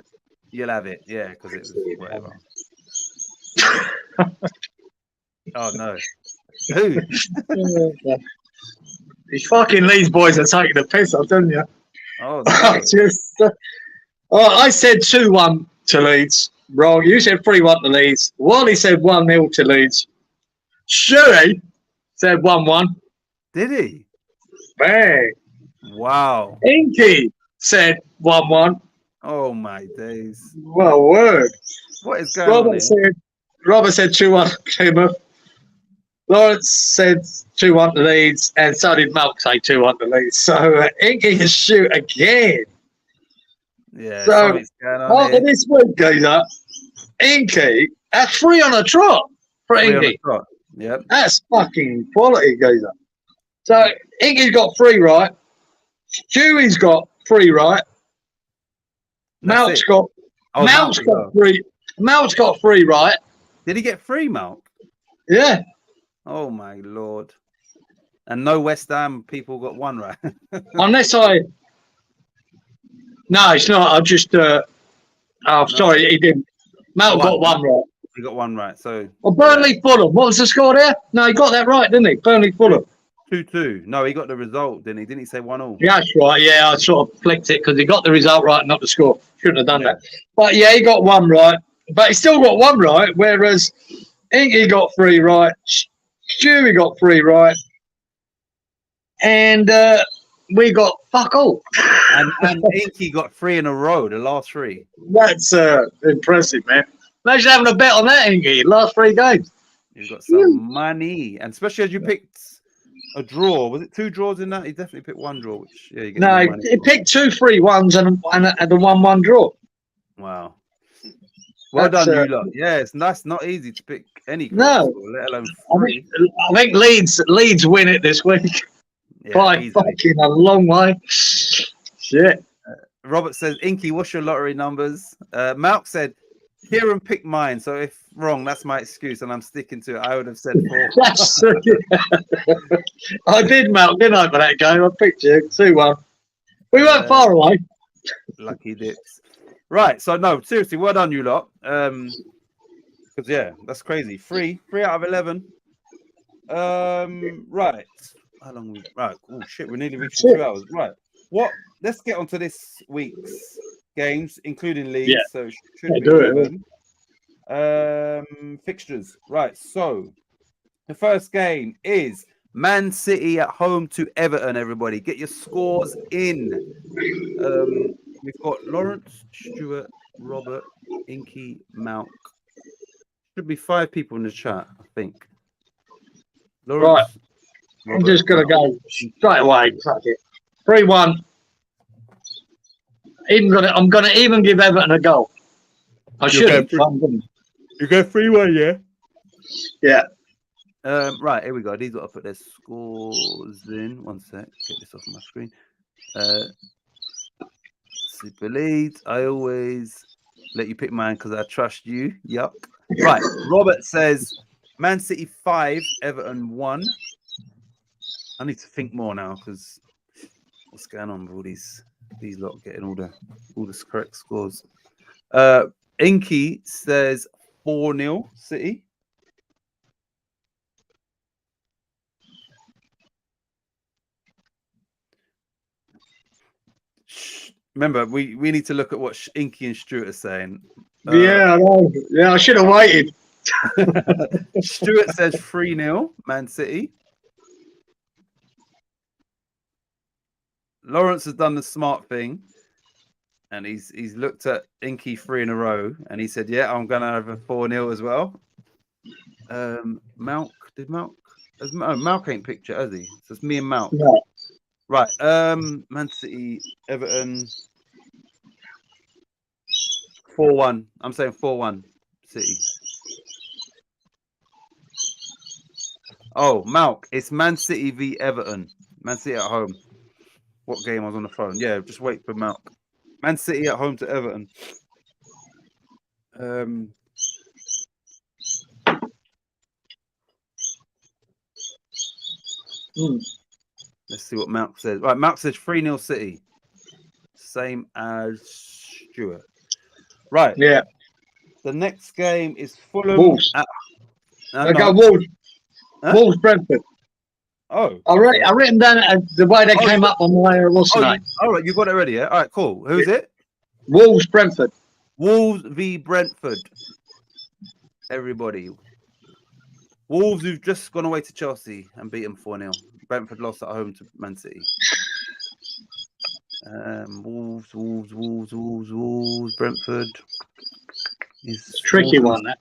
You'll have it. Yeah, because it's whatever. Oh no. Who? These fucking Leeds boys are taking the piss, I'm telling you. Oh, no. I said 2-1 to Leeds. Wrong. You said 3-1 to Leeds. Wally said 1-0 to Leeds. Sherry said 1-1. Did he? Bang. Wow. Inky said 1-1. Oh my days. Well, word. What is going on here? Robert said 2-1 Plymouth. Lawrence said 2-1 to Leeds, and so did Malk say 2-1 to Leeds. So Inky can shoot again. Yeah. So after this week goes up, Inky, that's 3 on a trot for Inky. Yep. That's fucking quality, goes up. So Inky's got 3 right. Stewie's got 3 right. Malk's got 3. Malk's got 3 right. Did he get 3, Malk? Yeah. Oh my lord. And no West Ham people got 1 right. Unless no, it's not. I just sorry, he didn't. Malk got 1 right. He got 1 right. So Burnley Fulham. What was the score there? No, he got that right, didn't he? Burnley Fulham. 2-2. No, he got the result, didn't he? Didn't he say 1-0? Yeah, that's right. Yeah, I sort of flicked it because he got the result right, not the score. Shouldn't have done that. But yeah, he got 1 right. But he still got 1 right, whereas Inky got 3 right. Stewie got 3 right. And we got fuck all. And Inky got 3 in a row, the last 3. That's impressive, man. Imagine having a bet on that, Inky. Last 3 games. You've got some money. And especially as you picked a draw. Was it 2 draws in that? He definitely picked 1 draw, which you get no, he picked 2 3-1s and the 1-1 draw. Wow. Well done, you lot. Yeah, that's not easy to pick any score, let alone 3. I think Leeds win it this week. Yeah, by fucking a long way. Shit. Robert says, Inky, what's your lottery numbers? Malk said, Kieran picked mine, so if wrong, that's my excuse, and I'm sticking to it. I would have said 4. I did, Malk, didn't I, for that game? I picked you 2-1. We weren't far away. Lucky dips. Right, so no, seriously, well done, you lot. Because yeah, that's crazy. 3 out of 11. Right. How long we right? Oh shit, we're nearly reaching 2 hours. Right. What? Let's get on to this week's games, including leagues. Yeah. So should do it. Fixtures. Right. So the first game is Man City at home to Everton. Everybody, get your scores in. We've got Lawrence, Stuart, Robert, Inky, Malk. Should be 5 people in the chat, I think. Lawrence, right. Robert, I'm just going to go straight away. Fuck it. 3-1. I'm going to even give Everton a goal. I should have. You go 3-1, yeah? Yeah. Right, here we go. These got to put their scores in. 1 sec. Get this off my screen. Super leads. I always let you pick mine because I trust you. Yuck. Right. Robert says Man City 5, Everton 1. I need to think more now because what's going on with all these These lot getting all the correct scores. Inky says 4-0 City. Remember, we need to look at what Inky and Stuart are saying. Yeah, I know. Yeah, I should have waited. Stuart says 3-0 Man City. Lawrence has done the smart thing, and he's looked at Inky 3 in a row, and he said, "Yeah, I'm gonna have a 4-0 as well." Malk Malk ain't picture, has he? So it's me and Malk. No. Right. Man City, Everton, 4-1. I'm saying 4-1 City. Oh, Malk, it's Man City v Everton. Man City at home. What game? I was on the phone. Yeah, just wait for Malk. Man City at home to Everton. Let's see what Malk says. Right, Malk says 3-0 City. Same as Stuart. Right. Yeah. The next game is Fulham. Wolves. No. Go Wolves. Huh? Wolves, Brentford. Oh. I written down the way they came up on my what's the name. All right, you got it ready, yeah? All right, cool. Who's it? Wolves, Brentford. Wolves v Brentford. Everybody. Wolves who've just gone away to Chelsea and beat them 4-0. Brentford lost at home to Man City. Wolves, Brentford. It's a tricky one, that.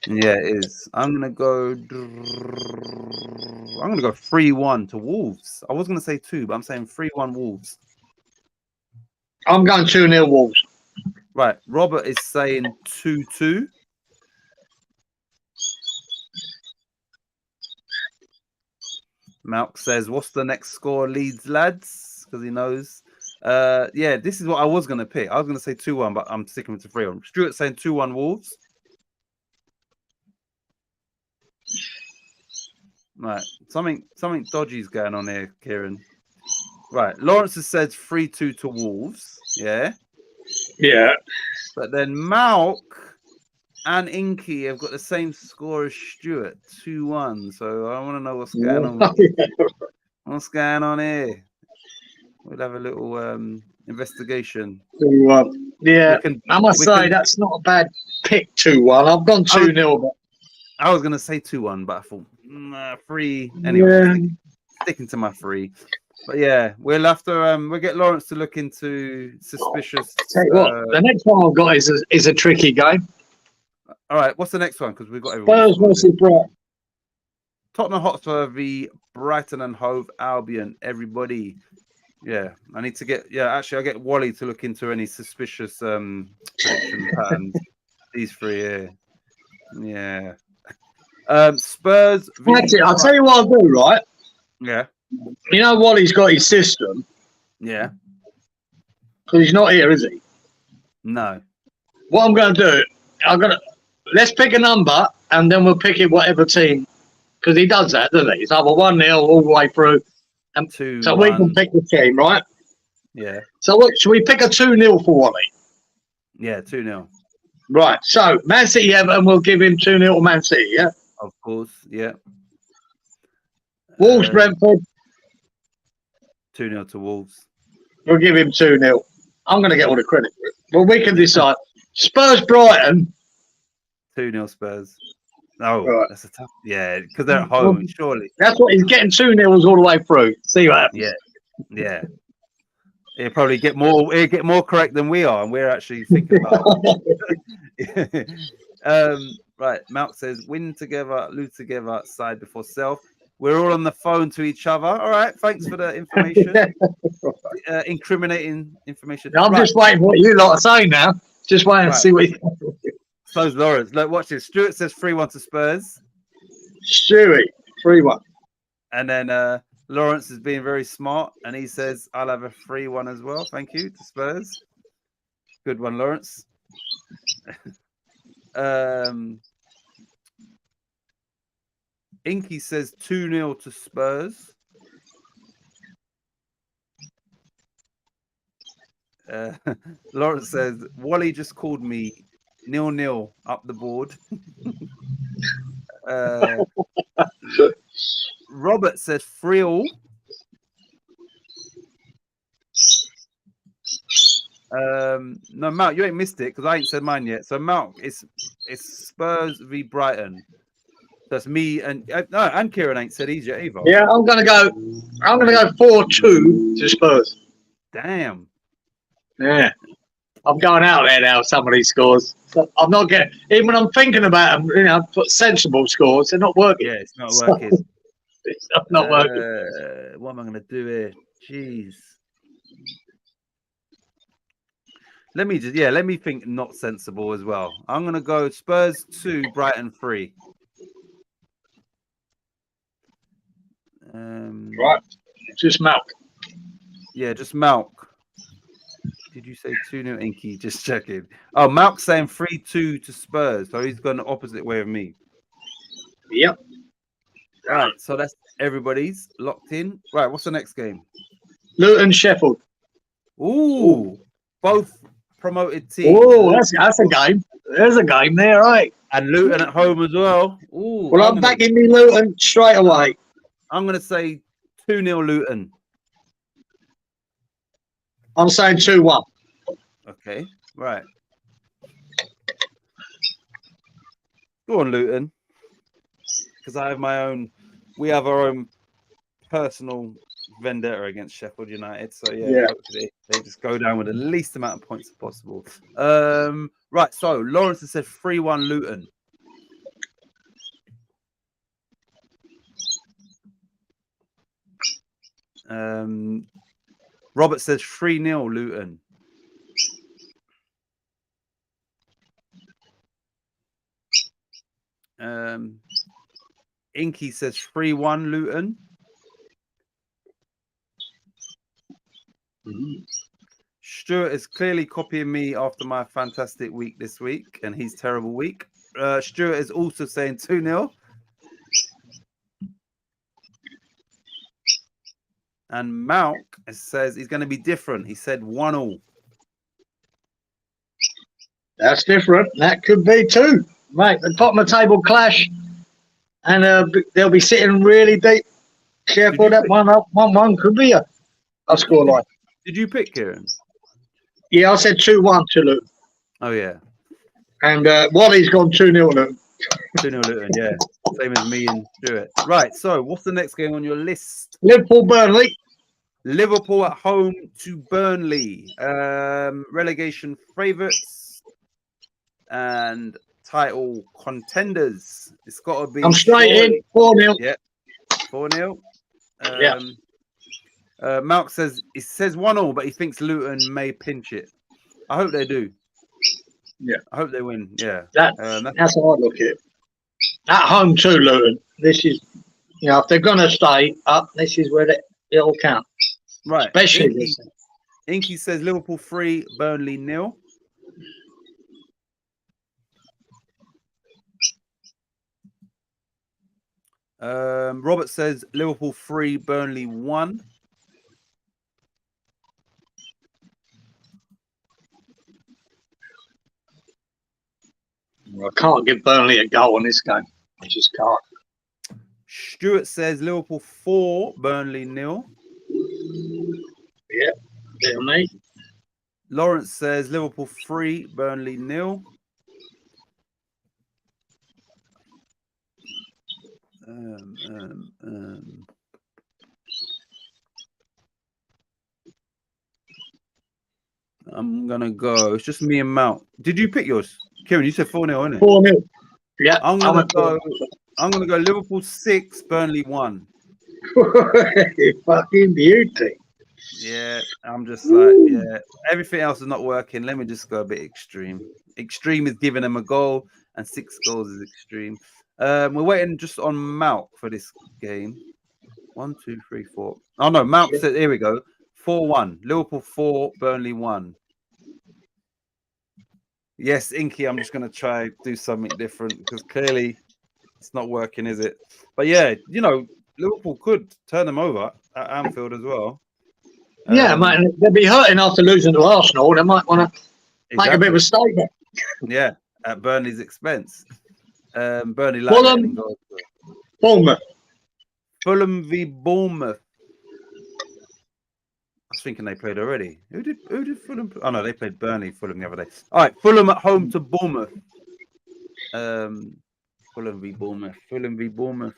Yeah, it is. I'm gonna go 3-1 to Wolves. I was gonna say 2, but I'm saying 3-1 Wolves. I'm going 2-0 Wolves. Right. Robert is saying 2-2. Malk says, "What's the next score, Leeds lads?" Because he knows. Yeah, this is what I was gonna pick. I was gonna say 2-1, but I'm sticking with the 3-1. Stuart saying 2-1 Wolves. Right, something dodgy's going on here, Kieran. Right, Lawrence has said 3-2 to Wolves. Yeah. Yeah. But then Malk and Inky have got the same score as Stuart, 2-1. So I want to know what's going on. What's going on here? We'll have a little investigation. Yeah, I must say that's not a bad pick. 2-1. I've gone 2-0. But I was gonna say 2-1, but I thought 3 anyway. Sticking to my 3. But yeah, we'll have to we'll get Lawrence to look into suspicious. Tell you what, the next one I've got is a tricky game. All right, what's the next one? Because we've got everyone. Spurs versus Brighton. Tottenham Hotspur v Brighton and Hove Albion. Everybody. Yeah, I need to get. Yeah, actually, I get Wally to look into any suspicious prediction patterns. These 3 here. Yeah. Spurs. Actually, I'll tell you what I'll do, right? Yeah. You know Wally's got his system. Yeah. Because he's not here, is he? No. What I'm going to do, let's pick a number and then we'll pick it whatever team. Because he does that, doesn't he? It's either 1-0 all the way through. And 2-1. So we can pick the team, right? Yeah. So should we pick a 2-0 for Wally? Yeah, 2-0. Right. So Man City Everton, we'll give him 2-0 to Man City, yeah? Of course, yeah. Wolves Brentford. 2-0 to Wolves. We'll give him 2-0. I'm going to get all the credit for it. Well, we can decide. Spurs Brighton. 2-0 Spurs. Oh, right. That's a tough. Yeah, because they're at home, surely. That's what he's getting 2-0s all the way through. See what happens. Yeah. He'll probably get more correct than we are, and we're actually thinking about it. Right, Malk says, win together, lose together, side before self. We're all on the phone to each other. All right, thanks for the information. Incriminating information. I'm just waiting for what you lot are saying now. Just waiting to see what you So's Lawrence. Look, watch this. Stuart says 3-1 to Spurs. Stewie, 3-1. And then Lawrence is being very smart, and he says, I'll have a 3-1 as well. Thank you to Spurs. Good one, Lawrence. Inky says 2-0 to Spurs. Lawrence says Wally just called me 0-0 up the board. Robert says 3-all. No, Mark, you ain't missed it because I ain't said mine yet. So Mark, it's Spurs v Brighton. That's me and no, and Kieran ain't said his yet either. Yeah, I'm gonna go 4-2 to Spurs. Damn. Yeah. I'm going out there now, some of these scores. I'm not getting, even when I'm thinking about them, you know, put sensible scores, they're not working. Yeah, it's not working. It's not working. What am I going to do here? Jeez. Let me think not sensible as well. I'm going to go Spurs 2, Brighton 3. Right. Just milk. Yeah, just milk. Did you say 2-0 Inky? Just checking. Oh, Malk's saying 3-2 to Spurs. So he's going the opposite way of me. Yep. All right. So that's everybody's locked in. Right. What's the next game? Luton, Sheffield. Ooh. Both promoted teams. Oh, that's a game. There's a game there, right? And Luton at home as well. Ooh. Well, I'm backing me Luton straight away. I'm going to say 2-0 Luton. I'm saying 2-1. Okay, right. Go on, Luton. Because I have my own. We have our own personal vendetta against Sheffield United. So yeah. Hopefully they just go down with the least amount of points possible. Right. So Lawrence has said 3-1 Luton. Robert says 3-0 Luton. Inky says 3-1 Luton. Stuart is clearly copying me after my fantastic week this week and his terrible week. Stuart is also saying 2-0. And Malk says he's going to be different. He said 1-1. That's different. That could be too. Mate, the bottom of the table clash. And they'll be sitting really deep. Careful, that 1-1 could be a scoreline. Did you pick Kieran? Yeah, I said 2-1 to Luton. Oh, yeah. And Wally's gone 2-0 Luton. 2-0 Luton, yeah. Same as me and Stuart. Right, so what's the next game on your list? Liverpool-Burnley. Liverpool at home to Burnley. Relegation favourites and title contenders. It's got to be. I'm straight in 4-0. Yeah, 4-0. Malk says it says 1-1, but he thinks Luton may pinch it. I hope they do. Yeah, I hope they win. Yeah, that's how I look at it. At home too, Luton. This is, you know, if they're going to stay up, this is where it'll count. Right. Especially Inky says Liverpool 3, Burnley 0. Robert says Liverpool 3, Burnley 1. I can't give Burnley a goal in this game. I just can't. Stuart says Liverpool 4, Burnley 0. Yeah, little me. Lawrence says Liverpool 3, Burnley 0. I'm gonna go. It's just me and Mount. Did you pick yours, Kieran? You said 4-0, innit? 4-0. Yeah, I'm gonna go. I'm gonna go Liverpool 6, Burnley 1. Fucking beauty. Yeah, I'm just like, yeah. Everything else is not working. Let me just go a bit extreme. Extreme is giving them a goal, and 6 goals is extreme. We're waiting just on Mount for this game. 1, 2, 3, 4. Oh no, Mount said, here we go. 4-1. Liverpool 4, Burnley 1. Yes, Inky, I'm just going to try do something different because clearly it's not working, is it? But yeah, you know, Liverpool could turn them over at Anfield as well. Yeah, mate, they'll be hurting after losing to Arsenal. They might want to make a bit of a statement. Yeah, at Burnley's expense. Burnley like Fulham, letting goals. Bournemouth. Fulham v Bournemouth. I was thinking they played already. Who did Fulham? Oh no, they played Fulham the other day. All right, Fulham at home to Bournemouth. Fulham v Bournemouth. Fulham v Bournemouth.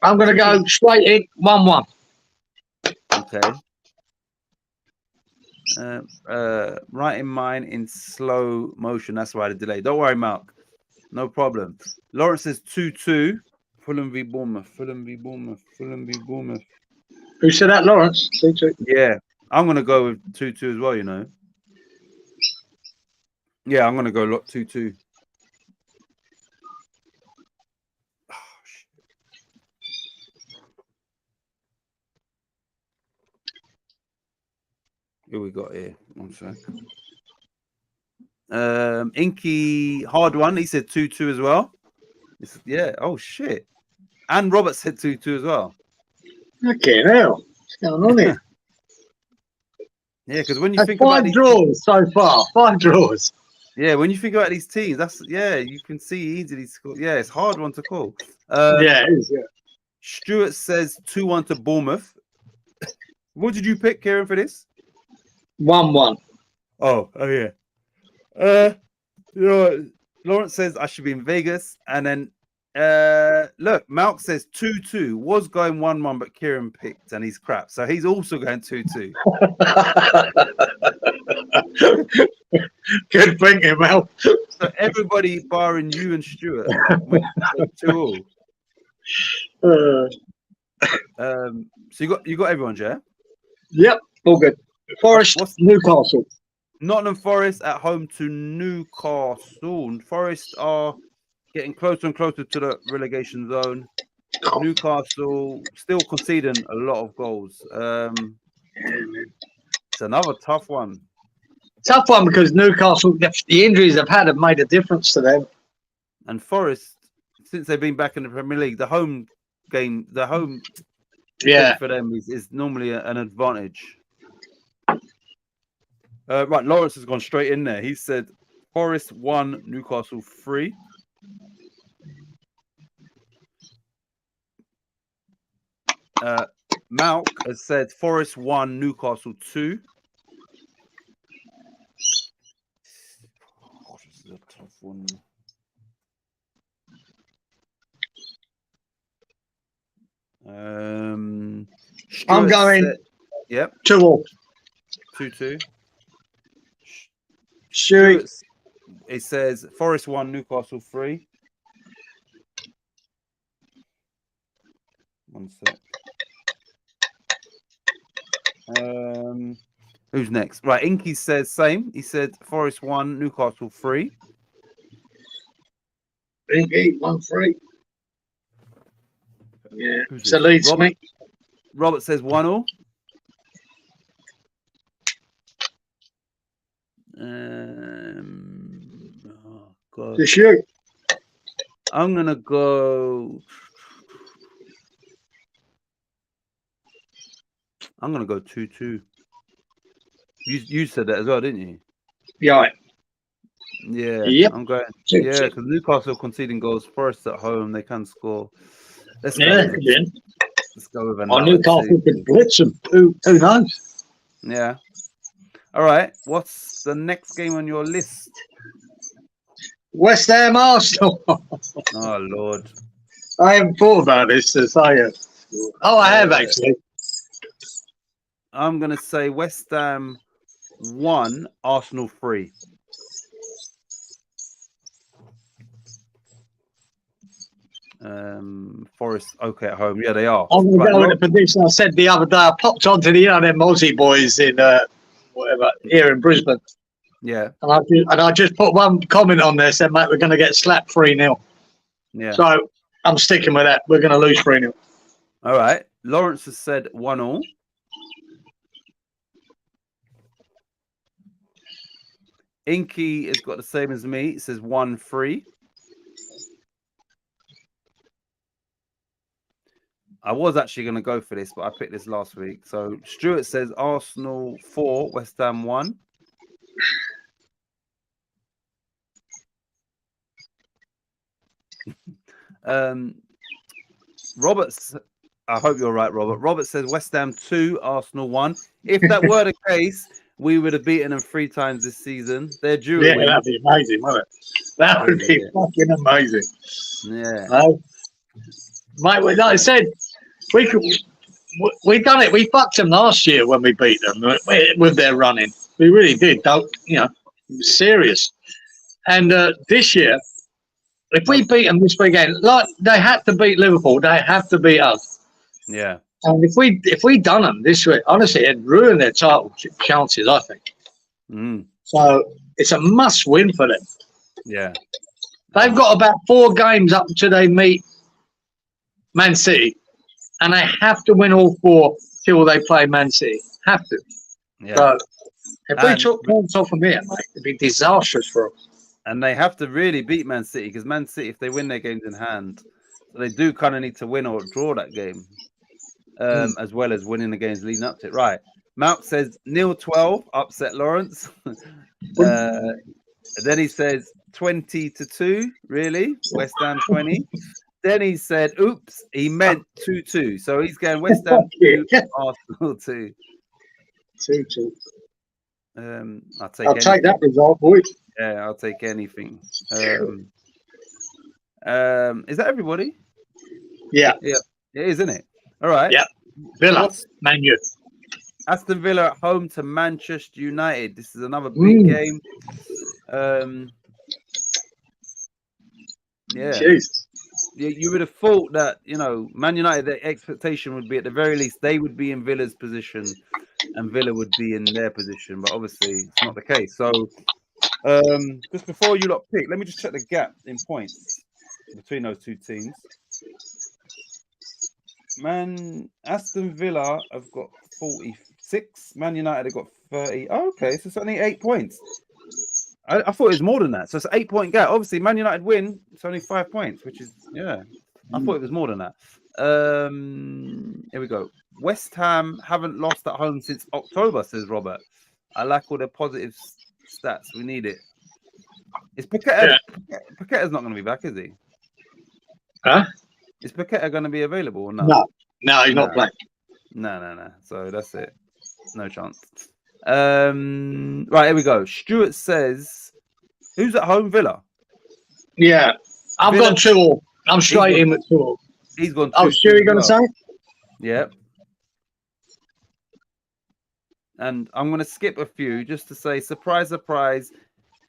I'm going to go straight in 1-1. Okay. Writing mine in slow motion. That's why the delay. Don't worry, Mark. No problem. Lawrence says 2-2. Fulham v Bournemouth. Fulham v Bournemouth. Fulham v Bournemouth. Who said that, Lawrence? 2-2. Yeah, I'm going to go with 2-2 as well, you know. Yeah, I'm going to go 2-2. Oh, shit. Who we got here? 1 sec. Inky, hard one. He said 2-2 as well. Yeah. Oh, shit. And Robert said 2-2 as well. Okay, hell. What's going on here? Yeah, because when you That's think about these draws so far. 5 draws. Yeah, when you think about these teams, you can see easily score. Yeah, it's a hard one to call. Yeah, it is, yeah. Stuart says 2-1 to Bournemouth. What did you pick, Kieran, for this? 1-1. Oh yeah. You know, Lawrence says I should be in Vegas, and then look, Malk says 2-2 was going 1-1, but Kieran picked and he's crap, so he's also going 2-2. Good thinking, Mel. So everybody barring you and Stuart went 2-2. So you got everyone, yeah? Yep, all good. Forest, Newcastle. Nottingham Forest at home to Newcastle. Forest are getting closer and closer to the relegation zone. Newcastle still conceding a lot of goals. It's another tough one. Tough one because Newcastle, the injuries they've had have made a difference to them. And Forest, since they've been back in the Premier League, the home game for them is normally an advantage. Right, Lawrence has gone straight in there. He said Forest 1, Newcastle 3. Malk has said Forest 1, Newcastle 2. Oh, this is a tough one. I'm going. Yep. 2-2. 2-2. Sure. It says Forest 1, Newcastle 3. 1 sec. Who's next? Right, Inky says same. He said Forest 1, Newcastle 3. Inky 1-3. Yeah, it's a lead, mate. Robert says 1-1. Oh God. To shoot. I'm gonna go. I'm gonna go 2-2. You said that as well, didn't you? Yeah. Yeah. Yep. I'm going. 2-2. Yeah, because Newcastle conceding goals. Forest at home, they can score. Let's go with another. Newcastle could blitz them. Who knows? Yeah. All right. What's the next game on your list? West Ham Arsenal. Oh Lord. I haven't thought about this to say it. Oh, I have actually. I'm gonna say West Ham 1, Arsenal 3. Forest okay at home. Yeah, they are. I'm going to go with the prediction I said the other day. I popped onto them Aussie boys in here in Brisbane. Yeah. And I just put one comment on there, said, mate, we're going to get slapped 3-0. Yeah. So I'm sticking with that. We're going to lose 3-0. All right. Lawrence has said 1-1. Inky has got the same as me. It says 1-3. I was actually going to go for this, but I picked this last week. So Stuart says Arsenal 4, West Ham 1. Roberts, I hope you're right, Robert. Robert says West Ham 2, Arsenal 1. If that were the case, we would have beaten them 3 times this season. They're due. Yeah, that'd be amazing, wouldn't it? That would be fucking amazing. Yeah. Mate, like I said, we done it. We fucked them last year when we beat them with their running. We really did. It was serious. And this year, if we beat them this weekend, like they had to beat Liverpool, they have to beat us. Yeah. And if we done them this week, honestly, it'd ruin their title chances, I think. So it's a must win for them. Yeah. They've got about 4 games up until they meet Man City, and they have to win all 4 till they play Man City. Have to. Yeah. So if we took points off from here, mate, it'd be disastrous for them. And they have to really beat Man City, because Man City, if they win their games in hand, so they do kind of need to win or draw that game, as well as winning the games leading up to it. Right. Malk says 0-12, upset Lawrence. Then he says 20-2, really? West Ham 20. Then he said, oops, he meant 2-2. So he's going West Ham 2, Arsenal 2. 2-2. I'll take that result, boys. Yeah, I'll take anything. Is that everybody? Yeah. Yeah, it is, isn't it? All right. Yeah. Villa, Man U. Aston Villa at home to Manchester United. This is another big game. Yeah. Jesus. You would have thought that, Man United, the expectation would be at the very least they would be in Villa's position and Villa would be in their position, but obviously it's not the case. So just before you lot pick, let me just check the gap in points between those two teams. Aston Villa have got 46. Man United have got 30. Oh, okay, so it's only 8 points. I thought it was more than that. So it's an 8-point gap. Obviously, Man United win. It's only 5 points, which is, I thought it was more than that. Here we go. West Ham haven't lost at home since October, says Robert. I like all the positive stats. We need it. Is Paqueta? Paqueta's not going to be back, is he? Huh? Is Paqueta going to be available or not? No, he's not playing. No. So that's it. No chance. Right, here we go. Stuart says, who's at home? Villa. Yeah, I've gone 2-2. I'm straight in with 2-2. He's gone 2-2. Oh, Stu, you going to say? Yeah. And I'm going to skip a few just to say, surprise, surprise,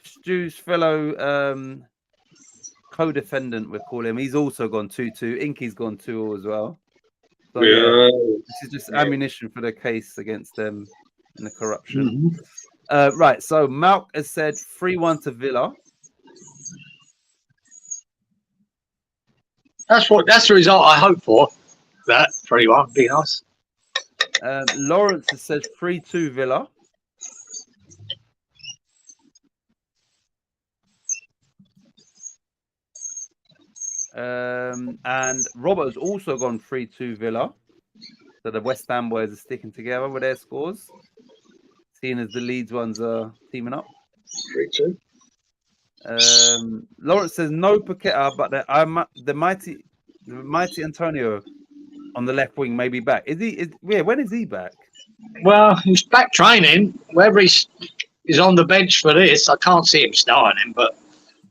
Stu's fellow co-defendant, we call him. He's also gone 2-2. Inky's gone 2-2 as well. So, this is just ammunition for the case against them and the corruption. Right, so Malk has said 3-1 to Villa. That's the result I hope for. That 3-1 would be nice. Lawrence has said 3-2 Villa. And Robert has also gone 3-2 Villa. So the West Ham boys are sticking together with their scores, seeing as the Leeds ones are teaming up. 3-2. Lawrence says no Paqueta, but the mighty Antonio on the left wing may be back. When is he back? Well, he's back training. Whether he's on the bench for this, I can't see him starting him, but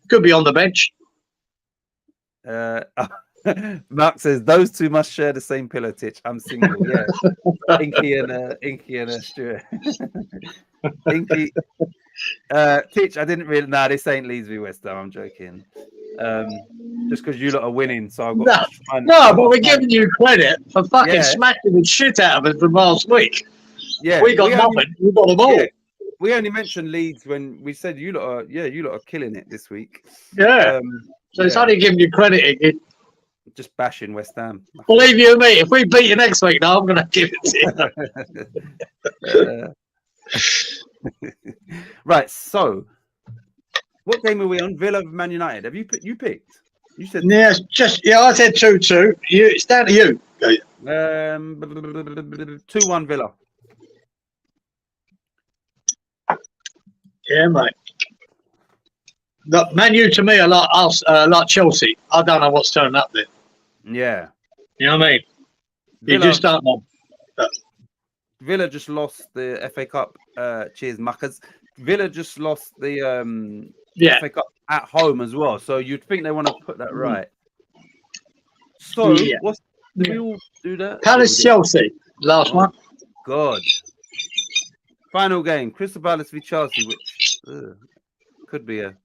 could be on the bench. Mark says those two must share the same pillow, Titch. I'm single. Yeah, Inky and Stuart. Inky, Titch. I didn't really. Nah, this ain't Leeds v West Ham. I'm joking. Just because you lot are winning, so I've got. No, but we're giving you credit for fucking smacking the shit out of us from last week. Yeah, we got nothing. We got them all. Yeah. We only mentioned Leeds when we said you lot are killing it this week. Yeah. So it's only giving you credit. Just bashing West Ham. Believe you me, if we beat you next week, now I'm going to give it to you. Right. So, what game are we on? Villa Man United. Have you picked? You said I said 2-2. It's down to you. 2-1 Villa. Yeah, mate. Look, Man U to me are like us, like Chelsea. I don't know what's turning up there. Yeah. You know what I mean? You Villa, just don't know. Villa just lost the FA Cup. Cheers, muckers. Villa just lost the Yeah. FA Cup at home as well. So you'd think they want to put that right. So Yeah. did we all do that? Palace Chelsea, last one. God. Final game, Crystal Palace v Chelsea, which could be a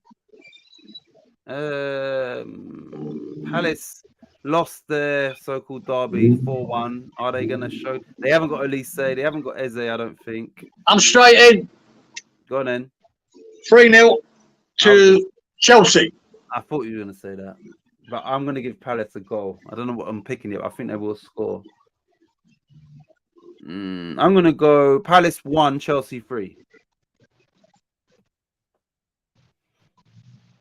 Palace lost their so-called derby 4-1. Are they going to show? They haven't got Elise. They haven't got Eze, I don't think. I'm straight in. Go on then. 3-0 to Chelsea. I thought you were going to say that. But I'm going to give Palace a goal. I don't know what I'm picking yet. I think they will score. I'm going to go Palace 1, Chelsea 3.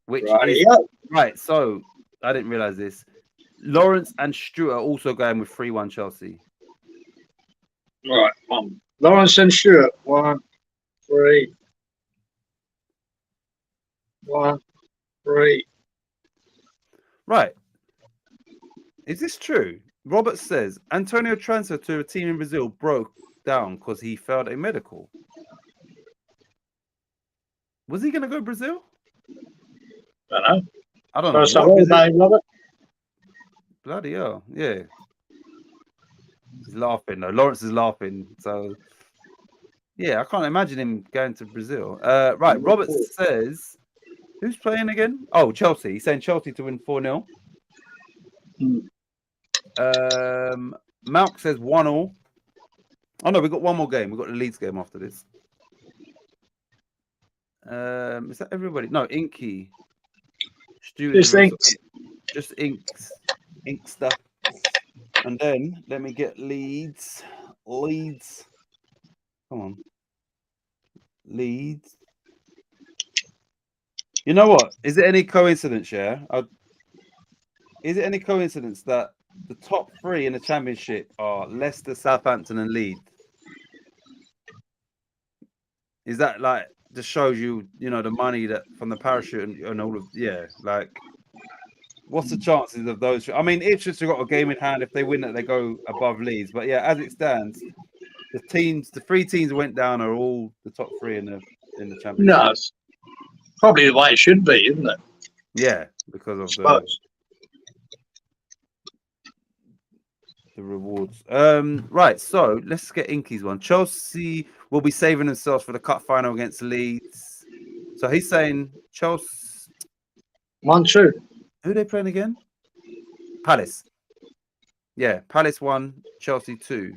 Which is right. So I didn't realize this. Lawrence and Stuart are also going with 3-1 Chelsea. Right. Lawrence and Stuart. 1, 3. 1, 3. Right. Is this true? Robert says Antonio transfer to a team in Brazil broke down because he failed a medical. Was he going to go Brazil? I don't know. Robert. Bloody hell. Yeah. He's laughing though. Lawrence is laughing. So yeah, I can't imagine him going to Brazil. Right. Robert says, who's playing again? Oh, Chelsea. He's saying Chelsea to win 4-0. Malk says 1-1. Oh no, we got one more game. We got the Leeds game after this. Is that everybody? No, Inky. Just ink stuff. And then let me get Leeds. Come on. Leeds. You know what? Is it any coincidence, yeah? Is it any coincidence that the top 3 in the championship are Leicester, Southampton, and Leeds? Is that like just shows you, the money that from the parachute and all of like what's the chances of those? I mean, Ipswich have got a game in hand. If they win it, they go above Leeds. But yeah, as it stands, the 3 teams went down are all the top 3 in the championship. No, it's probably the way it should be, isn't it? Yeah, because of the rewards. Right, so let's get Inky's one. Chelsea will be saving themselves for the cup final against Leeds. So he's saying Chelsea 1-2. Who are they playing again? Palace. Yeah, Palace 1, Chelsea 2.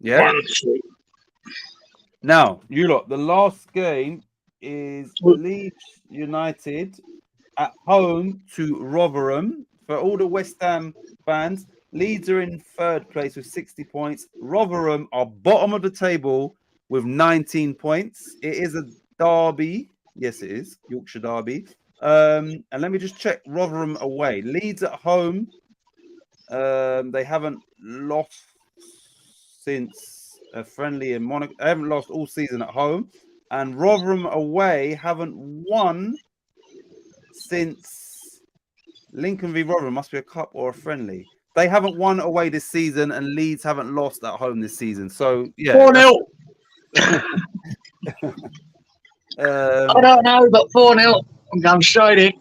Yeah. 1-2. Now, you lot, the last game is Leeds United at home to Rotherham. For all the West Ham fans, Leeds are in 3rd place with 60 points. Rotherham are bottom of the table with 19 points. It is a derby. Yes, it is. Yorkshire derby. And let me just check Rotherham away. Leeds at home. They haven't lost since a friendly in Monaco. They haven't lost all season at home. And Rotherham away haven't won since Lincoln v Rotherham. Must be a cup or a friendly. They haven't won away this season, and Leeds haven't lost at home this season. So yeah, 4-0. I don't know, but 4-0. I'm going straight in.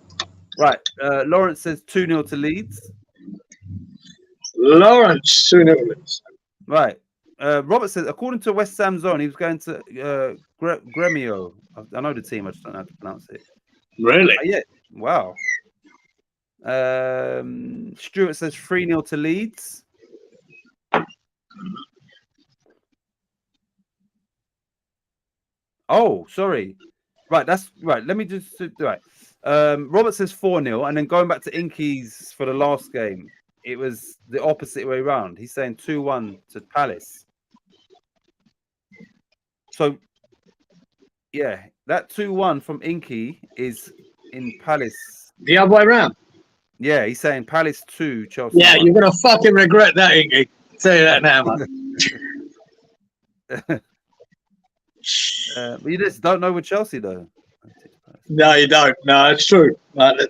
Right. Lawrence says 2-0 to Leeds. Lawrence 2-0. Right. Robert says, according to West Ham Zone, he was going to Gremio. I know the team, I just don't know how to pronounce it. Really? Yeah. Wow. Stuart says 3-0 to Leeds. Oh, sorry. Right, that's right. Let me just right. Robert says 4-0, and then going back to Inky's for the last game, it was the opposite way around. He's saying 2-1 to Palace. So yeah, that 2-1 from Inky is in Palace. The other way around. Yeah, he's saying Palace 2, Chelsea Yeah, 1. you're gonna fucking regret that, Inky. Tell you that now, man. But you just don't know with Chelsea though. No, you don't. No, it's true. Mate.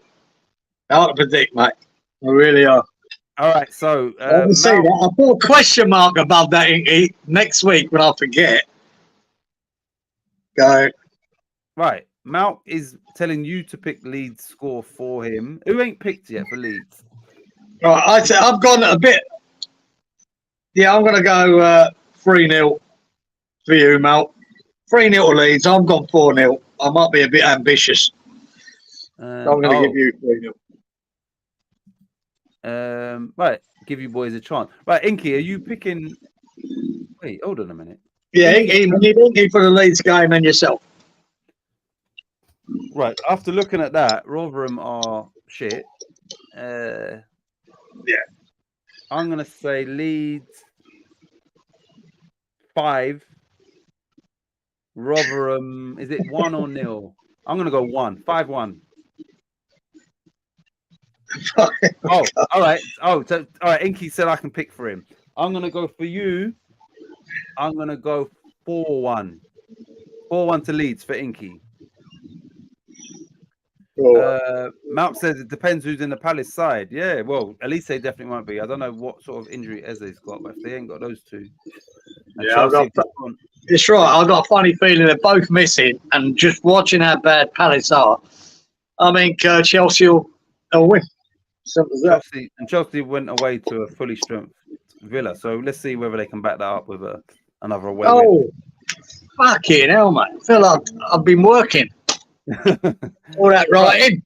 Hard to predict, mate. I really are. All right, so I can see Mount, that. I put a question mark above that, Inky. Next week when I forget, go. right, Mount is telling you to pick Leeds score for him. Who ain't picked yet for Leeds? Right, I've gone a bit. Yeah, I'm gonna go 3-0 for you, Mel. 3-0 to Leeds. I've gone 4-0. I might be a bit ambitious. I'm going to give you 3-0. Right, give you boys a chance. Right, Inky, are you picking? Wait, hold on a minute. Yeah, Inky for the Leeds game and yourself. Right, after looking at that, Rotherham are shit. Yeah, I'm gonna say Leeds 5. Rotherham, is it 1 or 0? I'm gonna go 1. 5-1. Oh, all right. Oh, so all right. Inky said I can pick for him. I'm gonna go for you. I'm gonna go 4-1. 4-1 to Leeds for Inky. Mount says it depends who's in the Palace side. Yeah, well, Elise definitely won't be. I don't know what sort of injury Eze's got, but if they ain't got those two, yeah, it's right. I've got a funny feeling they're both missing, and just watching how bad Palace are, I think Chelsea will win. Simple as that. Chelsea went away to a fully strength Villa, so let's see whether they can back that up with another away win. Fucking hell, mate! I feel like I've been working all that writing.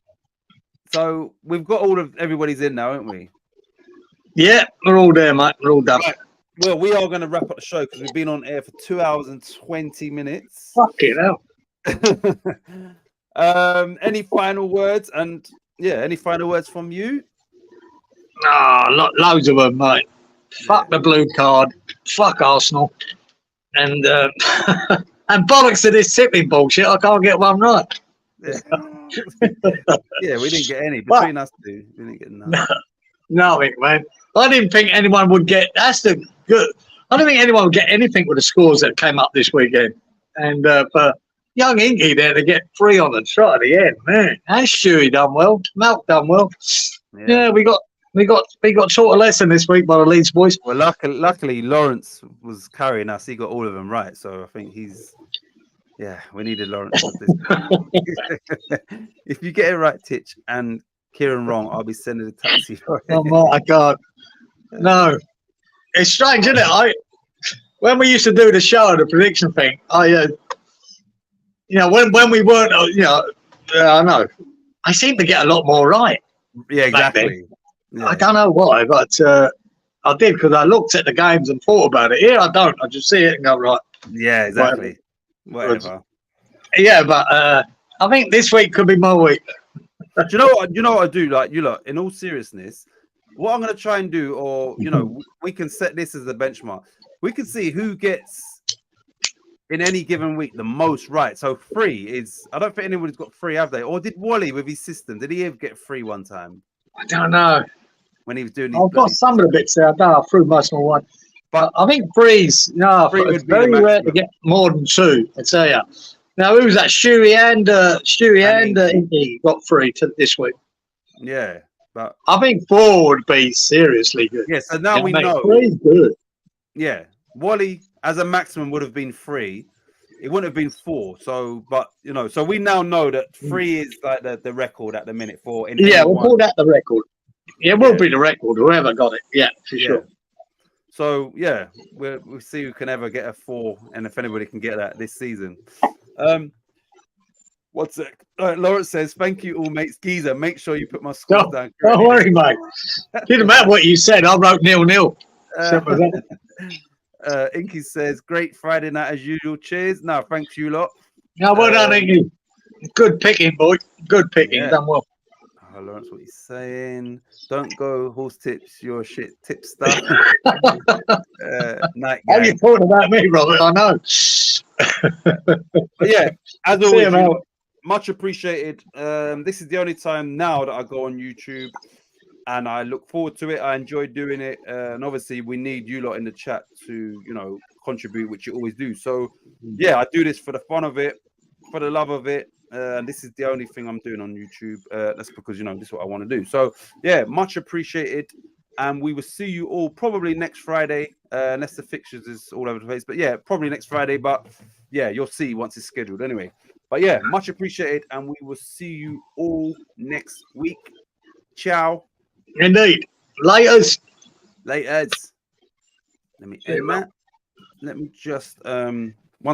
So we've got everybody's in now, haven't we? Yeah, we're all there, mate. We're all done. Right. Well, we are going to wrap up the show because we've been on air for 2 hours and 20 minutes. Fucking hell. Any final words? And yeah, any final words from you? Loads of them, mate. Fuck the blue card. Fuck Arsenal. And and bollocks to this tipping bullshit. I can't get one right. Yeah, we didn't get any. Between us two, we didn't get none. Nothing, man. I didn't think anyone would get. That's the good. I don't think anyone would get anything with the scores that came up this weekend. And for young Inky there to get 3 on the trot at the end, man. And Stewie done well. Malk done well. Yeah, we got taught a lesson this week by the Leeds boys. Well, luckily Lawrence was carrying us. He got all of them right, so I think he's. Yeah, we needed Lawrence. If you get it right, Titch, and Kieran wrong, I'll be sending a taxi. Oh my God! No, it's strange, isn't it? When we used to do the show, the prediction thing, when we weren't, I know, I seem to get a lot more right. Yeah, exactly. Yeah. I don't know why, but I did because I looked at the games and thought about it. Here I don't. I just see it and go right. Yeah, exactly. Whatever. Yeah, but I think this week could be my week. Do you know what? You know what I do? Like, in all seriousness, what I'm going to try and do, or we can set this as a benchmark. We can see who gets in any given week the most right. So 3 is. I don't think anybody's got 3, have they? Or did Wally with his system? Did he ever get 3 one time? I don't know. When he was doing, I've got some of the bits there. I don't know. I threw most of my one. But I think 3's it's very rare to get more than 2. I tell you. Now who's that? Stewie and Inky got 3 this week. Yeah, but I think 4 would be seriously good. Yeah, so now we know 3's good. Yeah, Wally as a maximum would have been 3. It wouldn't have been 4. So, but so we now know that 3 is like the record at the minute for. We'll call that the record. Yeah, it will be the record. Whoever got it. Yeah, for sure. So yeah, we'll see who can ever get a 4, and if anybody can get that this season. What's it? Lawrence says, "Thank you, all mates. Geezer, make sure you put my scores down." Don't worry, mate. Didn't matter what you said. I wrote 0-0. Inky says, "Great Friday night as usual. Cheers." No, thanks you lot. No, well done, Inky. Good picking, boy. Good picking. Yeah. Done well. Oh, Lawrence, what he's saying? Don't go horse tips. Your shit tip stuff. Night. How you talking about me, Robert? I know. But yeah, as always, much appreciated. This is the only time now that I go on YouTube. and I look forward to it. I enjoy doing it, and obviously we need you lot in the chat to, you know, contribute, which you always do. So yeah, I do this for the fun of it, for the love of it. And this is the only thing I'm doing on YouTube. That's because, you know, this is what I want to do. So yeah, much appreciated. And we will see you all probably next Friday, unless the fixtures is all over the place. But yeah, probably next Friday. But yeah, you'll see once it's scheduled anyway. But yeah, much appreciated. And we will see you all next week. Ciao. Indeed. Laters. Laters. Let me end that. Let me just